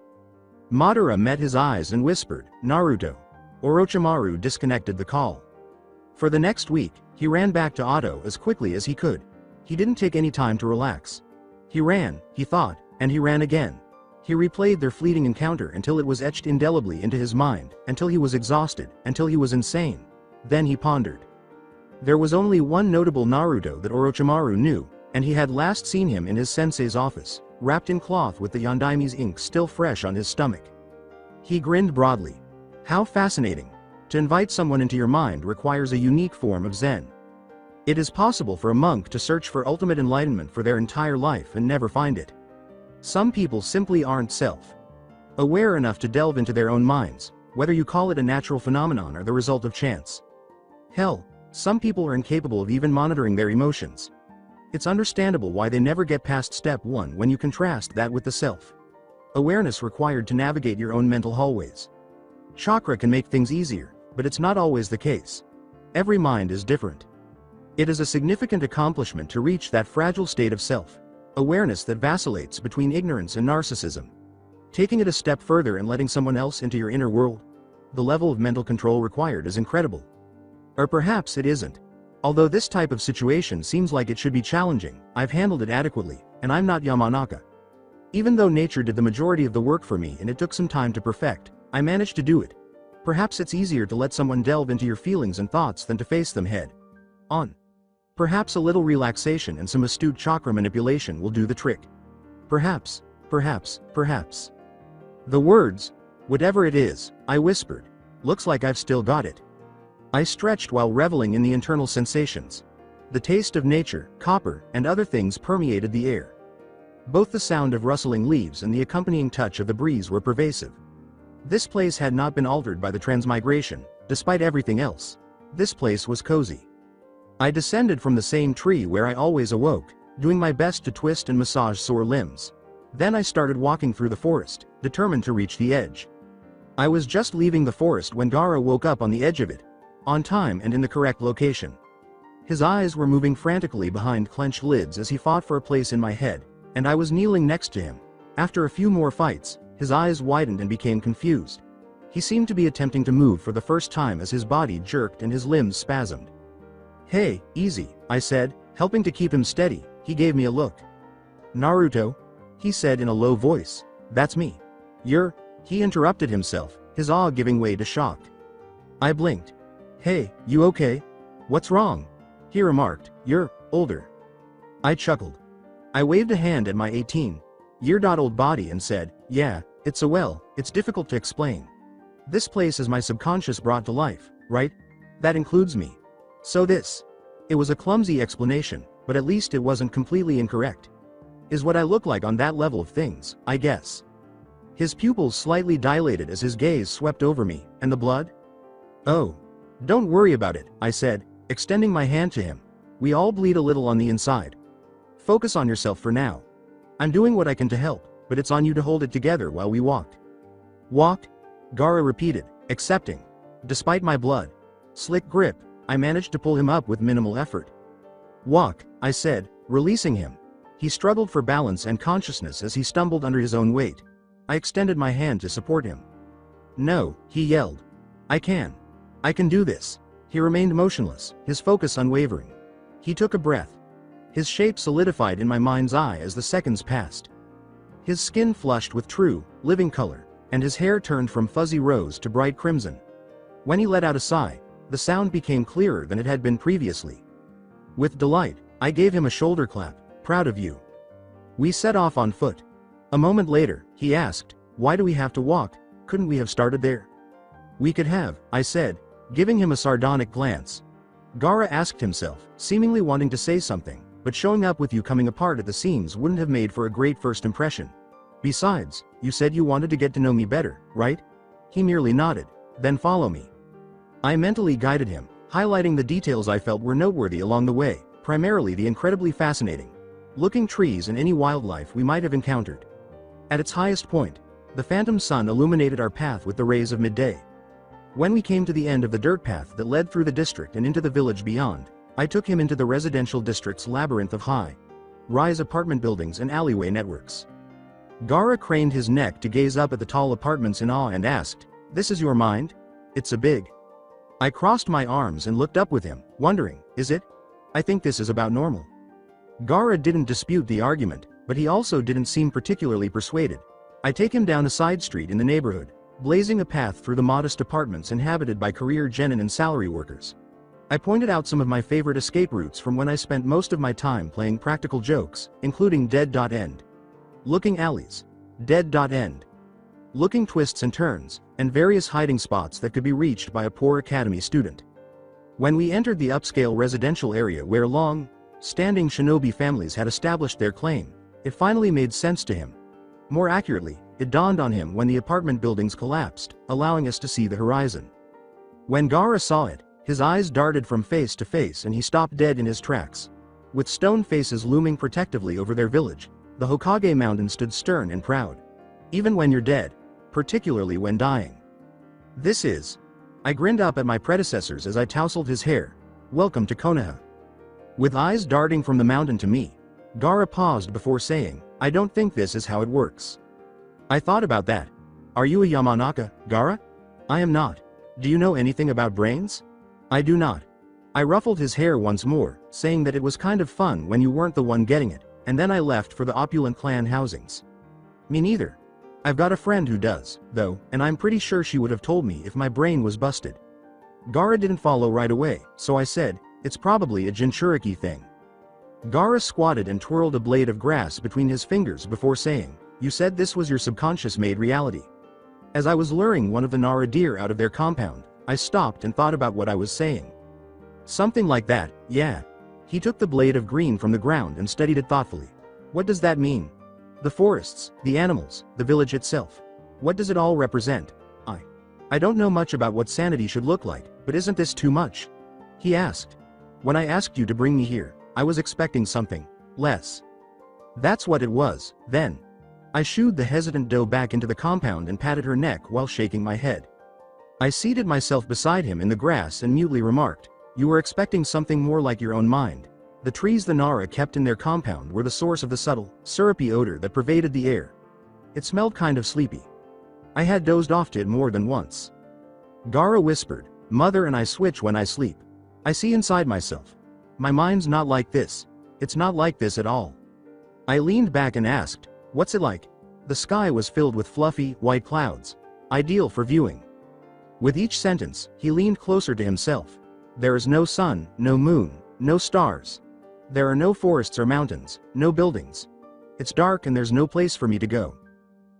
Madara met his eyes and whispered, "Naruto." Orochimaru disconnected the call. For the next week, he ran back to Oto as quickly as he could. He didn't take any time to relax. He ran, he thought, and he ran again. He replayed their fleeting encounter until it was etched indelibly into his mind, until he was exhausted, until he was insane. Then he pondered. There was only one notable Naruto that Orochimaru knew, and he had last seen him in his sensei's office, wrapped in cloth with the Yondaime's ink still fresh on his stomach. He grinned broadly. How fascinating. To invite someone into your mind requires a unique form of Zen. It is possible for a monk to search for ultimate enlightenment for their entire life and never find it. Some people simply aren't self-aware enough to delve into their own minds, whether you call it a natural phenomenon or the result of chance. Hell, some people are incapable of even monitoring their emotions. It's understandable why they never get past step 1 when you contrast that with the self-awareness required to navigate your own mental hallways. Chakra can make things easier, but it's not always the case. Every mind is different. It is a significant accomplishment to reach that fragile state of self-awareness that vacillates between ignorance and narcissism. Taking it a step further and letting someone else into your inner world. The level of mental control required is incredible. Or perhaps it isn't. Although this type of situation seems like it should be challenging, I've handled it adequately, and I'm not Yamanaka. Even though nature did the majority of the work for me and it took some time to perfect, I managed to do it. Perhaps it's easier to let someone delve into your feelings and thoughts than to face them head on. Perhaps a little relaxation and some astute chakra manipulation will do the trick. Perhaps. The words, "whatever it is," I whispered. "Looks like I've still got it." I stretched while reveling in the internal sensations. The taste of nature, copper, and other things permeated the air. Both the sound of rustling leaves and the accompanying touch of the breeze were pervasive. This place had not been altered by the transmigration, despite everything else. This place was cozy. I descended from the same tree where I always awoke, doing my best to twist and massage sore limbs. Then I started walking through the forest, determined to reach the edge. I was just leaving the forest when Gaara woke up on the edge of it, on time and in the correct location. His eyes were moving frantically behind clenched lids as he fought for a place in my head, and I was kneeling next to him. After a few more fights, his eyes widened and became confused. He seemed to be attempting to move for the first time as his body jerked and his limbs spasmed. "Hey, easy," I said, helping to keep him steady. He gave me a look. "Naruto?" he said in a low voice. "That's me." He interrupted himself, his awe giving way to shock. I blinked. "Hey, you okay? What's wrong?" he remarked. "You're older." I chuckled. I waved a hand at my 18-year-old body and said, "Yeah, it's difficult to explain. This place is my subconscious brought to life, right? That includes me. So this." It was a clumsy explanation, but at least it wasn't completely incorrect. Is what I look like on that level of things, I guess. His pupils slightly dilated as his gaze swept over me, and the blood? "Oh. Don't worry about it," I said, extending my hand to him. "We all bleed a little on the inside. Focus on yourself for now. I'm doing what I can to help, but it's on you to hold it together while we walk." "Walk?" Gaara repeated, accepting. Despite my blood-slick grip, I managed to pull him up with minimal effort. "Walk," I said, releasing him. He struggled for balance and consciousness as he stumbled under his own weight. I extended my hand to support him. "No," he yelled. I can do this." He remained motionless, his focus unwavering. He took a breath. His shape solidified in my mind's eye as the seconds passed. His skin flushed with true, living color, and his hair turned from fuzzy rose to bright crimson. When he let out a sigh, the sound became clearer than it had been previously. With delight, I gave him a shoulder clap. "Proud of you." We set off on foot. A moment later, he asked, "Why do we have to walk? Couldn't we have started there?" "We could have," I said, giving him a sardonic glance. Gaara asked himself, seemingly wanting to say something, but showing up with you coming apart at the seams wouldn't have made for a great first impression. "Besides, you said you wanted to get to know me better, right?" He merely nodded. "Then follow me." I mentally guided him, highlighting the details I felt were noteworthy along the way, primarily the incredibly fascinating-looking trees and any wildlife we might have encountered. At its highest point, the phantom sun illuminated our path with the rays of midday. When we came to the end of the dirt path that led through the district and into the village beyond, I took him into the residential district's labyrinth of high-rise apartment buildings and alleyway networks. Gaara craned his neck to gaze up at the tall apartments in awe and asked, "This is your mind? It's a big..." I crossed my arms and looked up with him, wondering, "Is it? I think this is about normal." Gaara didn't dispute the argument, but he also didn't seem particularly persuaded. I take him down a side street in the neighborhood, blazing a path through the modest apartments inhabited by career genin and salary workers. I pointed out some of my favorite escape routes from when I spent most of my time playing practical jokes, including dead-end looking alleys, dead-end looking twists and turns, and various hiding spots that could be reached by a poor academy student. When we entered the upscale residential area where long-standing shinobi families had established their claim, it finally made sense to him. More accurately, it dawned on him when the apartment buildings collapsed, allowing us to see the horizon. When Gaara saw it, his eyes darted from face to face and he stopped dead in his tracks. With stone faces looming protectively over their village, the Hokage Mountain stood stern and proud. Even when you're dead, particularly when dying. "This is..." I grinned up at my predecessors as I tousled his hair. "Welcome to Konoha." With eyes darting from the mountain to me, Gaara paused before saying, "I don't think this is how it works." I thought about that. "Are you a Yamanaka, Gaara?" "I am not. Do you know anything about brains?" "I do not." I ruffled his hair once more, saying that it was kind of fun when you weren't the one getting it, and then I left for the opulent clan housings. "Me neither. I've got a friend who does, though, and I'm pretty sure she would have told me if my brain was busted." Gaara didn't follow right away, so I said, "It's probably a Jinchuriki thing." Gaara squatted and twirled a blade of grass between his fingers before saying, "You said this was your subconscious-made reality." As I was luring one of the Nara deer out of their compound, I stopped and thought about what I was saying. "Something like that, yeah." He took the blade of green from the ground and studied it thoughtfully. "What does that mean? The forests, the animals, the village itself. What does it all represent?" I don't know much about what sanity should look like, but isn't this too much?" he asked. "When I asked you to bring me here, I was expecting something less." "That's what it was, then." I shooed the hesitant doe back into the compound and patted her neck while shaking my head. I seated myself beside him in the grass and mutely remarked, "You were expecting something more like your own mind." The trees the Nara kept in their compound were the source of the subtle, syrupy odor that pervaded the air. It smelled kind of sleepy, I had dozed off to it more than once. Gaara whispered, "Mother and I switch when I sleep. I see inside myself. My mind's not like this. It's not like this at all." I leaned back and asked, "What's it like?" The sky was filled with fluffy, white clouds. Ideal for viewing. With each sentence, he leaned closer to himself. There is no sun, no moon, no stars. There are no forests or mountains, no buildings. It's dark and there's no place for me to go.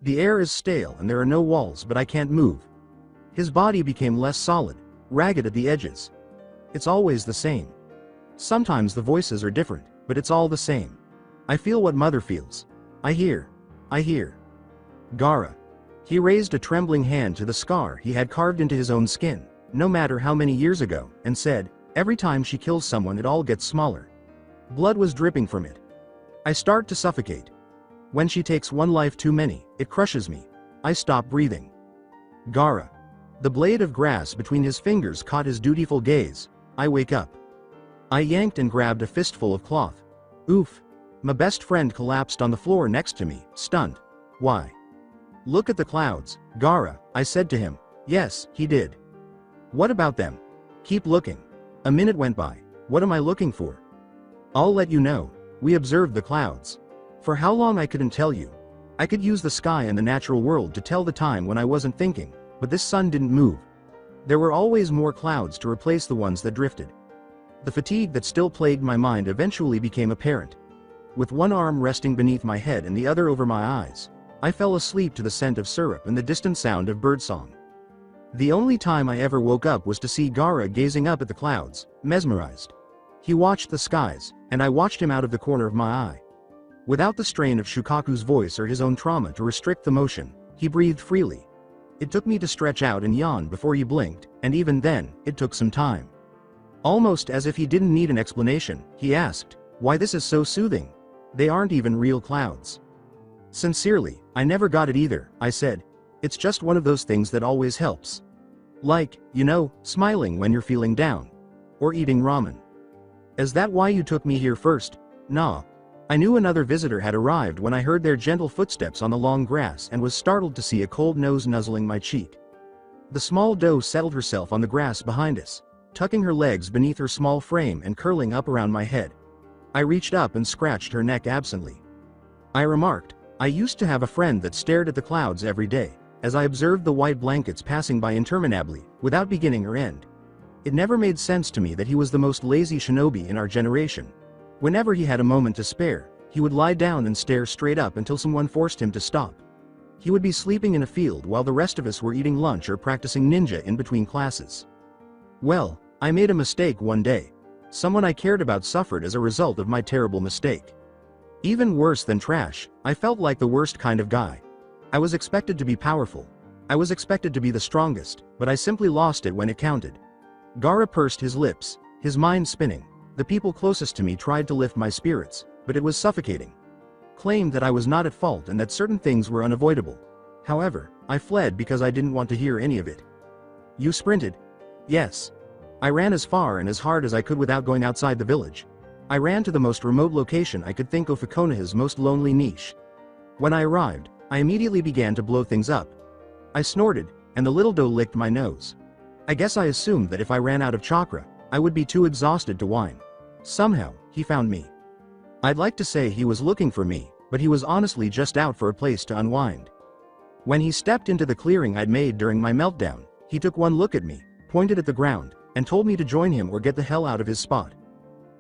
The air is stale and there are no walls, but I can't move. His body became less solid, ragged at the edges. It's always the same. Sometimes the voices are different, but it's all the same. I feel what Mother feels. I hear. Gaara. He raised a trembling hand to the scar he had carved into his own skin, no matter how many years ago, and said, "Every time she kills someone it all gets smaller. Blood was dripping from it. I start to suffocate. When she takes one life too many, it crushes me. I stop breathing." Gaara. The blade of grass between his fingers caught his dutiful gaze. I wake up. I yanked and grabbed a fistful of cloth. Oof. My best friend collapsed on the floor next to me, stunned. Why? Look at the clouds, Gaara, I said to him. Yes, he did. What about them? Keep looking. A minute went by. What am I looking for? I'll let you know. We observed the clouds. For how long I couldn't tell you. I could use the sky and the natural world to tell the time when I wasn't thinking, but this sun didn't move. There were always more clouds to replace the ones that drifted. The fatigue that still plagued my mind eventually became apparent. With one arm resting beneath my head and the other over my eyes, I fell asleep to the scent of syrup and the distant sound of birdsong. The only time I ever woke up was to see Gaara gazing up at the clouds, mesmerized. He watched the skies, and I watched him out of the corner of my eye. Without the strain of Shukaku's voice or his own trauma to restrict the motion, he breathed freely. It took me to stretch out and yawn before he blinked, and even then, it took some time. Almost as if he didn't need an explanation, he asked, "Why this is so soothing? They aren't even real clouds." Sincerely, I never got it either, I said. It's just one of those things that always helps. Like, smiling when you're feeling down. Or eating ramen. Is that why you took me here first? Nah. I knew another visitor had arrived when I heard their gentle footsteps on the long grass and was startled to see a cold nose nuzzling my cheek. The small doe settled herself on the grass behind us, tucking her legs beneath her small frame and curling up around my head. I reached up and scratched her neck absently. I remarked, I used to have a friend that stared at the clouds every day, as I observed the white blankets passing by interminably, without beginning or end. It never made sense to me that he was the most lazy shinobi in our generation. Whenever he had a moment to spare, he would lie down and stare straight up until someone forced him to stop. He would be sleeping in a field while the rest of us were eating lunch or practicing ninja in between classes. Well, I made a mistake one day. Someone I cared about suffered as a result of my terrible mistake. Even worse than trash, I felt like the worst kind of guy. I was expected to be powerful. I was expected to be the strongest, but I simply lost it when it counted. Gaara pursed his lips, his mind spinning. The people closest to me tried to lift my spirits, but it was suffocating. Claimed that I was not at fault and that certain things were unavoidable. However, I fled because I didn't want to hear any of it. You sprinted? Yes. I ran as far and as hard as I could without going outside the village. I ran to the most remote location I could think of, Konoha's most lonely niche. When I arrived, I immediately began to blow things up. I snorted, and the little doe licked my nose. I guess I assumed that if I ran out of chakra, I would be too exhausted to whine. Somehow, he found me. I'd like to say he was looking for me, but he was honestly just out for a place to unwind. When he stepped into the clearing I'd made during my meltdown, he took one look at me, pointed at the ground, and told me to join him or get the hell out of his spot.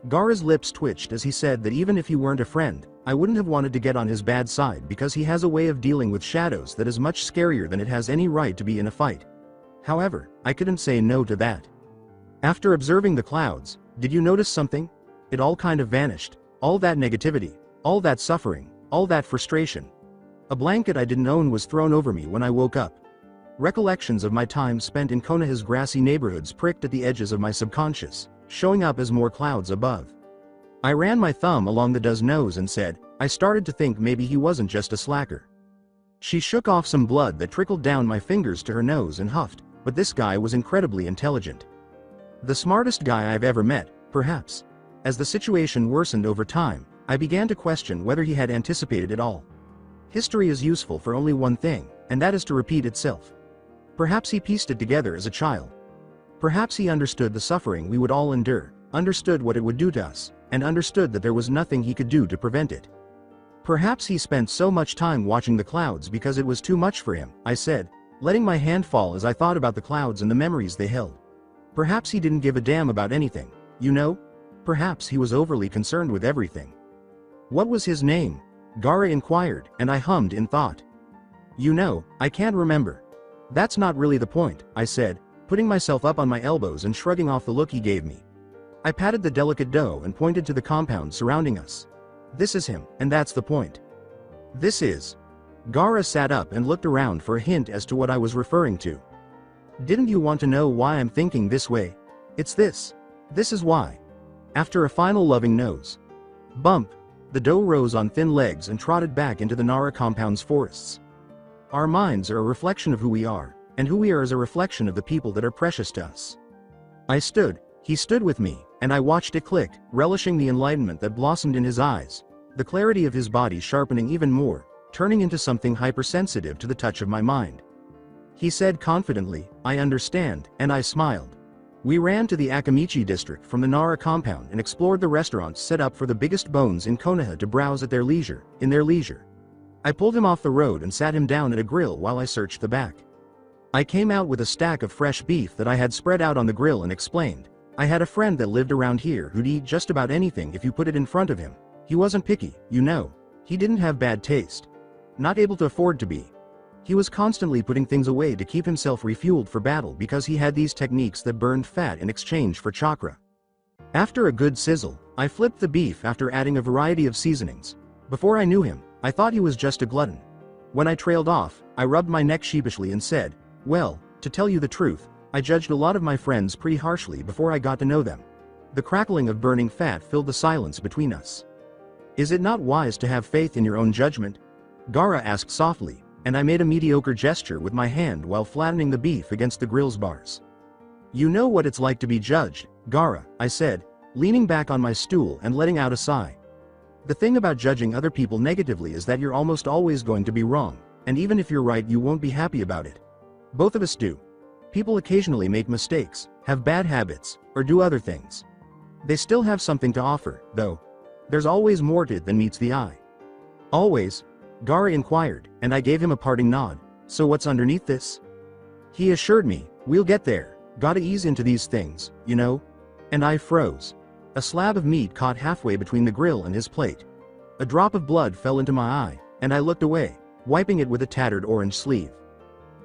Gaara's lips twitched as he said that even if he weren't a friend, I wouldn't have wanted to get on his bad side because he has a way of dealing with shadows that is much scarier than it has any right to be in a fight. However, I couldn't say no to that. After observing the clouds, did you notice something? It all kind of vanished. All that negativity, all that suffering, all that frustration. A blanket I didn't own was thrown over me when I woke up. Recollections of my time spent in Konoha's grassy neighborhoods pricked at the edges of my subconscious, showing up as more clouds above. I ran my thumb along the doe's nose and said, I started to think maybe he wasn't just a slacker. She shook off some blood that trickled down my fingers to her nose and huffed, but this guy was incredibly intelligent. The smartest guy I've ever met, perhaps. As the situation worsened over time, I began to question whether he had anticipated it all. History is useful for only one thing, and that is to repeat itself. Perhaps he pieced it together as a child. Perhaps he understood the suffering we would all endure, understood what it would do to us, and understood that there was nothing he could do to prevent it. Perhaps he spent so much time watching the clouds because it was too much for him, I said, letting my hand fall as I thought about the clouds and the memories they held. Perhaps he didn't give a damn about anything, you know? Perhaps he was overly concerned with everything. What was his name? Gaara inquired, and I hummed in thought. You know, I can't remember. That's not really the point, I said, putting myself up on my elbows and shrugging off the look he gave me. I patted the delicate dough and pointed to the compound surrounding us. This is him, and that's the point. This is. Gaara sat up and looked around for a hint as to what I was referring to. Didn't you want to know why I'm thinking this way? It's this. This is why. After a final loving nose. Bump. The doe rose on thin legs and trotted back into the Nara compound's forests. Our minds are a reflection of who we are, and who we are is a reflection of the people that are precious to us. I stood, he stood with me, and I watched it click, relishing the enlightenment that blossomed in his eyes, the clarity of his body sharpening even more, turning into something hypersensitive to the touch of my mind. He said confidently, I understand, and I smiled. We ran to the Akamichi district from the Nara compound and explored the restaurants set up for the biggest bones in Konoha to browse at their leisure, in their leisure. I pulled him off the road and sat him down at a grill while I searched the back. I came out with a stack of fresh beef that I had spread out on the grill and explained. I had a friend that lived around here who'd eat just about anything if you put it in front of him. He wasn't picky, you know. He didn't have bad taste. Not able to afford to be. He was constantly putting things away to keep himself refueled for battle because he had these techniques that burned fat in exchange for chakra. After a good sizzle, I flipped the beef after adding a variety of seasonings. Before I knew him, I thought he was just a glutton. When I trailed off, I rubbed my neck sheepishly and said, well, to tell you the truth, I judged a lot of my friends pretty harshly before I got to know them. The crackling of burning fat filled the silence between us. Is it not wise to have faith in your own judgment? Gaara asked softly, and I made a mediocre gesture with my hand while flattening the beef against the grill's bars. You know what it's like to be judged, Gaara, I said, leaning back on my stool and letting out a sigh. The thing about judging other people negatively is that you're almost always going to be wrong, and even if you're right you won't be happy about it. Both of us do. People occasionally make mistakes, have bad habits, or do other things. They still have something to offer, though. There's always more to it than meets the eye. Always? Gaara inquired, and I gave him a parting nod. So what's underneath this? He assured me, we'll get there, gotta ease into these things, you know? And I froze. A slab of meat caught halfway between the grill and his plate. A drop of blood fell into my eye, and I looked away, wiping it with a tattered orange sleeve.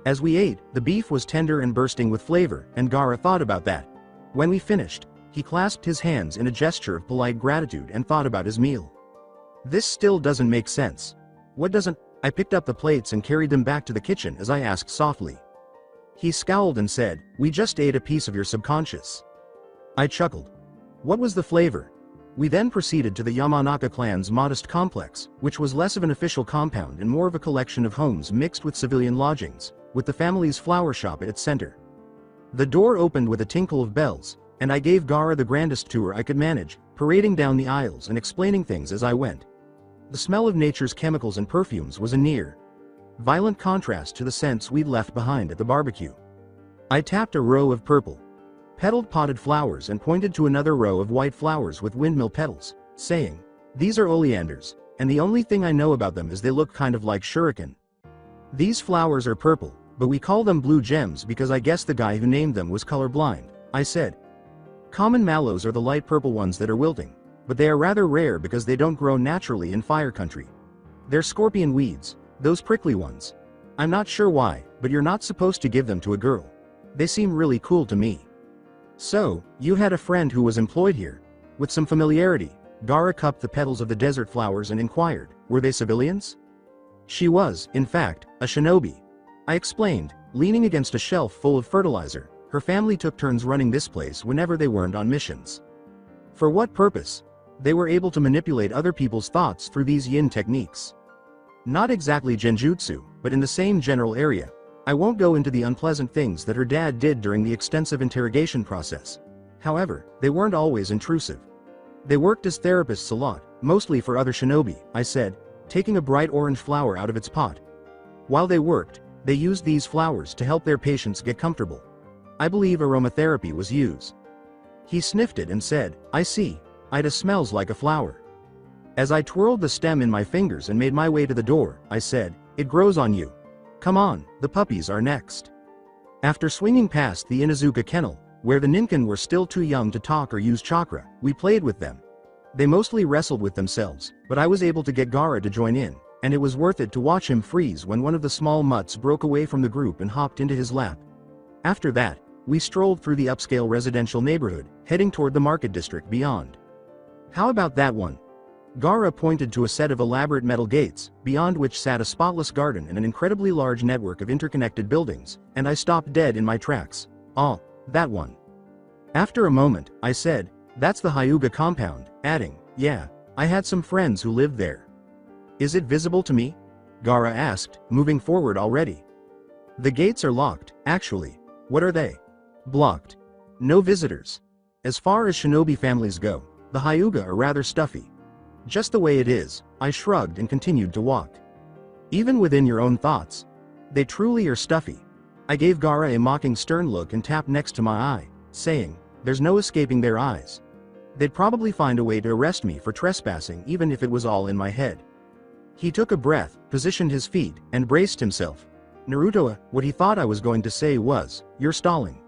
As we ate, the beef was tender and bursting with flavor, and Gaara thought about that. When we finished, he clasped his hands in a gesture of polite gratitude and thought about his meal. This still doesn't make sense. What doesn't? I picked up the plates and carried them back to the kitchen as I asked softly. He scowled and said, we just ate a piece of your subconscious. I chuckled. What was the flavor? We then proceeded to the Yamanaka clan's modest complex, which was less of an official compound and more of a collection of homes mixed with civilian lodgings, with the family's flower shop at its center. The door opened with a tinkle of bells, and I gave Gaara the grandest tour I could manage, parading down the aisles and explaining things as I went. The smell of nature's chemicals and perfumes was a near, violent contrast to the scents we'd left behind at the barbecue. I tapped a row of purple, petaled potted flowers and pointed to another row of white flowers with windmill petals, saying, these are oleanders, and the only thing I know about them is they look kind of like shuriken. These flowers are purple, but we call them blue gems because I guess the guy who named them was colorblind, I said. Common mallows are the light purple ones that are wilting, but they are rather rare because they don't grow naturally in fire country. They're scorpion weeds, those prickly ones. I'm not sure why, but you're not supposed to give them to a girl. They seem really cool to me. So, you had a friend who was employed here. With some familiarity, Gaara cupped the petals of the desert flowers and inquired, were they civilians? She was, in fact, a shinobi. I explained, leaning against a shelf full of fertilizer. Her family took turns running this place whenever they weren't on missions. For what purpose? They were able to manipulate other people's thoughts through these yin techniques. Not exactly genjutsu, but in the same general area. I won't go into the unpleasant things that her dad did during the extensive interrogation process. However, they weren't always intrusive. They worked as therapists a lot, mostly for other shinobi, I said, taking a bright orange flower out of its pot. While they worked, They used these flowers to help their patients get comfortable. I believe aromatherapy was used. He sniffed it and said, I see. It smells like a flower. As I twirled the stem in my fingers and made my way to the door, I said, it grows on you. Come on, the puppies are next. After swinging past the Inuzuka kennel, where the Ninken were still too young to talk or use chakra, we played with them. They mostly wrestled with themselves, but I was able to get Gaara to join in, and it was worth it to watch him freeze when one of the small mutts broke away from the group and hopped into his lap. After that, we strolled through the upscale residential neighborhood, heading toward the market district beyond. How about that one? Gaara pointed to a set of elaborate metal gates, beyond which sat a spotless garden and an incredibly large network of interconnected buildings, and I stopped dead in my tracks. Oh, that one. After a moment, I said, that's the Hyuga compound, adding, yeah, I had some friends who lived there. Is it visible to me? Gaara asked, moving forward already. The gates are locked, actually. What are they? Blocked. No visitors. As far as shinobi families go, the Hyuga are rather stuffy. Just the way it is, I shrugged and continued to walk. Even within your own thoughts. They truly are stuffy. I gave Gaara a mocking stern look and tapped next to my eye, saying, there's no escaping their eyes. They'd probably find a way to arrest me for trespassing even if it was all in my head. He took a breath, positioned his feet, and braced himself. Naruto, what he thought I was going to say was, you're stalling.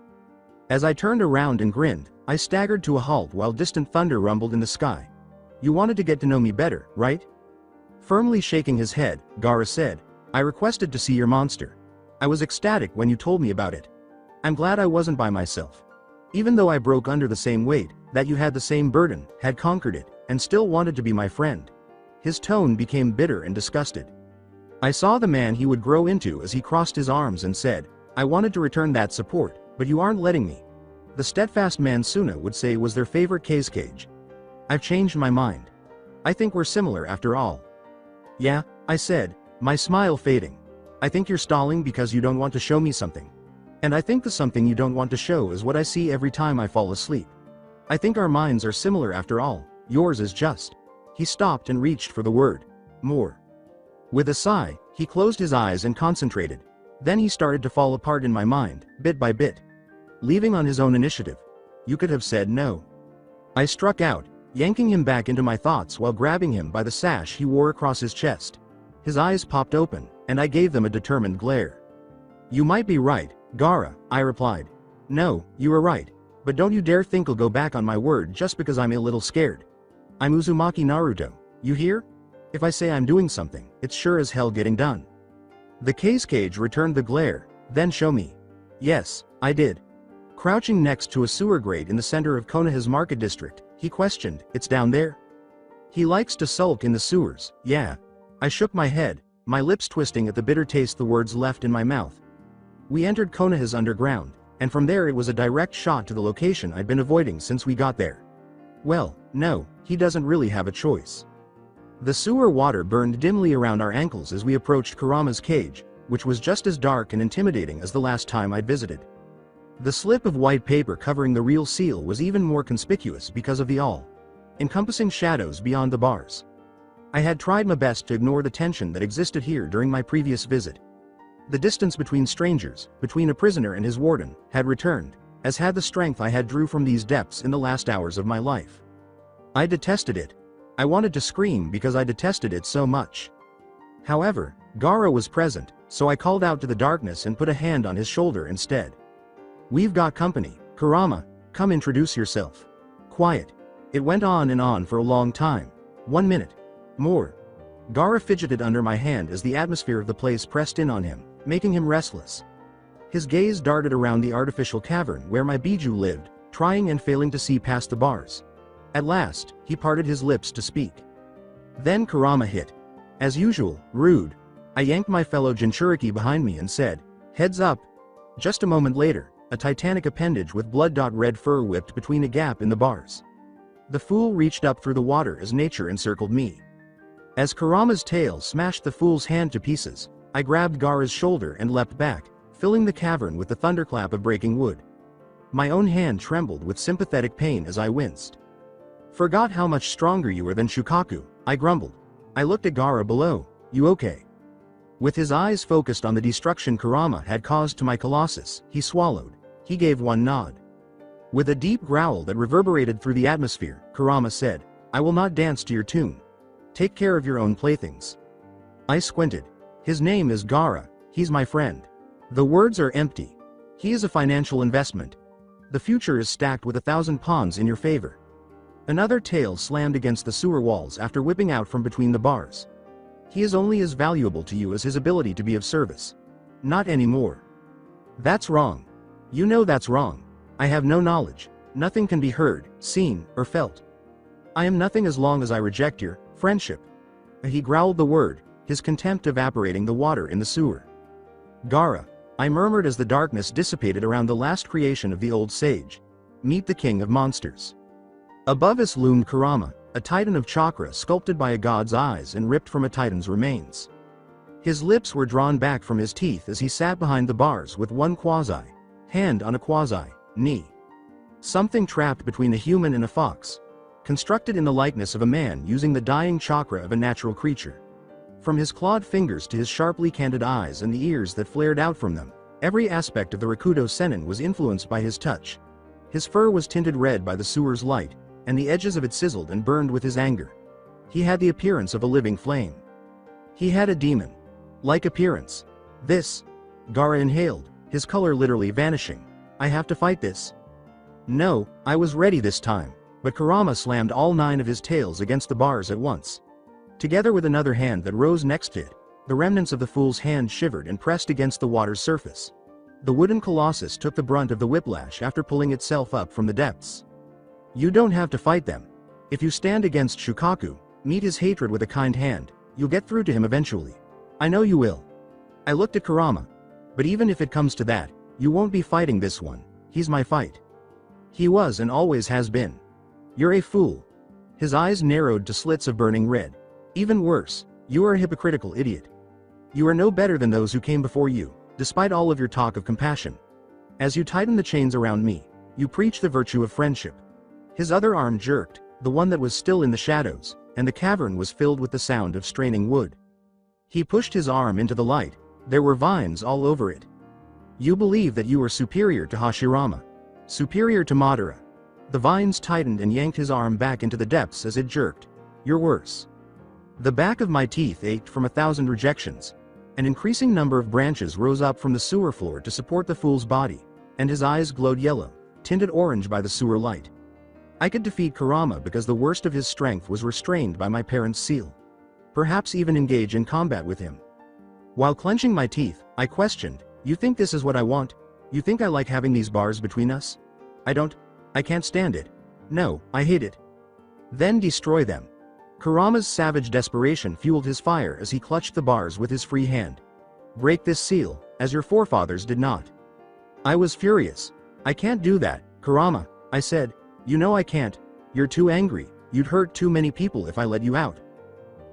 As I turned around and grinned, I staggered to a halt while distant thunder rumbled in the sky. You wanted to get to know me better, right? Firmly shaking his head, Gaara said, I requested to see your monster. I was ecstatic when you told me about it. I'm glad I wasn't by myself. Even though I broke under the same weight, that you had the same burden, had conquered it, and still wanted to be my friend. His tone became bitter and disgusted. I saw the man he would grow into as he crossed his arms and said, I wanted to return that support, but you aren't letting me. The steadfast man Suna would say was their favorite cage. I've changed my mind. I think we're similar after all. Yeah, I said, my smile fading. I think you're stalling because you don't want to show me something. And I think the something you don't want to show is what I see every time I fall asleep. I think our minds are similar after all, yours is just. He stopped and reached for the word. More. With a sigh, he closed his eyes and concentrated. Then he started to fall apart in my mind, bit by bit. Leaving on his own initiative. You could have said no. I struck out, yanking him back into my thoughts while grabbing him by the sash he wore across his chest. His eyes popped open, and I gave them a determined glare. You might be right, Gaara, I replied. No, you are right, but don't you dare think I'll go back on my word just because I'm a little scared. I'm Uzumaki Naruto, you hear? If I say I'm doing something, it's sure as hell getting done. The cage returned the glare, then show me. Yes, I did. Crouching next to a sewer grate in the center of Konoha's market district, he questioned, it's down there? He likes to sulk in the sewers, yeah. I shook my head, my lips twisting at the bitter taste the words left in my mouth. We entered Konoha's underground, and from there it was a direct shot to the location I'd been avoiding since we got there. Well, no, he doesn't really have a choice. The sewer water burned dimly around our ankles as we approached Kurama's cage, which was just as dark and intimidating as the last time I'd visited. The slip of white paper covering the real seal was even more conspicuous because of the all-encompassing shadows beyond the bars. I had tried my best to ignore the tension that existed here during my previous visit. The distance between strangers, between a prisoner and his warden, had returned, as had the strength I had drew from these depths in the last hours of my life. I detested it. I wanted to scream because I detested it so much. However, Gaara was present, so I called out to the darkness and put a hand on his shoulder instead. We've got company, Kurama, come introduce yourself. Quiet. It went on and on for a long time. 1 minute. More. Gaara fidgeted under my hand as the atmosphere of the place pressed in on him, making him restless. His gaze darted around the artificial cavern where my Biju lived, trying and failing to see past the bars. At last, he parted his lips to speak. Then Kurama hit. As usual, rude. I yanked my fellow Jinchuriki behind me and said, heads up. Just a moment later, a titanic appendage with blood-red fur whipped between a gap in the bars. The fool reached up through the water as nature encircled me. As Kurama's tail smashed the fool's hand to pieces, I grabbed Gaara's shoulder and leapt back, filling the cavern with the thunderclap of breaking wood. My own hand trembled with sympathetic pain as I winced. Forgot how much stronger you were than Shukaku, I grumbled. I looked at Gaara below. You okay? With his eyes focused on the destruction Kurama had caused to my colossus, he swallowed. He gave one nod. With a deep growl that reverberated through the atmosphere, Kurama said, "I will not dance to your tune. Take care of your own playthings." I squinted. His name is Gaara, he's my friend. The words are empty. He is a financial investment. The future is stacked with 1,000 pawns in your favor. Another tail slammed against the sewer walls after whipping out from between the bars. He is only as valuable to you as his ability to be of service. Not anymore. That's wrong. You know that's wrong. I have no knowledge. Nothing can be heard, seen, or felt. I am nothing as long as I reject your friendship. He growled the word, his contempt evaporating the water in the sewer. Gaara, I murmured as the darkness dissipated around the last creation of the old sage. Meet the king of monsters. Above us loomed Kurama, a titan of chakra sculpted by a god's eyes and ripped from a titan's remains. His lips were drawn back from his teeth as he sat behind the bars with one hand on a knee. Something trapped between a human and a fox. Constructed in the likeness of a man using the dying chakra of a natural creature. From his clawed fingers to his sharply canted eyes and the ears that flared out from them, every aspect of the Rakuto Sennin was influenced by his touch. His fur was tinted red by the sewer's light, and the edges of it sizzled and burned with his anger. He had the appearance of a living flame. He had a demon-like appearance. This, Gaara inhaled, his color literally vanishing. I have to fight this. No, I was ready this time, but Kurama slammed all 9 of his tails against the bars at once. Together with another hand that rose next to it, the remnants of the fool's hand shivered and pressed against the water's surface. The wooden colossus took the brunt of the whiplash after pulling itself up from the depths. You don't have to fight them. If you stand against Shukaku, meet his hatred with a kind hand, you'll get through to him eventually. I know you will. I looked at Kurama. But even if it comes to that, you won't be fighting this one. He's my fight. He was and always has been. You're a fool. His eyes narrowed to slits of burning red. Even worse, you are a hypocritical idiot. You are no better than those who came before you, despite all of your talk of compassion. As you tighten the chains around me, you preach the virtue of friendship. His other arm jerked, the one that was still in the shadows, and the cavern was filled with the sound of straining wood. He pushed his arm into the light. There were vines all over it. You believe that you are superior to Hashirama. Superior to Madara. The vines tightened and yanked his arm back into the depths as it jerked. You're worse. The back of my teeth ached from 1,000 rejections. An increasing number of branches rose up from the sewer floor to support the fool's body, and his eyes glowed yellow, tinted orange by the sewer light. I could defeat Kurama because the worst of his strength was restrained by my parents' seal. Perhaps even engage in combat with him. While clenching my teeth, I questioned, you think this is what I want? You think I like having these bars between us? I don't. I can't stand it. No, I hate it. Then destroy them. Kurama's savage desperation fueled his fire as he clutched the bars with his free hand. Break this seal, as your forefathers did not. I was furious. I can't do that, Kurama, I said. You know I can't. You're too angry. You'd hurt too many people if I let you out.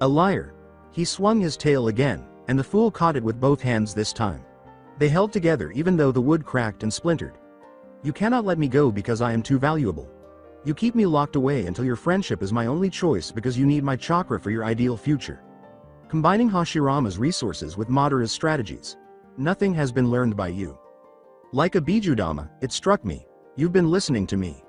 A liar. He swung his tail again, and the fool caught it with both hands this time. They held together even though the wood cracked and splintered. You cannot let me go because I am too valuable. You keep me locked away until your friendship is my only choice because you need my chakra for your ideal future. Combining Hashirama's resources with Madara's strategies. Nothing has been learned by you. Like a bijudama, it struck me. You've been listening to me.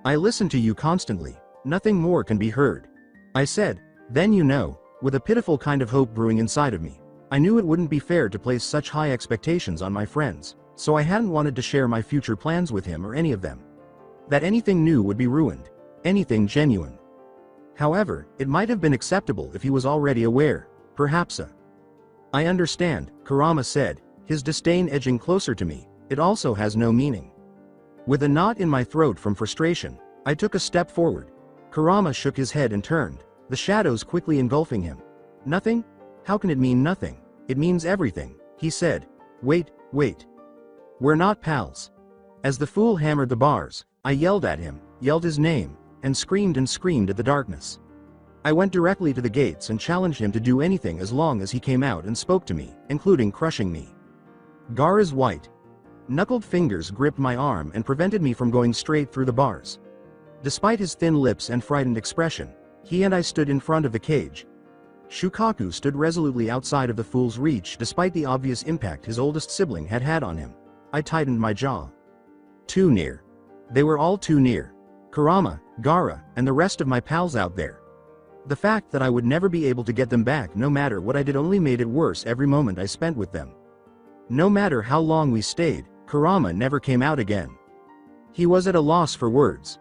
I listen to you constantly. Nothing more can be heard. I said, then you know, with a pitiful kind of hope brewing inside of me. I knew it wouldn't be fair to place such high expectations on my friends, so I hadn't wanted to share my future plans with him or any of them. That anything new would be ruined. Anything genuine. However, it might have been acceptable if he was already aware. Perhaps I understand, Kurama said, his disdain edging closer to me. It also has no meaning. With a knot in my throat from frustration, I took a step forward. Kurama shook his head and turned, the shadows quickly engulfing him. Nothing? How can it mean nothing? It means everything, he said. Wait. We're not pals. As the fool hammered the bars, I yelled at him, yelled his name, and screamed at the darkness. I went directly to the gates and challenged him to do anything as long as he came out and spoke to me, including crushing me. Gaara's white, knuckled fingers gripped my arm and prevented me from going straight through the bars. Despite his thin lips and frightened expression, he and I stood in front of the cage. Shukaku stood resolutely outside of the fool's reach despite the obvious impact his oldest sibling had had on him. I tightened my jaw. Too near. They were all too near. Kurama, Gaara, and the rest of my pals out there. The fact that I would never be able to get them back no matter what I did only made it worse every moment I spent with them. No matter how long we stayed, Kurama never came out again. He was at a loss for words.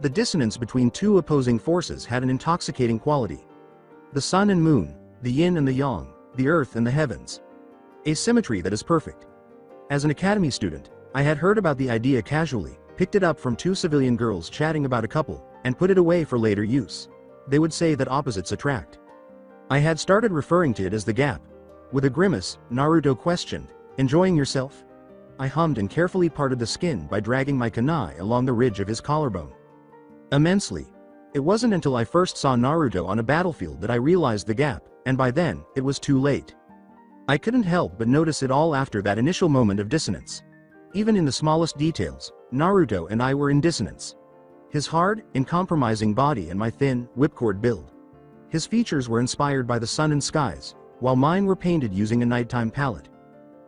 The dissonance between two opposing forces had an intoxicating quality. The sun and moon, the yin and the yang, the earth and the heavens. A symmetry that is perfect. As an academy student, I had heard about the idea casually, picked it up from two civilian girls chatting about a couple, and put it away for later use. They would say that opposites attract. I had started referring to it as the gap. With a grimace, Naruto questioned, "Enjoying yourself?" I hummed and carefully parted the skin by dragging my kunai along the ridge of his collarbone. Immensely. It wasn't until I first saw Naruto on a battlefield that I realized the gap, and by then, it was too late. I couldn't help but notice it all after that initial moment of dissonance. Even in the smallest details, Naruto and I were in dissonance. His hard, uncompromising body and my thin, whipcord build. His features were inspired by the sun and skies, while mine were painted using a nighttime palette.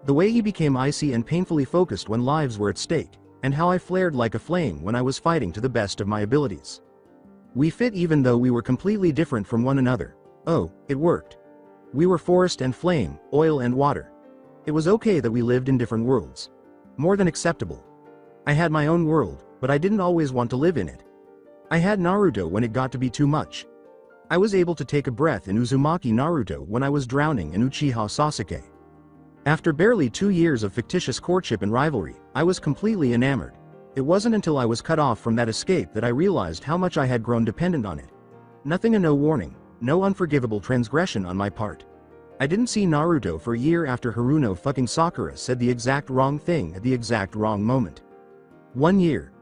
The way he became icy and painfully focused when lives were at stake, and how I flared like a flame when I was fighting to the best of my abilities. We fit even though we were completely different from one another. Oh, it worked. We were forest and flame, oil and water. It was okay that we lived in different worlds. More than acceptable. I had my own world, but I didn't always want to live in it. I had Naruto when it got to be too much. I was able to take a breath in Uzumaki Naruto when I was drowning in Uchiha Sasuke. After barely 2 years of fictitious courtship and rivalry, I was completely enamored. It wasn't until I was cut off from that escape that I realized how much I had grown dependent on it. Nothing and no warning, no unforgivable transgression on my part. I didn't see Naruto for a year after Haruno fucking Sakura said the exact wrong thing at the exact wrong moment. 1 year.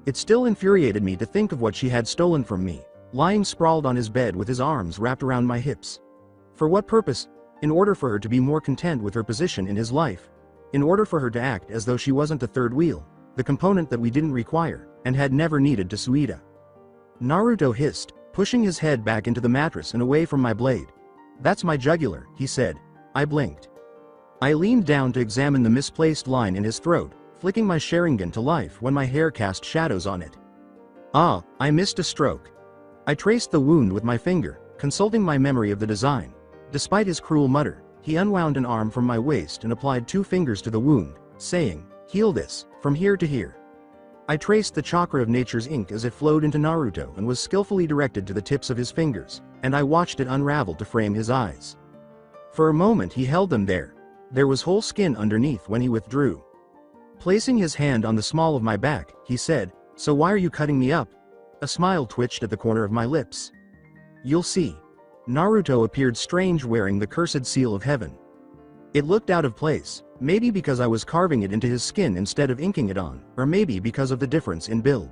It still infuriated me to think of what she had stolen from me, lying sprawled on his bed with his arms wrapped around my hips. For what purpose? In order for her to be more content with her position in his life. In order for her to act as though she wasn't the third wheel, the component that we didn't require, and had never needed to Suida. Naruto hissed, pushing his head back into the mattress and away from my blade. "That's my jugular," he said. I blinked. I leaned down to examine the misplaced line in his throat, flicking my Sharingan to life when my hair cast shadows on it. Ah, I missed a stroke. I traced the wound with my finger, consulting my memory of the design. Despite his cruel mutter, he unwound an arm from my waist and applied 2 fingers to the wound, saying, "Heal this, from here to here." I traced the chakra of nature's ink as it flowed into Naruto and was skillfully directed to the tips of his fingers, and I watched it unravel to frame his eyes. For a moment he held them there. There was whole skin underneath when he withdrew. Placing his hand on the small of my back, he said, "So why are you cutting me up?" A smile twitched at the corner of my lips. "You'll see." Naruto appeared strange wearing the cursed seal of heaven. It looked out of place, maybe because I was carving it into his skin instead of inking it on, or maybe because of the difference in build.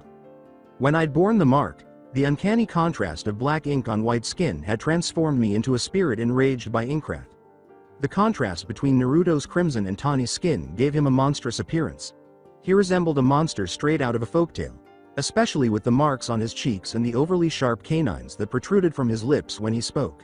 When I'd borne the mark, the uncanny contrast of black ink on white skin had transformed me into a spirit enraged by inkcraft. The contrast between Naruto's crimson and tawny skin gave him a monstrous appearance. He resembled a monster straight out of a folktale, especially with the marks on his cheeks and the overly sharp canines that protruded from his lips when he spoke.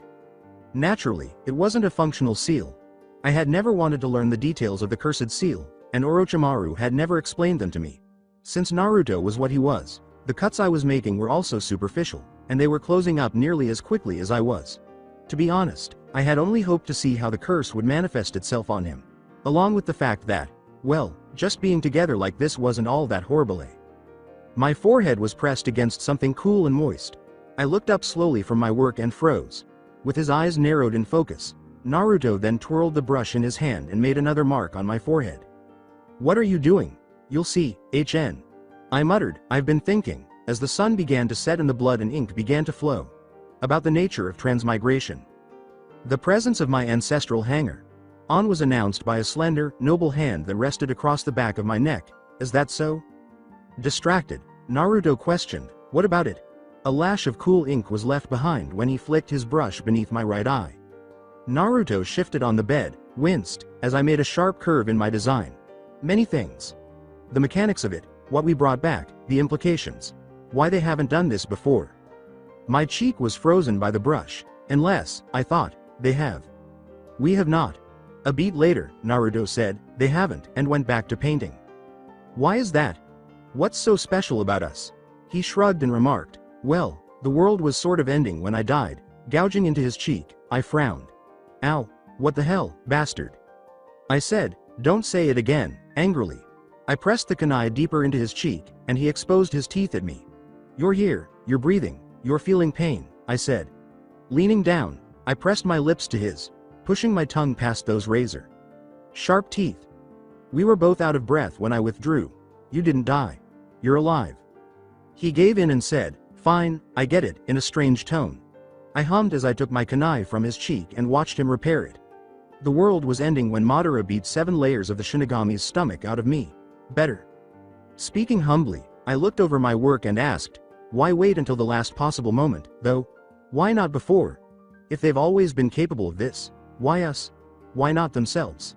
Naturally, it wasn't a functional seal. I had never wanted to learn the details of the cursed seal, and Orochimaru had never explained them to me. Since Naruto was what he was, the cuts I was making were also superficial, and they were closing up nearly as quickly as I was. To be honest, I had only hoped to see how the curse would manifest itself on him, along with the fact that, well, just being together like this wasn't all that horrible. My forehead was pressed against something cool and moist. I looked up slowly from my work and froze. With his eyes narrowed in focus, Naruto then twirled the brush in his hand and made another mark on my forehead. "What are you doing?" "You'll see, HN." I muttered, "I've been thinking," as the sun began to set and the blood and ink began to flow, about the nature of transmigration. The presence of my ancestral hanger on was announced by a slender, noble hand that rested across the back of my neck. "Is that so?" Distracted, Naruto questioned, "What about it?" A lash of cool ink was left behind when he flicked his brush beneath my right eye. Naruto shifted on the bed, winced, as I made a sharp curve in my design. Many things. The mechanics of it, what we brought back, the implications. Why they haven't done this before. My cheek was frozen by the brush, unless, I thought, they have. We have not. A beat later, Naruto said, they haven't, and went back to painting. Why is that? What's so special about us? He shrugged and remarked, well, the world was sort of ending when I died. Gouging into his cheek, I frowned. Ow, what the hell, bastard? I said, don't say it again, angrily. I pressed the kunai deeper into his cheek, and he exposed his teeth at me. You're here, you're breathing, you're feeling pain, I said. Leaning down, I pressed my lips to his, pushing my tongue past those razor sharp teeth. We were both out of breath when I withdrew. You didn't die. You're alive. He gave in and said, fine, I get it, in a strange tone. I hummed as I took my kunai from his cheek and watched him repair it. The world was ending when Madara beat 7 layers of the Shinigami's stomach out of me. Better. Speaking humbly, I looked over my work and asked, why wait until the last possible moment, though? Why not before? If they've always been capable of this, why us? Why not themselves?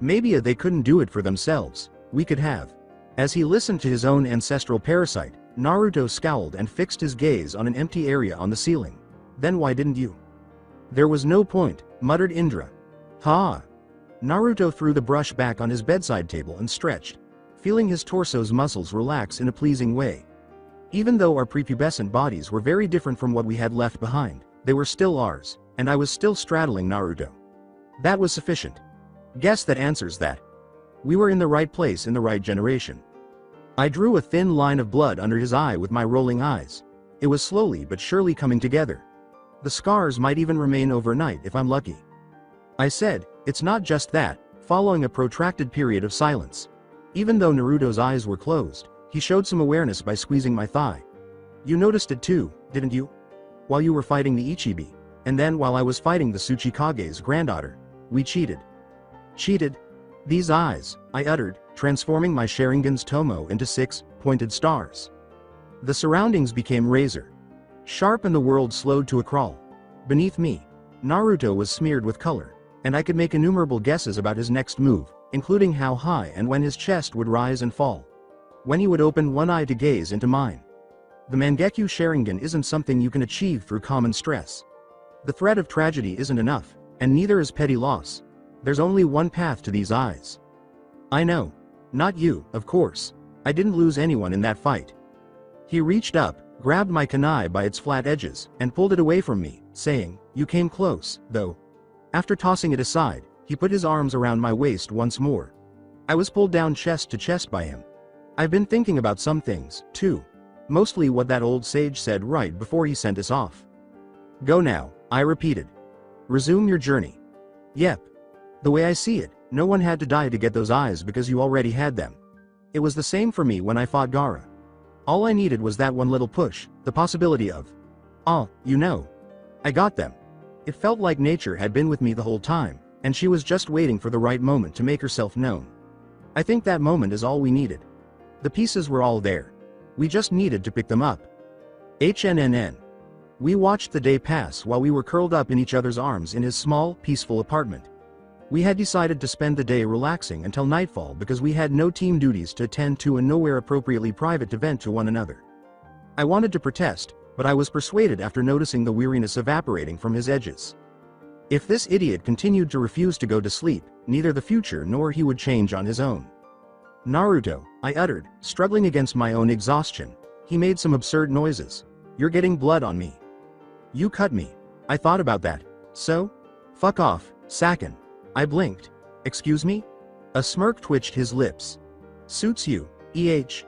Maybe they couldn't do it for themselves, we could have. As he listened to his own ancestral parasite, Naruto scowled and fixed his gaze on an empty area on the ceiling. Then why didn't you? There was no point, muttered Indra. Ha! Naruto threw the brush back on his bedside table and stretched, feeling his torso's muscles relax in a pleasing way. Even though our prepubescent bodies were very different from what we had left behind, they were still ours, and I was still straddling Naruto. That was sufficient. Guess that answers that. We were in the right place in the right generation. I drew a thin line of blood under his eye with my rolling eyes. It was slowly but surely coming together. The scars might even remain overnight if I'm lucky. I said, it's not just that, following a protracted period of silence. Even though Naruto's eyes were closed, he showed some awareness by squeezing my thigh. You noticed it too, didn't you? While you were fighting the Ichibi, and then while I was fighting the Tsuchikage's granddaughter, we cheated. Cheated? These eyes, I uttered, transforming my Sharingan's Tomo into 6 pointed stars. The surroundings became razor sharp and the world slowed to a crawl. Beneath me, Naruto was smeared with color, and I could make innumerable guesses about his next move, including how high and when his chest would rise and fall. When he would open one eye to gaze into mine. The Mangekyo Sharingan isn't something you can achieve through common stress. The threat of tragedy isn't enough, and neither is petty loss. There's only one path to these eyes. I know. Not you, of course. I didn't lose anyone in that fight. He reached up, grabbed my kunai by its flat edges, and pulled it away from me, saying, you came close, though. After tossing it aside, he put his arms around my waist once more. I was pulled down chest to chest by him. I've been thinking about some things, too. Mostly what that old sage said right before he sent us off. Go now, I repeated. Resume your journey. Yep. The way I see it, no one had to die to get those eyes because you already had them. It was the same for me when I fought Gaara. All I needed was that one little push, the possibility of, you know. I got them. It felt like nature had been with me the whole time, and she was just waiting for the right moment to make herself known. I think that moment is all we needed. The pieces were all there. We just needed to pick them up. HNNN. We watched the day pass while we were curled up in each other's arms in his small, peaceful apartment. We had decided to spend the day relaxing until nightfall because we had no team duties to attend to and nowhere appropriately private to vent to one another. I wanted to protest, but I was persuaded after noticing the weariness evaporating from his edges. If this idiot continued to refuse to go to sleep, neither the future nor he would change on his own. Naruto, I uttered, struggling against my own exhaustion. He made some absurd noises. You're getting blood on me. You cut me. I thought about that. So? Fuck off, Sakin. I blinked. Excuse me? A smirk twitched his lips. Suits you, EH.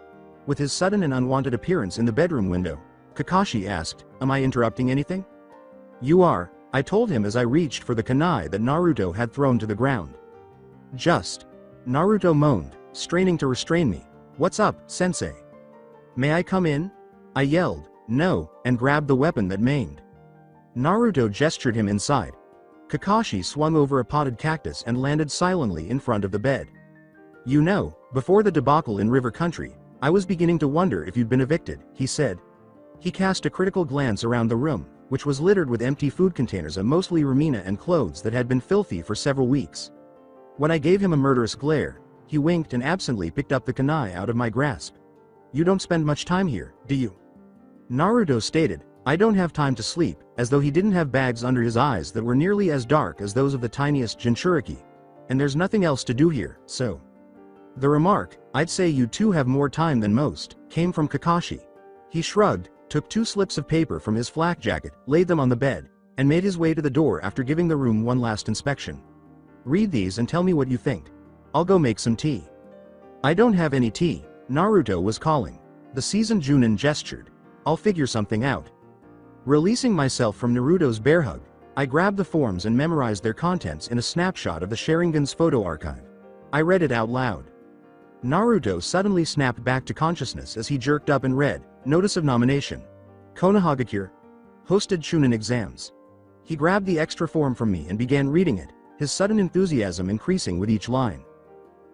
With his sudden and unwanted appearance in the bedroom window, Kakashi asked, am I interrupting anything? You are, I told him as I reached for the kunai that Naruto had thrown to the ground. Just. Naruto moaned, straining to restrain me. What's up, Sensei? May I come in? I yelled, no, and grabbed the weapon that maimed. Naruto gestured him inside. Kakashi swung over a potted cactus and landed silently in front of the bed. You know, before the debacle in River Country, I was beginning to wonder if you'd been evicted, he said. He cast a critical glance around the room, which was littered with empty food containers and mostly Rumina and clothes that had been filthy for several weeks. When I gave him a murderous glare, he winked and absently picked up the kunai out of my grasp. You don't spend much time here, do you? Naruto stated, I don't have time to sleep, as though he didn't have bags under his eyes that were nearly as dark as those of the tiniest Jinchuriki. And there's nothing else to do here, so. The remark, "I'd say you two have more time than most," came from Kakashi. He shrugged, took 2 slips of paper from his flak jacket, laid them on the bed, and made his way to the door after giving the room one last inspection. "Read these and tell me what you think. I'll go make some tea." "I don't have any tea," Naruto was calling. The seasoned Junin gestured. "I'll figure something out." Releasing myself from Naruto's bear hug, I grabbed the forms and memorized their contents in a snapshot of the Sharingan's photo archive. I read it out loud. Naruto suddenly snapped back to consciousness as he jerked up and read, "Notice of nomination. Konoha hosted Chunin exams." He grabbed the extra form from me and began reading it, his sudden enthusiasm increasing with each line.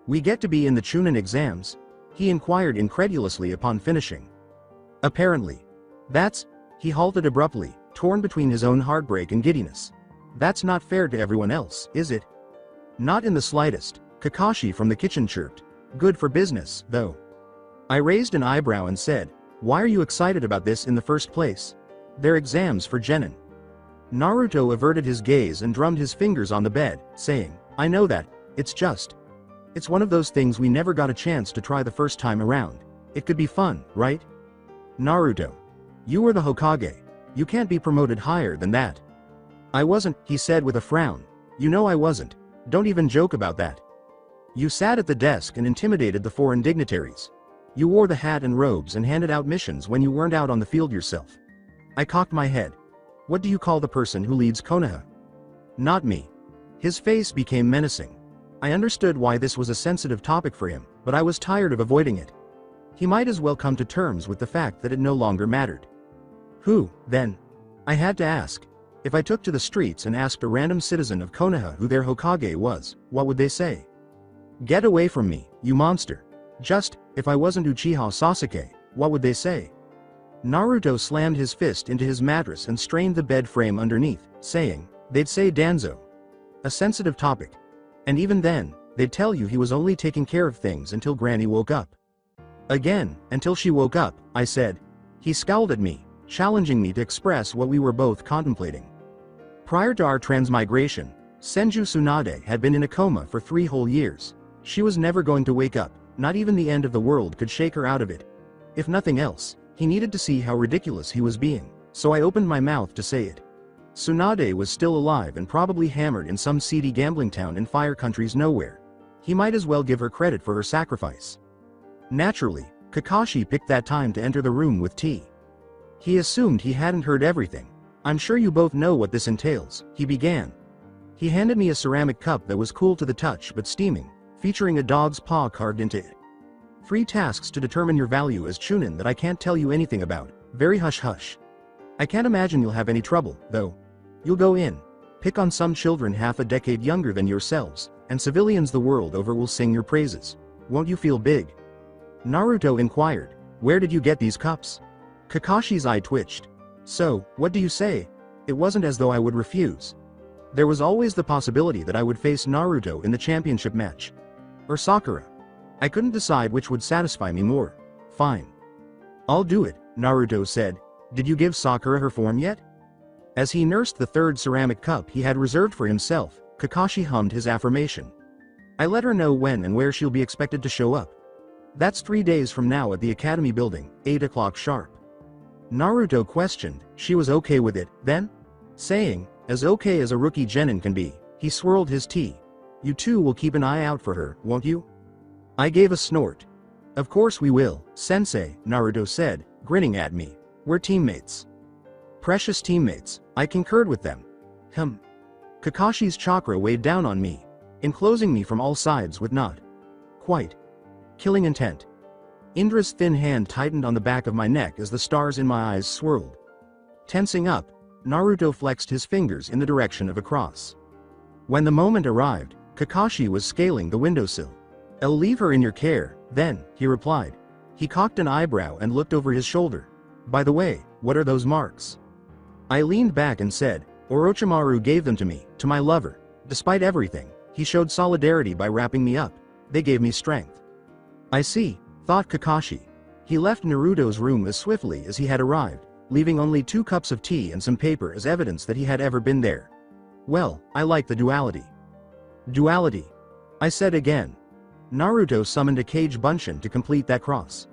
"We get to be in the Chunin exams?" he inquired incredulously upon finishing. "Apparently. That's..." He halted abruptly, torn between his own heartbreak and giddiness. "That's not fair to everyone else, is it?" "Not in the slightest," Kakashi from the kitchen chirped. "Good for business, though." I raised an eyebrow and said, "Why are you excited about this in the first place?" "They're exams for Genin." Naruto averted his gaze and drummed his fingers on the bed, saying, "I know that, it's one of those things we never got a chance to try the first time around. It could be fun, right?" "Naruto. You were the Hokage. You can't be promoted higher than that." "I wasn't," he said with a frown. "You know I wasn't. Don't even joke about that. You sat at the desk and intimidated the foreign dignitaries. You wore the hat and robes and handed out missions when you weren't out on the field yourself." I cocked my head. "What do you call the person who leads Konoha?" "Not me." His face became menacing. I understood why this was a sensitive topic for him, but I was tired of avoiding it. He might as well come to terms with the fact that it no longer mattered. "Who, then?" I had to ask. If I took to the streets and asked a random citizen of Konoha who their Hokage was, what would they say? "Get away from me, you monster." Just, if I wasn't Uchiha Sasuke, what would they say? Naruto slammed his fist into his mattress and strained the bed frame underneath, saying, "They'd say Danzo." A sensitive topic. And even then, they'd tell you he was only taking care of things until Granny woke up. "Again, until she woke up," I said. He scowled at me, challenging me to express what we were both contemplating. Prior to our transmigration, Senju Tsunade had been in a coma for 3 whole years. She was never going to wake up, not even the end of the world could shake her out of it. If nothing else, he needed to see how ridiculous he was being, so I opened my mouth to say it. Tsunade was still alive and probably hammered in some seedy gambling town in Fire Country's nowhere. He might as well give her credit for her sacrifice. Naturally, Kakashi picked that time to enter the room with tea. He assumed he hadn't heard everything. "I'm sure you both know what this entails," he began. He handed me a ceramic cup that was cool to the touch but steaming, featuring a dog's paw carved into it. "3 tasks to determine your value as Chunin that I can't tell you anything about, very hush-hush. I can't imagine you'll have any trouble, though. You'll go in, pick on some children half a decade younger than yourselves, and civilians the world over will sing your praises. Won't you feel big?" Naruto inquired, "Where did you get these cups?" Kakashi's eye twitched. "So, what do you say?" It wasn't as though I would refuse. There was always the possibility that I would face Naruto in the championship match. Or Sakura. I couldn't decide which would satisfy me more. "Fine. I'll do it," Naruto said. "Did you give Sakura her form yet?" As he nursed the 3rd ceramic cup he had reserved for himself, Kakashi hummed his affirmation. "I let her know when and where she'll be expected to show up. That's 3 days from now at the Academy building, 8 o'clock sharp." Naruto questioned, "She was okay with it, then?" Saying, "As okay as a rookie genin can be," he swirled his tea. "You two will keep an eye out for her, won't you?" I gave a snort. "Of course we will, Sensei," Naruto said, grinning at me. "We're teammates." "Precious teammates," I concurred with them. Kakashi's chakra weighed down on me, enclosing me from all sides with not quite killing intent. Indra's thin hand tightened on the back of my neck as the stars in my eyes swirled. Tensing up, Naruto flexed his fingers in the direction of a cross. When the moment arrived, Kakashi was scaling the windowsill. "I'll leave her in your care, then," he replied. He cocked an eyebrow and looked over his shoulder. "By the way, what are those marks?" I leaned back and said, "Orochimaru gave them to me, to my lover. Despite everything, he showed solidarity by wrapping me up. They gave me strength." "I see," thought Kakashi. He left Naruto's room as swiftly as he had arrived, leaving only 2 cups of tea and some paper as evidence that he had ever been there. Well, I like the duality. Duality. I said again. Naruto summoned a Kage Bunshin to complete that cross.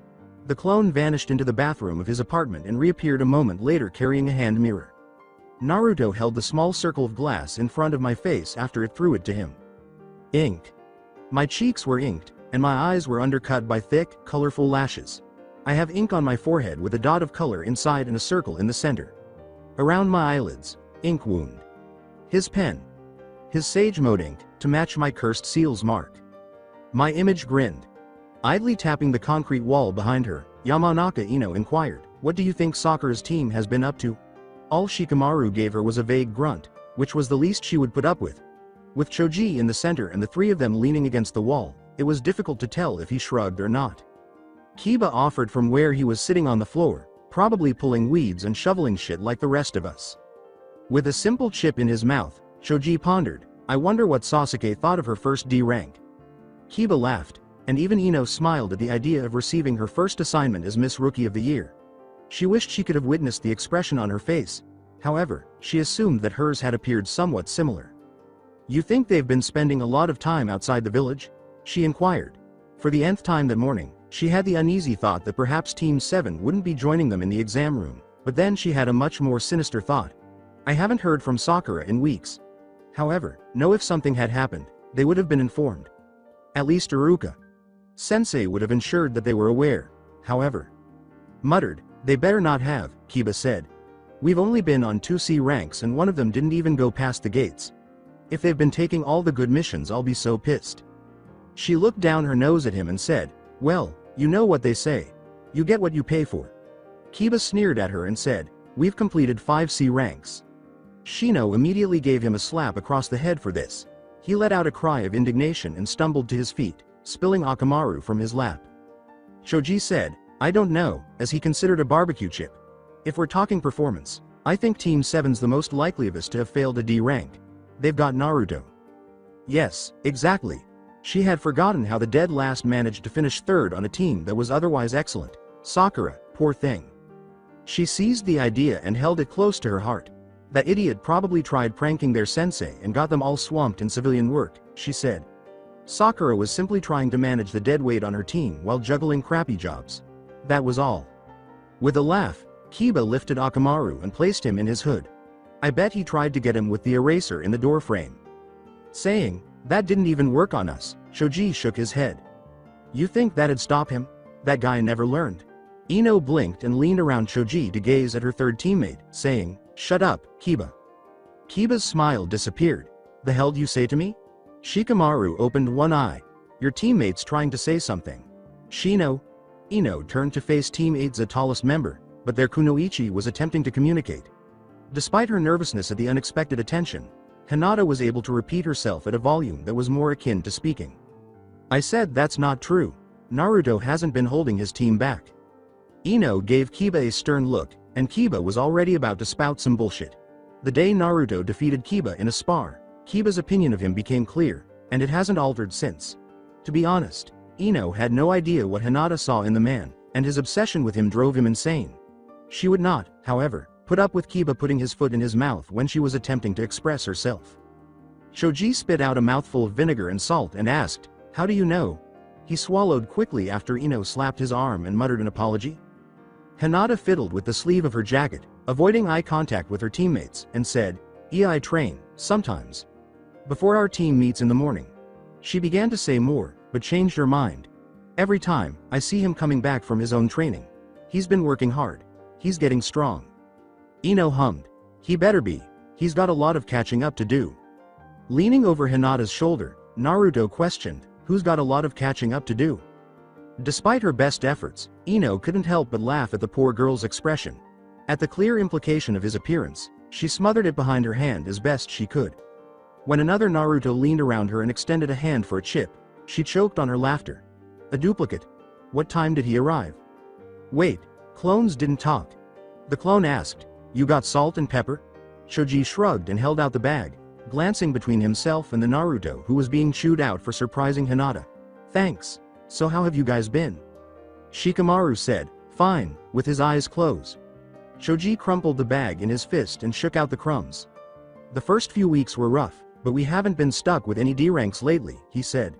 The clone vanished into the bathroom of his apartment and reappeared a moment later carrying a hand mirror. Naruto held the small circle of glass in front of my face after it threw it to him. Ink. My cheeks were inked, and my eyes were undercut by thick, colorful lashes. I have ink on my forehead with a dot of color inside and a circle in the center. Around my eyelids, ink wound. His pen. His sage mode ink, to match my cursed seal's mark. My image grinned. Idly tapping the concrete wall behind her, Yamanaka Ino inquired, "What do you think Sakura's team has been up to?" All Shikamaru gave her was a vague grunt, which was the least she would put up with. With Choji in the center and the 3 of them leaning against the wall, it was difficult to tell if he shrugged or not. Kiba offered from where he was sitting on the floor, probably pulling weeds and shoveling shit like the rest of us. With a simple chip in his mouth, Choji pondered, "I wonder what Sasuke thought of her first D rank." Kiba laughed, and even Ino smiled at the idea of receiving her first assignment as Miss Rookie of the Year. She wished she could have witnessed the expression on her face. However, she assumed that hers had appeared somewhat similar. "You think they've been spending a lot of time outside the village?" she inquired. For the nth time that morning, she had the uneasy thought that perhaps Team 7 wouldn't be joining them in the exam room, but then she had a much more sinister thought. "I haven't heard from Sakura in weeks. However, know if something had happened, they would have been informed. At least Iruka. Sensei would have ensured that they were aware, however." Muttered, "They better not have," Kiba said. "We've only been on 2 C ranks and one of them didn't even go past the gates. If they've been taking all the good missions, I'll be so pissed." She looked down her nose at him and said, "Well, you know what they say. You get what you pay for." Kiba sneered at her and said, "We've completed 5 C ranks." Shino immediately gave him a slap across the head for this. He let out a cry of indignation and stumbled to his feet, spilling Akamaru from his lap. Choji said, "I don't know," as he considered a barbecue chip. "If we're talking performance, I think Team 7's the most likely of us to have failed a D rank. They've got Naruto." Yes, exactly. She had forgotten how the dead last managed to finish 3rd on a team that was otherwise excellent. Sakura, poor thing. She seized the idea and held it close to her heart. "That idiot probably tried pranking their sensei and got them all swamped in civilian work," she said. Sakura was simply trying to manage the dead weight on her team while juggling crappy jobs. That was all. With a laugh, Kiba lifted Akamaru and placed him in his hood. "I bet he tried to get him with the eraser in the door frame." Saying, "That didn't even work on us," Choji shook his head. "You think that'd stop him? That guy never learned." Ino blinked and leaned around Choji to gaze at her 3rd teammate, saying, "Shut up, Kiba." Kiba's smile disappeared. "The hell do you say to me?" Shikamaru opened one eye. "Your teammate's trying to say something." Shino. Ino turned to face Team 8's tallest member, but their kunoichi was attempting to communicate. Despite her nervousness at the unexpected attention, Hinata was able to repeat herself at a volume that was more akin to speaking. "I said that's not true. Naruto hasn't been holding his team back." Ino gave Kiba a stern look, and Kiba was already about to spout some bullshit. The day Naruto defeated Kiba in a spar, Kiba's opinion of him became clear, and it hasn't altered since. To be honest, Ino had no idea what Hinata saw in the man, and his obsession with him drove him insane. She would not, however, put up with Kiba putting his foot in his mouth when she was attempting to express herself. Choji spit out a mouthful of vinegar and salt and asked, "How do you know?" He swallowed quickly after Ino slapped his arm and muttered an apology. Hinata fiddled with the sleeve of her jacket, avoiding eye contact with her teammates, and said, "I train, sometimes. Before our team meets in the morning." She began to say more, but changed her mind. "Every time, I see him coming back from his own training. He's been working hard. He's getting strong." Ino hummed. "He better be. He's got a lot of catching up to do." Leaning over Hinata's shoulder, Naruto questioned, "Who's got a lot of catching up to do?" Despite her best efforts, Ino couldn't help but laugh at the poor girl's expression. At the clear implication of his appearance, she smothered it behind her hand as best she could. When another Naruto leaned around her and extended a hand for a chip, she choked on her laughter. "A duplicate? What time did he arrive?" "Wait, clones didn't talk." The clone asked, "You got salt and pepper?" Choji shrugged and held out the bag, glancing between himself and the Naruto who was being chewed out for surprising Hinata. "Thanks. So how have you guys been?" Shikamaru said, "Fine," with his eyes closed. Shoji crumpled the bag in his fist and shook out the crumbs. The first few weeks were rough, but we haven't been stuck with any D ranks lately, he said.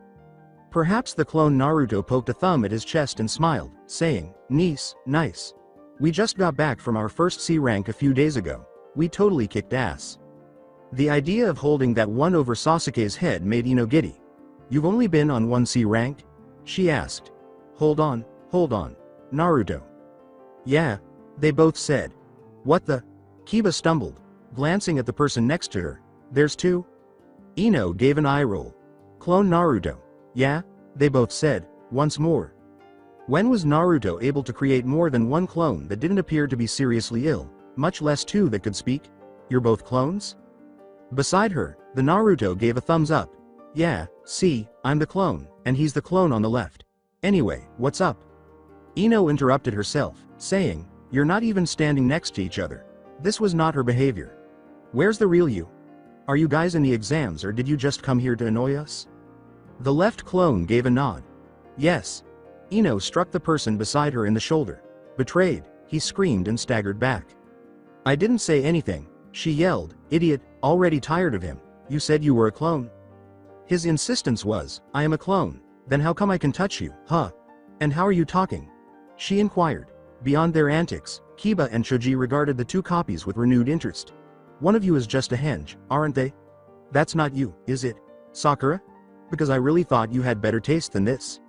Perhaps the clone Naruto poked a thumb at his chest and smiled, saying, nice. We just got back from our first C rank a few days ago. We totally kicked ass. The idea of holding that one over Sasuke's head made Ino giddy. You've only been on 1 C rank? She asked. Hold on, Naruto. Yeah, they both said. What the? Kiba stumbled, glancing at the person next to her. There's 2? Ino gave an eye roll. Clone Naruto. Yeah, they both said, once more. When was Naruto able to create more than 1 clone that didn't appear to be seriously ill, much less 2 that could speak? You're both clones? Beside her, the Naruto gave a thumbs up. Yeah, see, I'm the clone, and he's the clone on the left. Anyway, what's up? Ino interrupted herself, saying, you're not even standing next to each other. This was not her behavior. Where's the real you? Are you guys in the exams or did you just come here to annoy us? The left clone gave a nod. Yes. Ino struck the person beside her in the shoulder. Betrayed, he screamed and staggered back. I didn't say anything, she yelled, idiot, already tired of him. You said you were a clone. His insistence was, I am a clone, then how come I can touch you, huh? And how are you talking? She inquired. Beyond their antics, Kiba and Shoji regarded the 2 copies with renewed interest. One of you is just a henge, aren't they? That's not you, is it, Sakura? Because I really thought you had better taste than this.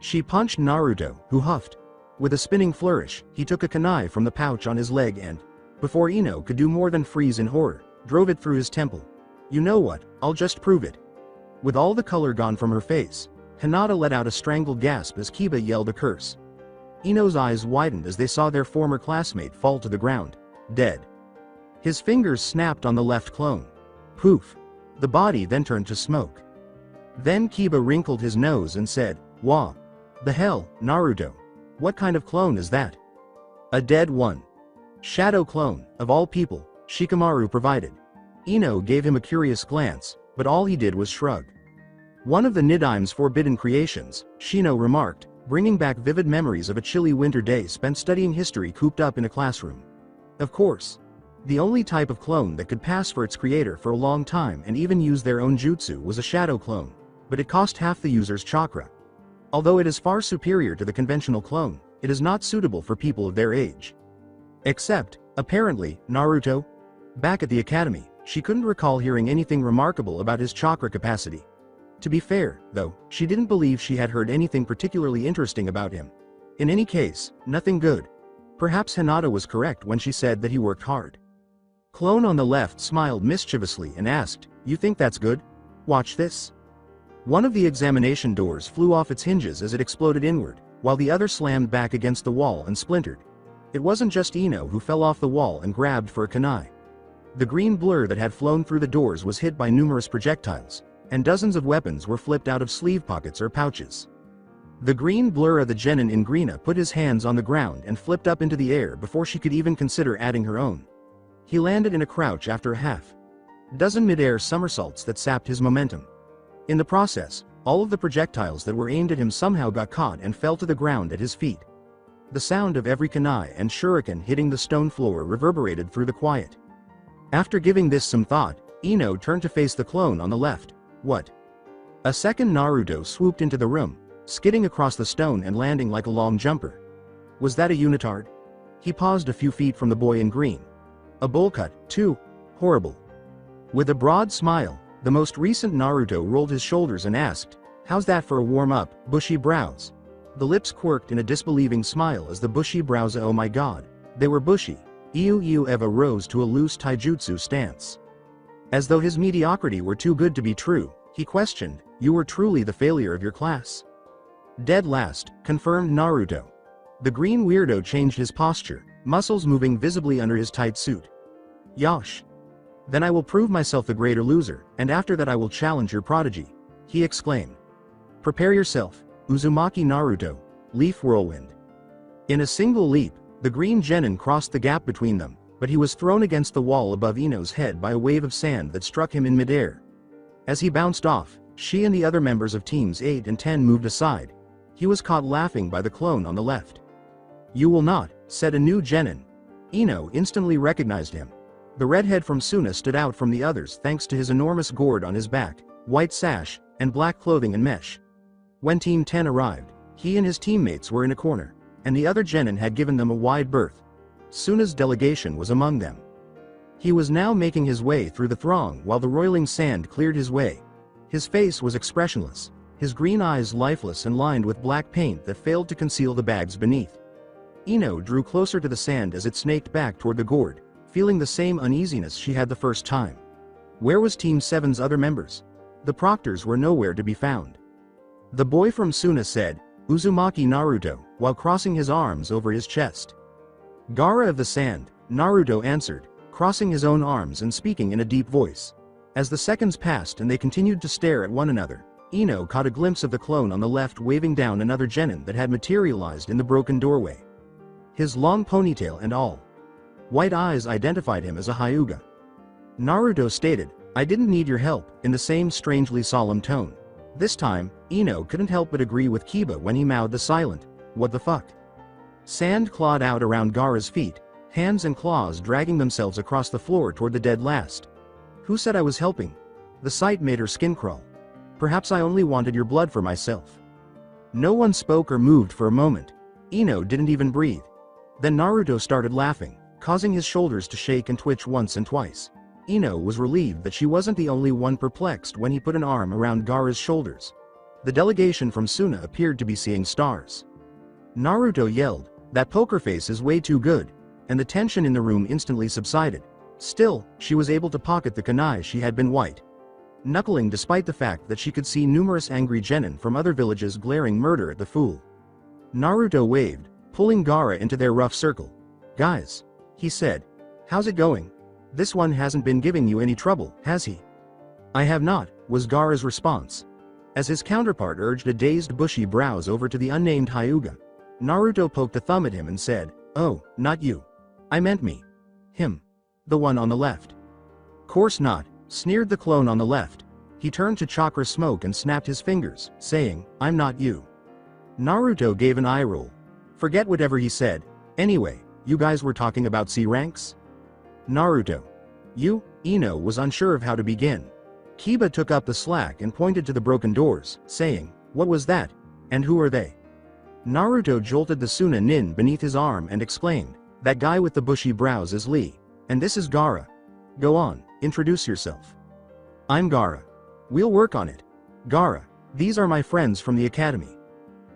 She punched Naruto, who huffed. With a spinning flourish, he took a kunai from the pouch on his leg and, before Ino could do more than freeze in horror, drove it through his temple. You know what, I'll just prove it. With all the color gone from her face, Hinata let out a strangled gasp as Kiba yelled a curse. Ino's eyes widened as they saw their former classmate fall to the ground, dead. His fingers snapped on the left clone. Poof. The body then turned to smoke. Then Kiba wrinkled his nose and said, Wah. The hell, Naruto. What kind of clone is that? A dead one. Shadow clone, of all people, Shikamaru provided. Ino gave him a curious glance, but all he did was shrug. One of the Nidaim's forbidden creations, Shino remarked, bringing back vivid memories of a chilly winter day spent studying history cooped up in a classroom. Of course. The only type of clone that could pass for its creator for a long time and even use their own jutsu was a shadow clone, but it cost half the user's chakra. Although it is far superior to the conventional clone, it is not suitable for people of their age. Except, apparently, Naruto. Back at the academy, she couldn't recall hearing anything remarkable about his chakra capacity. To be fair, though, she didn't believe she had heard anything particularly interesting about him. In any case, nothing good. Perhaps Hinata was correct when she said that he worked hard. Clone on the left smiled mischievously and asked, You think that's good? Watch this. One of the examination doors flew off its hinges as it exploded inward, while the other slammed back against the wall and splintered. It wasn't just Ino who fell off the wall and grabbed for a kunai. The green blur that had flown through the doors was hit by numerous projectiles, and dozens of weapons were flipped out of sleeve pockets or pouches. The green blur of the genin in Grina put his hands on the ground and flipped up into the air before she could even consider adding her own. He landed in a crouch after a half-dozen mid-air somersaults that sapped his momentum. In the process, all of the projectiles that were aimed at him somehow got caught and fell to the ground at his feet. The sound of every kunai and shuriken hitting the stone floor reverberated through the quiet. After giving this some thought, Ino turned to face the clone on the left. What? A second Naruto swooped into the room, skidding across the stone and landing like a long jumper. Was that a unitard? He paused a few feet from the boy in green. A bowl cut, too. Horrible. With a broad smile, the most recent Naruto rolled his shoulders and asked, How's that for a warm-up, bushy brows? The lips quirked in a disbelieving smile as the bushy brows, oh my god, they were bushy. Eva rose to a loose taijutsu stance. As though his mediocrity were too good to be true, he questioned, You were truly the failure of your class? Dead last, confirmed Naruto. The green weirdo changed his posture, muscles moving visibly under his tight suit. Yosh. Then I will prove myself the greater loser, and after that I will challenge your prodigy, he exclaimed. Prepare yourself, Uzumaki Naruto, Leaf Whirlwind. In a single leap, the green genin crossed the gap between them, but he was thrown against the wall above Ino's head by a wave of sand that struck him in midair. As he bounced off, she and the other members of teams 8 and 10 moved aside. He was caught laughing by the clone on the left. You will not, said a new genin. Ino instantly recognized him. The redhead from Suna stood out from the others thanks to his enormous gourd on his back, white sash, and black clothing and mesh. When Team 10 arrived, he and his teammates were in a corner, and the other genin had given them a wide berth. Suna's delegation was among them. He was now making his way through the throng while the roiling sand cleared his way. His face was expressionless, his green eyes lifeless and lined with black paint that failed to conceal the bags beneath. Ino drew closer to the sand as it snaked back toward the gourd, feeling the same uneasiness she had the first time. Where was Team 7's other members? The proctors were nowhere to be found. The boy from Suna said, "Uzumaki Naruto," while crossing his arms over his chest. "Gaara of the Sand," Naruto answered, crossing his own arms and speaking in a deep voice. As the seconds passed and they continued to stare at one another, Ino caught a glimpse of the clone on the left waving down another genin that had materialized in the broken doorway. His long ponytail and all. White eyes identified him as a Hyuga. Naruto stated, "I didn't need your help," in the same strangely solemn tone. This time, Ino couldn't help but agree with Kiba when he mouthed the silent, "What the fuck?" Sand clawed out around Gaara's feet, hands and claws dragging themselves across the floor toward the dead last. "Who said I was helping?" The sight made her skin crawl. "Perhaps I only wanted your blood for myself." No one spoke or moved for a moment. Ino didn't even breathe. Then Naruto started laughing, causing his shoulders to shake and twitch once and twice. Ino was relieved that she wasn't the only one perplexed when he put an arm around Gaara's shoulders. The delegation from Suna appeared to be seeing stars. Naruto yelled, "That poker face is way too good," and the tension in the room instantly subsided. Still, she was able to pocket the kunai she had been white knuckling despite the fact that she could see numerous angry genin from other villages glaring murder at the fool. Naruto waved, pulling Gaara into their rough circle. "Guys," he said. "How's it going? This one hasn't been giving you any trouble, has he?" "I have not," was Gaara's response. As his counterpart urged a dazed bushy brows over to the unnamed Hyuga, Naruto poked a thumb at him and said, "Oh, not you. I meant me. Him. The one on the left." "Course not," sneered the clone on the left. He turned to chakra smoke and snapped his fingers, saying, "I'm not you." Naruto gave an eye roll. Forget whatever he said. "Anyway, you guys were talking about C ranks?" Naruto. "You?" Ino was unsure of how to begin. Kiba took up the slack and pointed to the broken doors, saying, "What was that? And who are they?" Naruto jolted the Suna nin beneath his arm and exclaimed, "That guy with the bushy brows is Lee. And this is Gaara. Go on, introduce yourself." "I'm Gaara. We'll work on it. Gaara, these are my friends from the academy."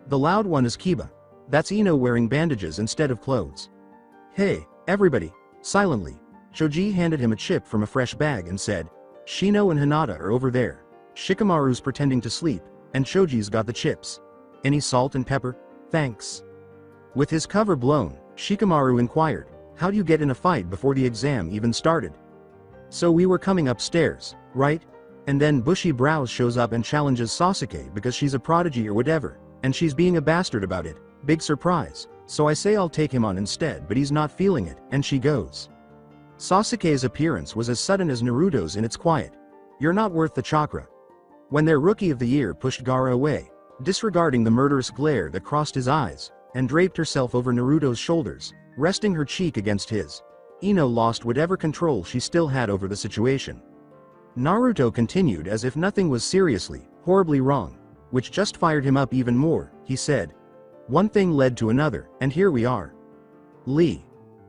The loud one is Kiba. That's Ino wearing bandages instead of clothes. "Hey, everybody, silently." Choji handed him a chip from a fresh bag and said, "Shino and Hinata are over there. Shikamaru's pretending to sleep, and Choji's got the chips. Any salt and pepper? Thanks." With his cover blown, Shikamaru inquired, "How do you get in a fight before the exam even started?" "So we were coming upstairs, right? And then Bushy Brows shows up and challenges Sasuke because she's a prodigy or whatever, and she's being a bastard about it. Big surprise. So I say I'll take him on instead, but he's not feeling it, and she goes." Sasuke's appearance was as sudden as Naruto's in its quiet. "You're not worth the chakra." When their Rookie of the Year pushed Gaara away, disregarding the murderous glare that crossed his eyes, and draped herself over Naruto's shoulders, resting her cheek against his, Ino lost whatever control she still had over the situation. Naruto continued as if nothing was seriously, horribly wrong, which just fired him up even more. He said, "One thing led to another, and here we are." Lee.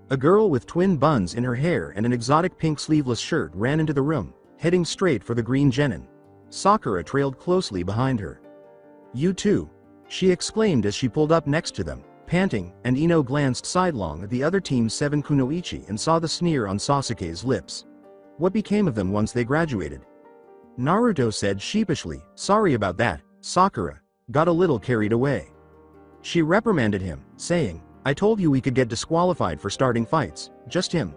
A girl with twin buns in her hair and an exotic pink sleeveless shirt ran into the room, heading straight for the green genin. Sakura trailed closely behind her. "You too," she exclaimed as she pulled up next to them, panting, and Ino glanced sidelong at the other team's 7 kunoichi and saw the sneer on Sasuke's lips. What became of them once they graduated? Naruto said sheepishly, "Sorry about that, Sakura. Got a little carried away." She reprimanded him, saying, "I told you we could get disqualified for starting fights, just him."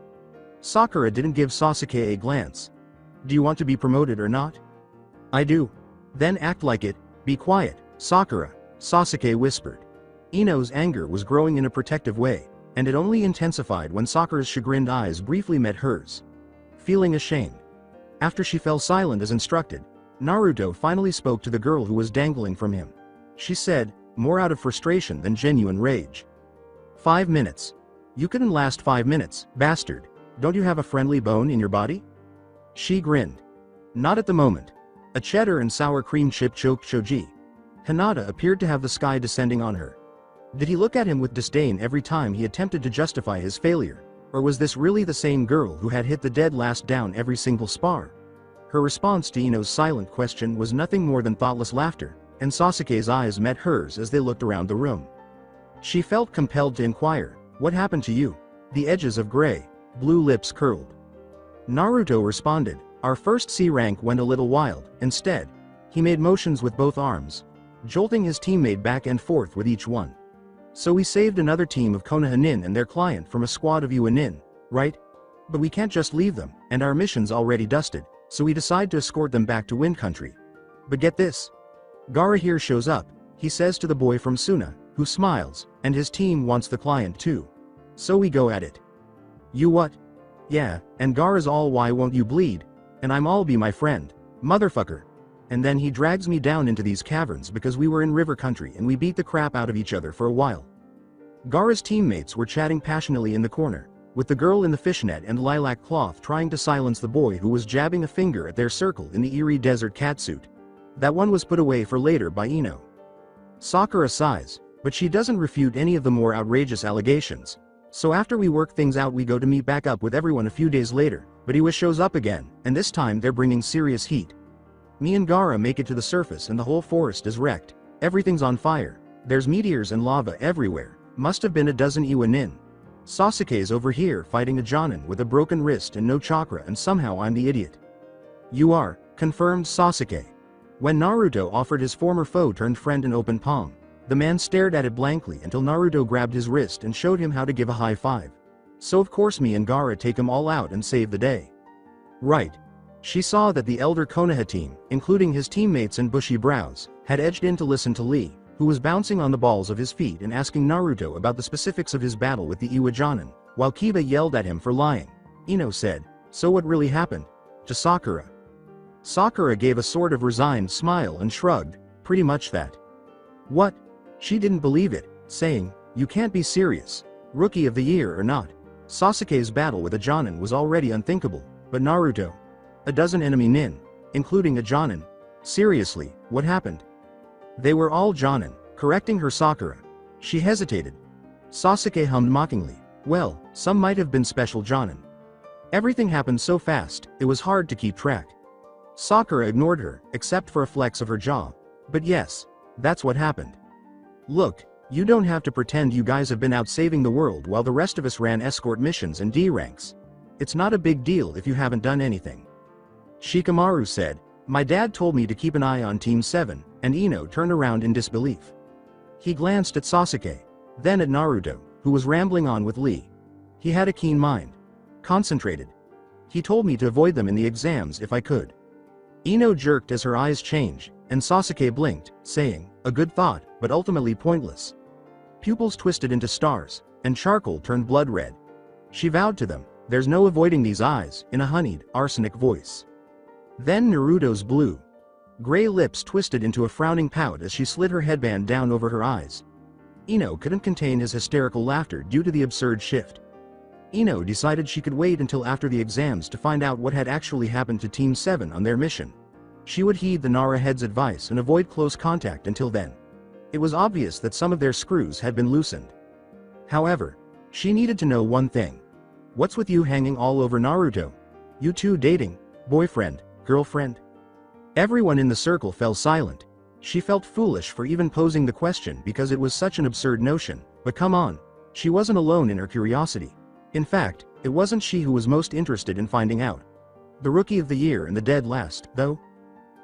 Sakura didn't give Sasuke a glance. "Do you want to be promoted or not?" "I do." "Then act like it. Be quiet, Sakura," Sasuke whispered. Ino's anger was growing in a protective way, and it only intensified when Sakura's chagrined eyes briefly met hers. Feeling ashamed, after she fell silent as instructed, Naruto finally spoke to the girl who was dangling from him. She said, more out of frustration than genuine rage, 5 minutes. You couldn't last 5 minutes, bastard. Don't you have a friendly bone in your body? She grinned. Not at the moment. A cheddar and sour cream chip choked Choji. Hinata appeared to have the sky descending on her. Did he look at him with disdain every time he attempted to justify his failure? Or was this really the same girl who had hit the dead last down every single spar? Her response to Ino's silent question was nothing more than thoughtless laughter, and Sasuke's eyes met hers as they looked around the room. She felt compelled to inquire, "What happened to you?" The edges of gray, blue lips curled. Naruto responded, "Our first C rank went a little wild. Instead, he made motions with both arms, jolting his teammate back and forth with each one. So we saved another team of Konoha nin and their client from a squad of Ua nin, right? But we can't just leave them, and our mission's already dusted, so we decide to escort them back to Wind Country. But get this. Gaara here shows up," he says to the boy from Suna, who smiles, "and his team wants the client too. So we go at it." "You what?" "Yeah, and Gaara's all 'Why won't you bleed?' and I'm all 'Be my friend, motherfucker.' And then he drags me down into these caverns because we were in river country and we beat the crap out of each other for a while." Gaara's teammates were chatting passionately in the corner, with the girl in the fishnet and lilac cloth trying to silence the boy who was jabbing a finger at their circle in the eerie desert catsuit. That one was put away for later by Ino. Sakura sighs, but she doesn't refute any of the more outrageous allegations. So after we work things out we go to meet back up with everyone a few days later, but Iwa shows up again, and this time they're bringing serious heat. Me and Gaara make it to the surface and the whole forest is wrecked. Everything's on fire. There's meteors and lava everywhere. Must have been a dozen Iwa nin. Sasuke's over here fighting a Jonin with a broken wrist and no chakra, and somehow I'm the idiot. "You are," confirmed Sasuke. When Naruto offered his former foe turned friend an open palm, the man stared at it blankly until Naruto grabbed his wrist and showed him how to give a high five. So of course me and Gaara take him all out and save the day. Right. She saw that the elder Konoha team, including his teammates and bushy brows, had edged in to listen to Lee, who was bouncing on the balls of his feet and asking Naruto about the specifics of his battle with the Iwa Jonin, while Kiba yelled at him for lying. Ino said, "So what really happened?" to Sakura. Sakura gave a sort of resigned smile and shrugged, "Pretty much that." "What?" She didn't believe it, saying, "You can't be serious. Rookie of the year or not. Sasuke's battle with a Jonin was already unthinkable, but Naruto. A dozen enemy nin, including a Jonin. Seriously, what happened?" "They were all Jonin," correcting her Sakura. She hesitated. Sasuke hummed mockingly, "Well, some might have been special Jonin. Everything happened so fast, it was hard to keep track." Sakura ignored her, except for a flex of her jaw. "But yes, that's what happened. Look, you don't have to pretend you guys have been out saving the world while the rest of us ran escort missions and D ranks. It's not a big deal if you haven't done anything." Shikamaru said, "My dad told me to keep an eye on Team 7, and Ino turned around in disbelief. He glanced at Sasuke, then at Naruto, who was rambling on with Lee. He had a keen mind. Concentrated. He told me to avoid them in the exams if I could." Ino jerked as her eyes changed, and Sasuke blinked, saying, "A good thought, but ultimately pointless." Pupils twisted into stars, and charcoal turned blood red. She vowed to them, "There's no avoiding these eyes," in a honeyed, arsenic voice. Then Naruto's blue, gray lips twisted into a frowning pout as she slid her headband down over her eyes. Ino couldn't contain his hysterical laughter due to the absurd shift. Ino decided she could wait until after the exams to find out what had actually happened to Team 7 on their mission. She would heed the Nara head's advice and avoid close contact until then. It was obvious that some of their screws had been loosened. However, she needed to know one thing. What's with you hanging all over Naruto? You two dating? Boyfriend? Girlfriend? Everyone in the circle fell silent. She felt foolish for even posing the question because it was such an absurd notion, but come on, she wasn't alone in her curiosity. In fact, it wasn't she who was most interested in finding out. The Rookie of the Year and the dead last, though?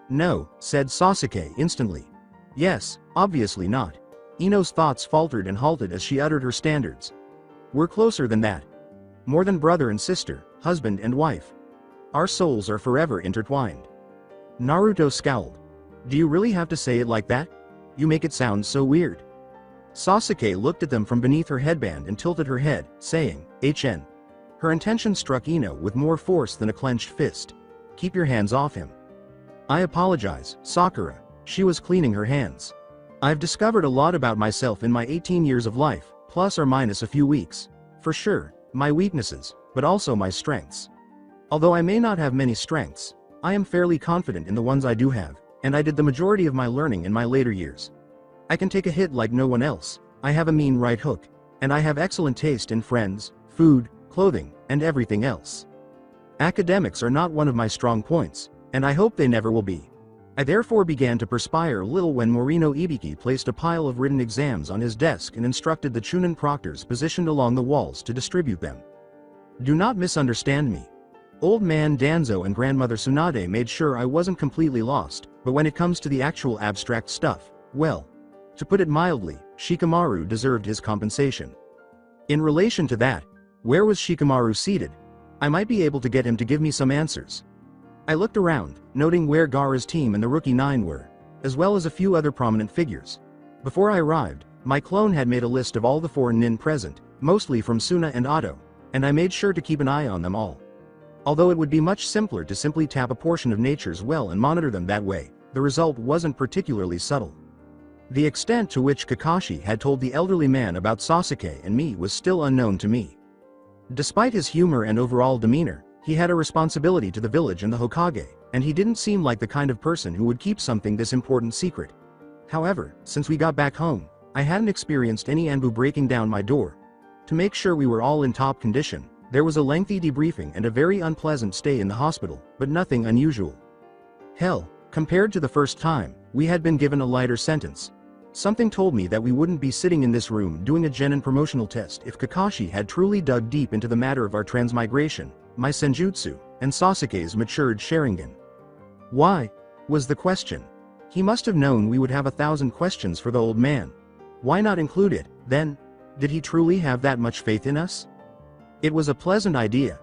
"No," said Sasuke instantly. "Yes, obviously not." Ino's thoughts faltered and halted as she uttered her standards. "We're closer than that. More than brother and sister, husband and wife. Our souls are forever intertwined." Naruto scowled. "Do you really have to say it like that? You make it sound so weird." Sasuke looked at them from beneath her headband and tilted her head, saying, "HN." Her intention struck Ino with more force than a clenched fist. "Keep your hands off him." "I apologize, Sakura." She was cleaning her hands. "I've discovered a lot about myself in my 18 years of life, plus or minus a few weeks. For sure, my weaknesses, but also my strengths. Although I may not have many strengths, I am fairly confident in the ones I do have, and I did the majority of my learning in my later years. I can take a hit like no one else, I have a mean right hook, and I have excellent taste in friends, food, clothing, and everything else. Academics are not one of my strong points, and I hope they never will be. I therefore began to perspire a little when Morino Ibiki placed a pile of written exams on his desk and instructed the Chunin proctors positioned along the walls to distribute them. Do not misunderstand me. Old man Danzo and grandmother Tsunade made sure I wasn't completely lost, but when it comes to the actual abstract stuff, well, to put it mildly, Shikamaru deserved his compensation. In relation to that, where was Shikamaru seated? I might be able to get him to give me some answers. I looked around, noting where Gaara's team and the Rookie 9 were, as well as a few other prominent figures. Before I arrived, my clone had made a list of all the foreign nin present, mostly from Suna and Otto, and I made sure to keep an eye on them all. Although it would be much simpler to simply tap a portion of nature's well and monitor them that way, the result wasn't particularly subtle. The extent to which Kakashi had told the elderly man about Sasuke and me was still unknown to me. Despite his humor and overall demeanor, he had a responsibility to the village and the Hokage, and he didn't seem like the kind of person who would keep something this important secret. However, since we got back home, I hadn't experienced any Anbu breaking down my door. To make sure we were all in top condition, there was a lengthy debriefing and a very unpleasant stay in the hospital, but nothing unusual. Hell, compared to the first time, we had been given a lighter sentence. Something told me that we wouldn't be sitting in this room doing a genin promotional test if Kakashi had truly dug deep into the matter of our transmigration, my senjutsu, and Sasuke's matured Sharingan. Why? Was the question. He must have known we would have 1,000 questions for the old man. Why not include it, then? Did he truly have that much faith in us? It was a pleasant idea.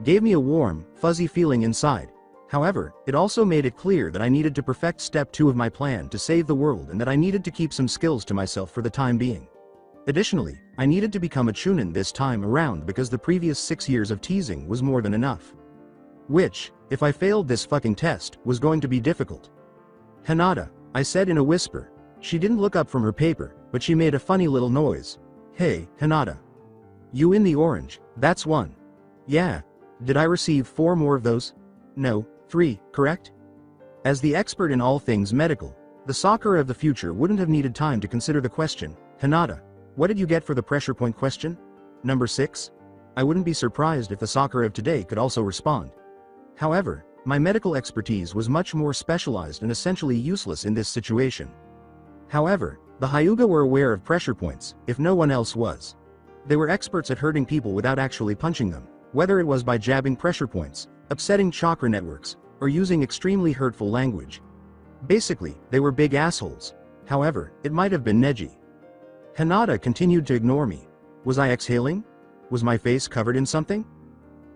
Gave me a warm, fuzzy feeling inside. However, it also made it clear that I needed to perfect step 2 of my plan to save the world and that I needed to keep some skills to myself for the time being. Additionally, I needed to become a Chunin this time around because the previous 6 years of teasing was more than enough. Which, if I failed this fucking test, was going to be difficult. Hinata, I said in a whisper. She didn't look up from her paper, but she made a funny little noise. Hey, Hinata. You in the orange, that's 1. Yeah. Did I receive 4 more of those? No, 3, correct? As the expert in all things medical, the Sakura of the future wouldn't have needed time to consider the question. Hinata, what did you get for the pressure point question? Number 6? I wouldn't be surprised if the Sakura of today could also respond. However, my medical expertise was much more specialized and essentially useless in this situation. However, the Hyuga were aware of pressure points, if no one else was. They were experts at hurting people without actually punching them, whether it was by jabbing pressure points, upsetting chakra networks, or using extremely hurtful language. Basically, they were big assholes. However, it might have been Neji. Hinata continued to ignore me. Was I exhaling? Was my face covered in something?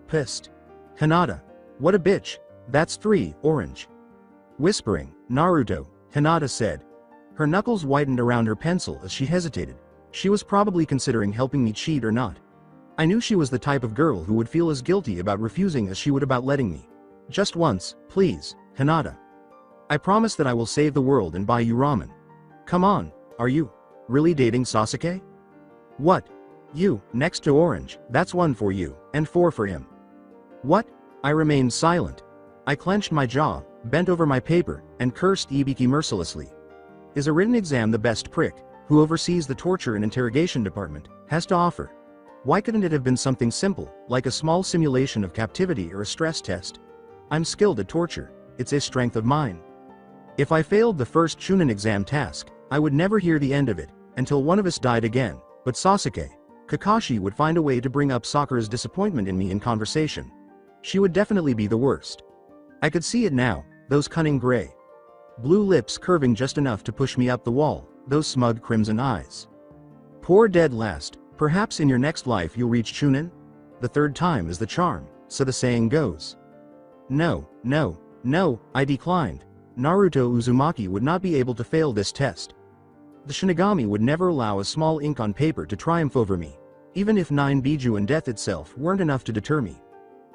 Pissed. Hinata. What a bitch. That's 3, orange. Whispering, Naruto, Hinata said. Her knuckles whitened around her pencil as she hesitated. She was probably considering helping me cheat or not. I knew she was the type of girl who would feel as guilty about refusing as she would about letting me. Just once, please, Hinata. I promise that I will save the world and buy you ramen. Come on, are you really dating Sasuke? What? You, next to orange, that's 1 for you, and 4 for him. What? I remained silent. I clenched my jaw, bent over my paper, and cursed Ibiki mercilessly. Is a written exam the best prick, who oversees the torture and interrogation department, has to offer? Why couldn't it have been something simple, like a small simulation of captivity or a stress test? I'm skilled at torture, it's a strength of mine. If I failed the first Chunin exam task, I would never hear the end of it, until one of us died again, but Sasuke, Kakashi would find a way to bring up Sakura's disappointment in me in conversation. She would definitely be the worst. I could see it now, those cunning gray blue lips curving just enough to push me up the wall, those smug crimson eyes. Poor dead last, perhaps in your next life you'll reach Chunin? The 3rd time is the charm, so the saying goes. No, no, no, I declined. Naruto Uzumaki would not be able to fail this test. The Shinigami would never allow a small ink on paper to triumph over me, even if 9 Biju and death itself weren't enough to deter me.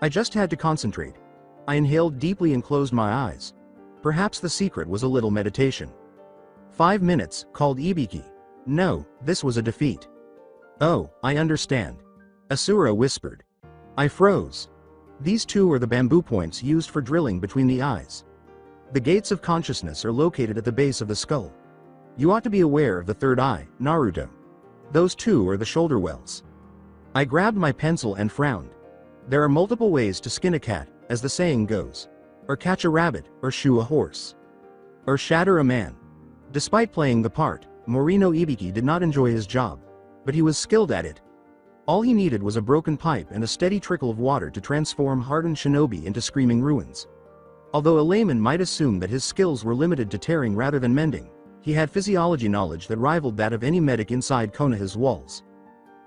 I just had to concentrate. I inhaled deeply and closed my eyes. Perhaps the secret was a little meditation. 5 minutes, called Ibiki. No, this was a defeat. Oh, I understand. Asura whispered. I froze. These two are the bamboo points used for drilling between the eyes. The gates of consciousness are located at the base of the skull. You ought to be aware of the third eye, Naruto. Those two are the shoulder wells. I grabbed my pencil and frowned. There are multiple ways to skin a cat, as the saying goes. Or catch a rabbit, or shoe a horse. Or shatter a man. Despite playing the part, Morino Ibiki did not enjoy his job. But he was skilled at it. All he needed was a broken pipe and a steady trickle of water to transform hardened shinobi into screaming ruins. Although a layman might assume that his skills were limited to tearing rather than mending, he had physiology knowledge that rivaled that of any medic inside Konoha's walls.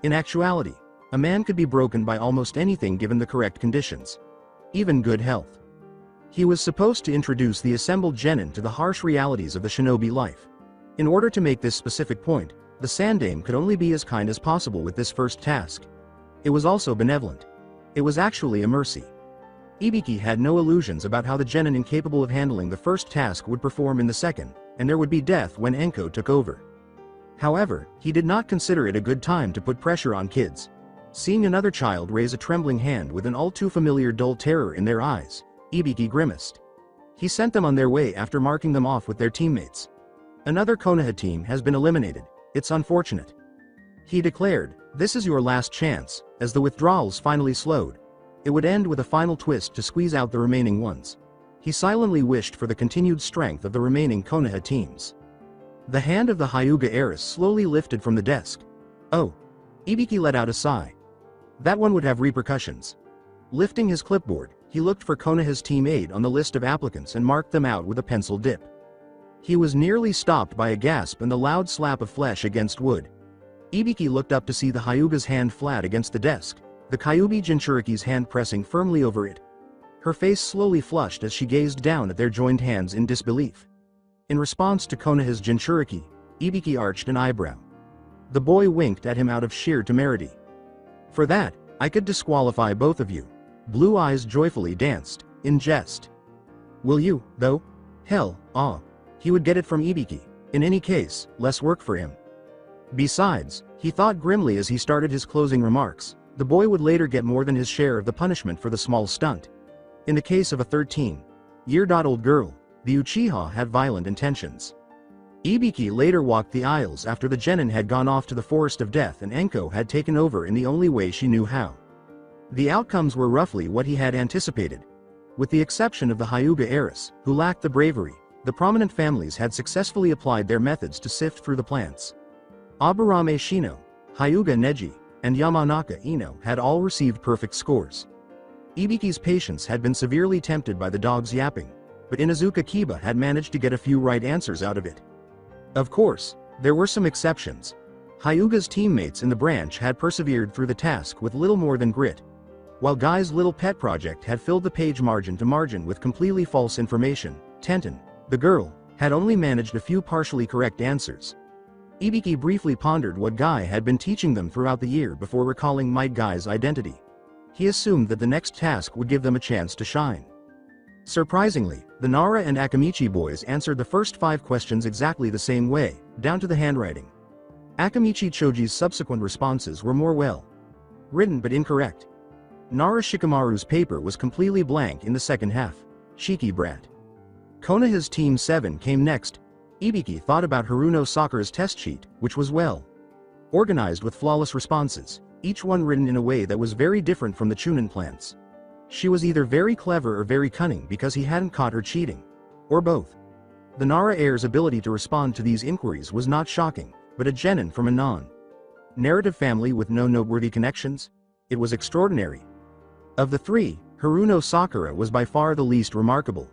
In actuality, a man could be broken by almost anything given the correct conditions. Even good health. He was supposed to introduce the assembled genin to the harsh realities of the shinobi life. In order to make this specific point, the Sandame could only be as kind as possible with this first task. It was also benevolent. It was actually a mercy. Ibiki had no illusions about how the genin incapable of handling the first task would perform in the second, and there would be death when Enko took over. However, he did not consider it a good time to put pressure on kids. Seeing another child raise a trembling hand with an all-too-familiar dull terror in their eyes, Ibiki grimaced. He sent them on their way after marking them off with their teammates. Another Konoha team has been eliminated. It's unfortunate. He declared, this is your last chance, as the withdrawals finally slowed. It would end with a final twist to squeeze out the remaining ones. He silently wished for the continued strength of the remaining Konoha teams. The hand of the Hyuga heiress slowly lifted from the desk. Oh. Ibiki let out a sigh. That one would have repercussions. Lifting his clipboard, he looked for Konoha's team aide on the list of applicants and marked them out with a pencil dip. He was nearly stopped by a gasp and the loud slap of flesh against wood. Ibiki looked up to see the Hyuga's hand flat against the desk, the Kyuubi Jinchuriki's hand pressing firmly over it. Her face slowly flushed as she gazed down at their joined hands in disbelief. In response to Konoha's Jinchuriki, Ibiki arched an eyebrow. The boy winked at him out of sheer temerity. For that, I could disqualify both of you. Blue eyes joyfully danced, in jest. Will you, though? Hell, he would get it from Ibiki. In any case, less work for him. Besides, he thought grimly as he started his closing remarks, the boy would later get more than his share of the punishment for the small stunt. In the case of a 13-year-old girl, the Uchiha had violent intentions. Ibiki later walked the aisles after the genin had gone off to the forest of death and Enko had taken over in the only way she knew how. The outcomes were roughly what he had anticipated. With the exception of the Hyuga heiress, who lacked the bravery, the prominent families had successfully applied their methods to sift through the plants. Aburame Shino, Hyuga Neji, and Yamanaka Ino had all received perfect scores. Ibiki's patience had been severely tempted by the dog's yapping, but Inuzuka Kiba had managed to get a few right answers out of it. Of course, there were some exceptions. Hyuga's teammates in the branch had persevered through the task with little more than grit, while Guy's little pet project had filled the page margin to margin with completely false information. Tenten, the girl, had only managed a few partially correct answers. Ibiki briefly pondered what Guy had been teaching them throughout the year before recalling Might Guy's identity. He assumed that the next task would give them a chance to shine. Surprisingly, the Nara and Akamichi boys answered the first 5 questions exactly the same way, down to the handwriting. Akamichi Choji's subsequent responses were more well-written but incorrect. Nara Shikamaru's paper was completely blank in the second half. Shiki brat. Konoha's Team 7 came next. Ibiki thought about Haruno Sakura's test sheet, which was well organized with flawless responses, each one written in a way that was very different from the Chunin plants. She was either very clever or very cunning because he hadn't caught her cheating. Or both. The Nara heir's ability to respond to these inquiries was not shocking, but a genin from a non-narrative family with no noteworthy connections? It was extraordinary. Of the 3, Haruno Sakura was by far the least remarkable.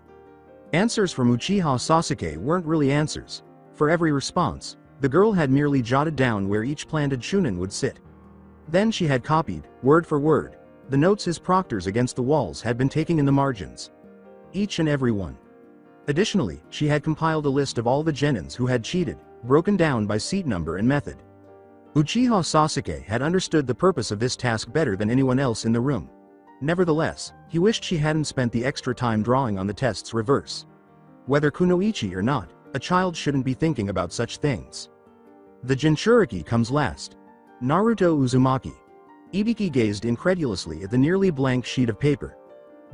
Answers from Uchiha Sasuke weren't really answers. For every response, the girl had merely jotted down where each planted Chunin would sit. Then she had copied, word for word, the notes his proctors against the walls had been taking in the margins. Each and every one. Additionally, she had compiled a list of all the genins who had cheated, broken down by seat number and method. Uchiha Sasuke had understood the purpose of this task better than anyone else in the room. Nevertheless, he wished she hadn't spent the extra time drawing on the test's reverse. Whether kunoichi or not, a child shouldn't be thinking about such things. The Jinchuriki comes last. Naruto Uzumaki. Ibiki gazed incredulously at the nearly blank sheet of paper.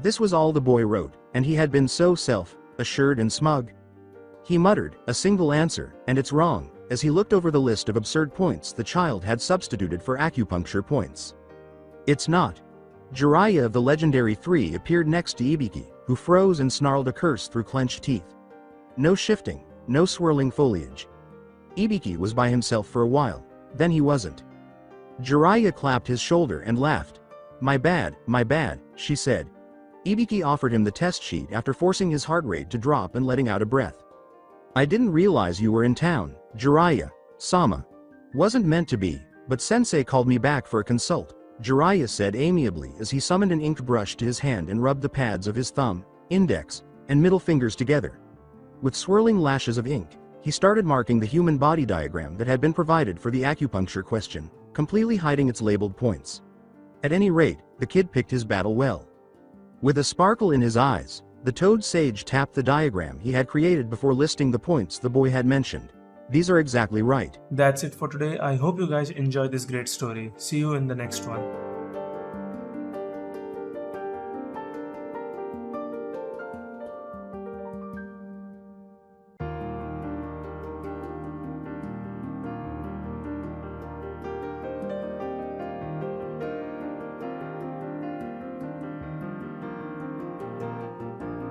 This was all the boy wrote, and he had been so self-assured and smug. He muttered a single answer, and it's wrong, as he looked over the list of absurd points the child had substituted for acupuncture points. It's not. Jiraiya of the legendary 3 appeared next to Ibiki, who froze and snarled a curse through clenched teeth. No shifting, no swirling foliage. Ibiki was by himself for a while, then he wasn't. Jiraiya clapped his shoulder and laughed. My bad, she said. Ibiki offered him the test sheet after forcing his heart rate to drop and letting out a breath. I didn't realize you were in town, Jiraiya-sama. Wasn't meant to be, but Sensei called me back for a consult, Jiraiya said amiably as he summoned an inked brush to his hand and rubbed the pads of his thumb, index, and middle fingers together. With swirling lashes of ink, he started marking the human body diagram that had been provided for the acupuncture question, completely hiding its labeled points. At any rate, the kid picked his battle well. With a sparkle in his eyes, the toad sage tapped the diagram he had created before listing the points the boy had mentioned. These are exactly right. That's it for today. I hope you guys enjoyed this great story. See you in the next one.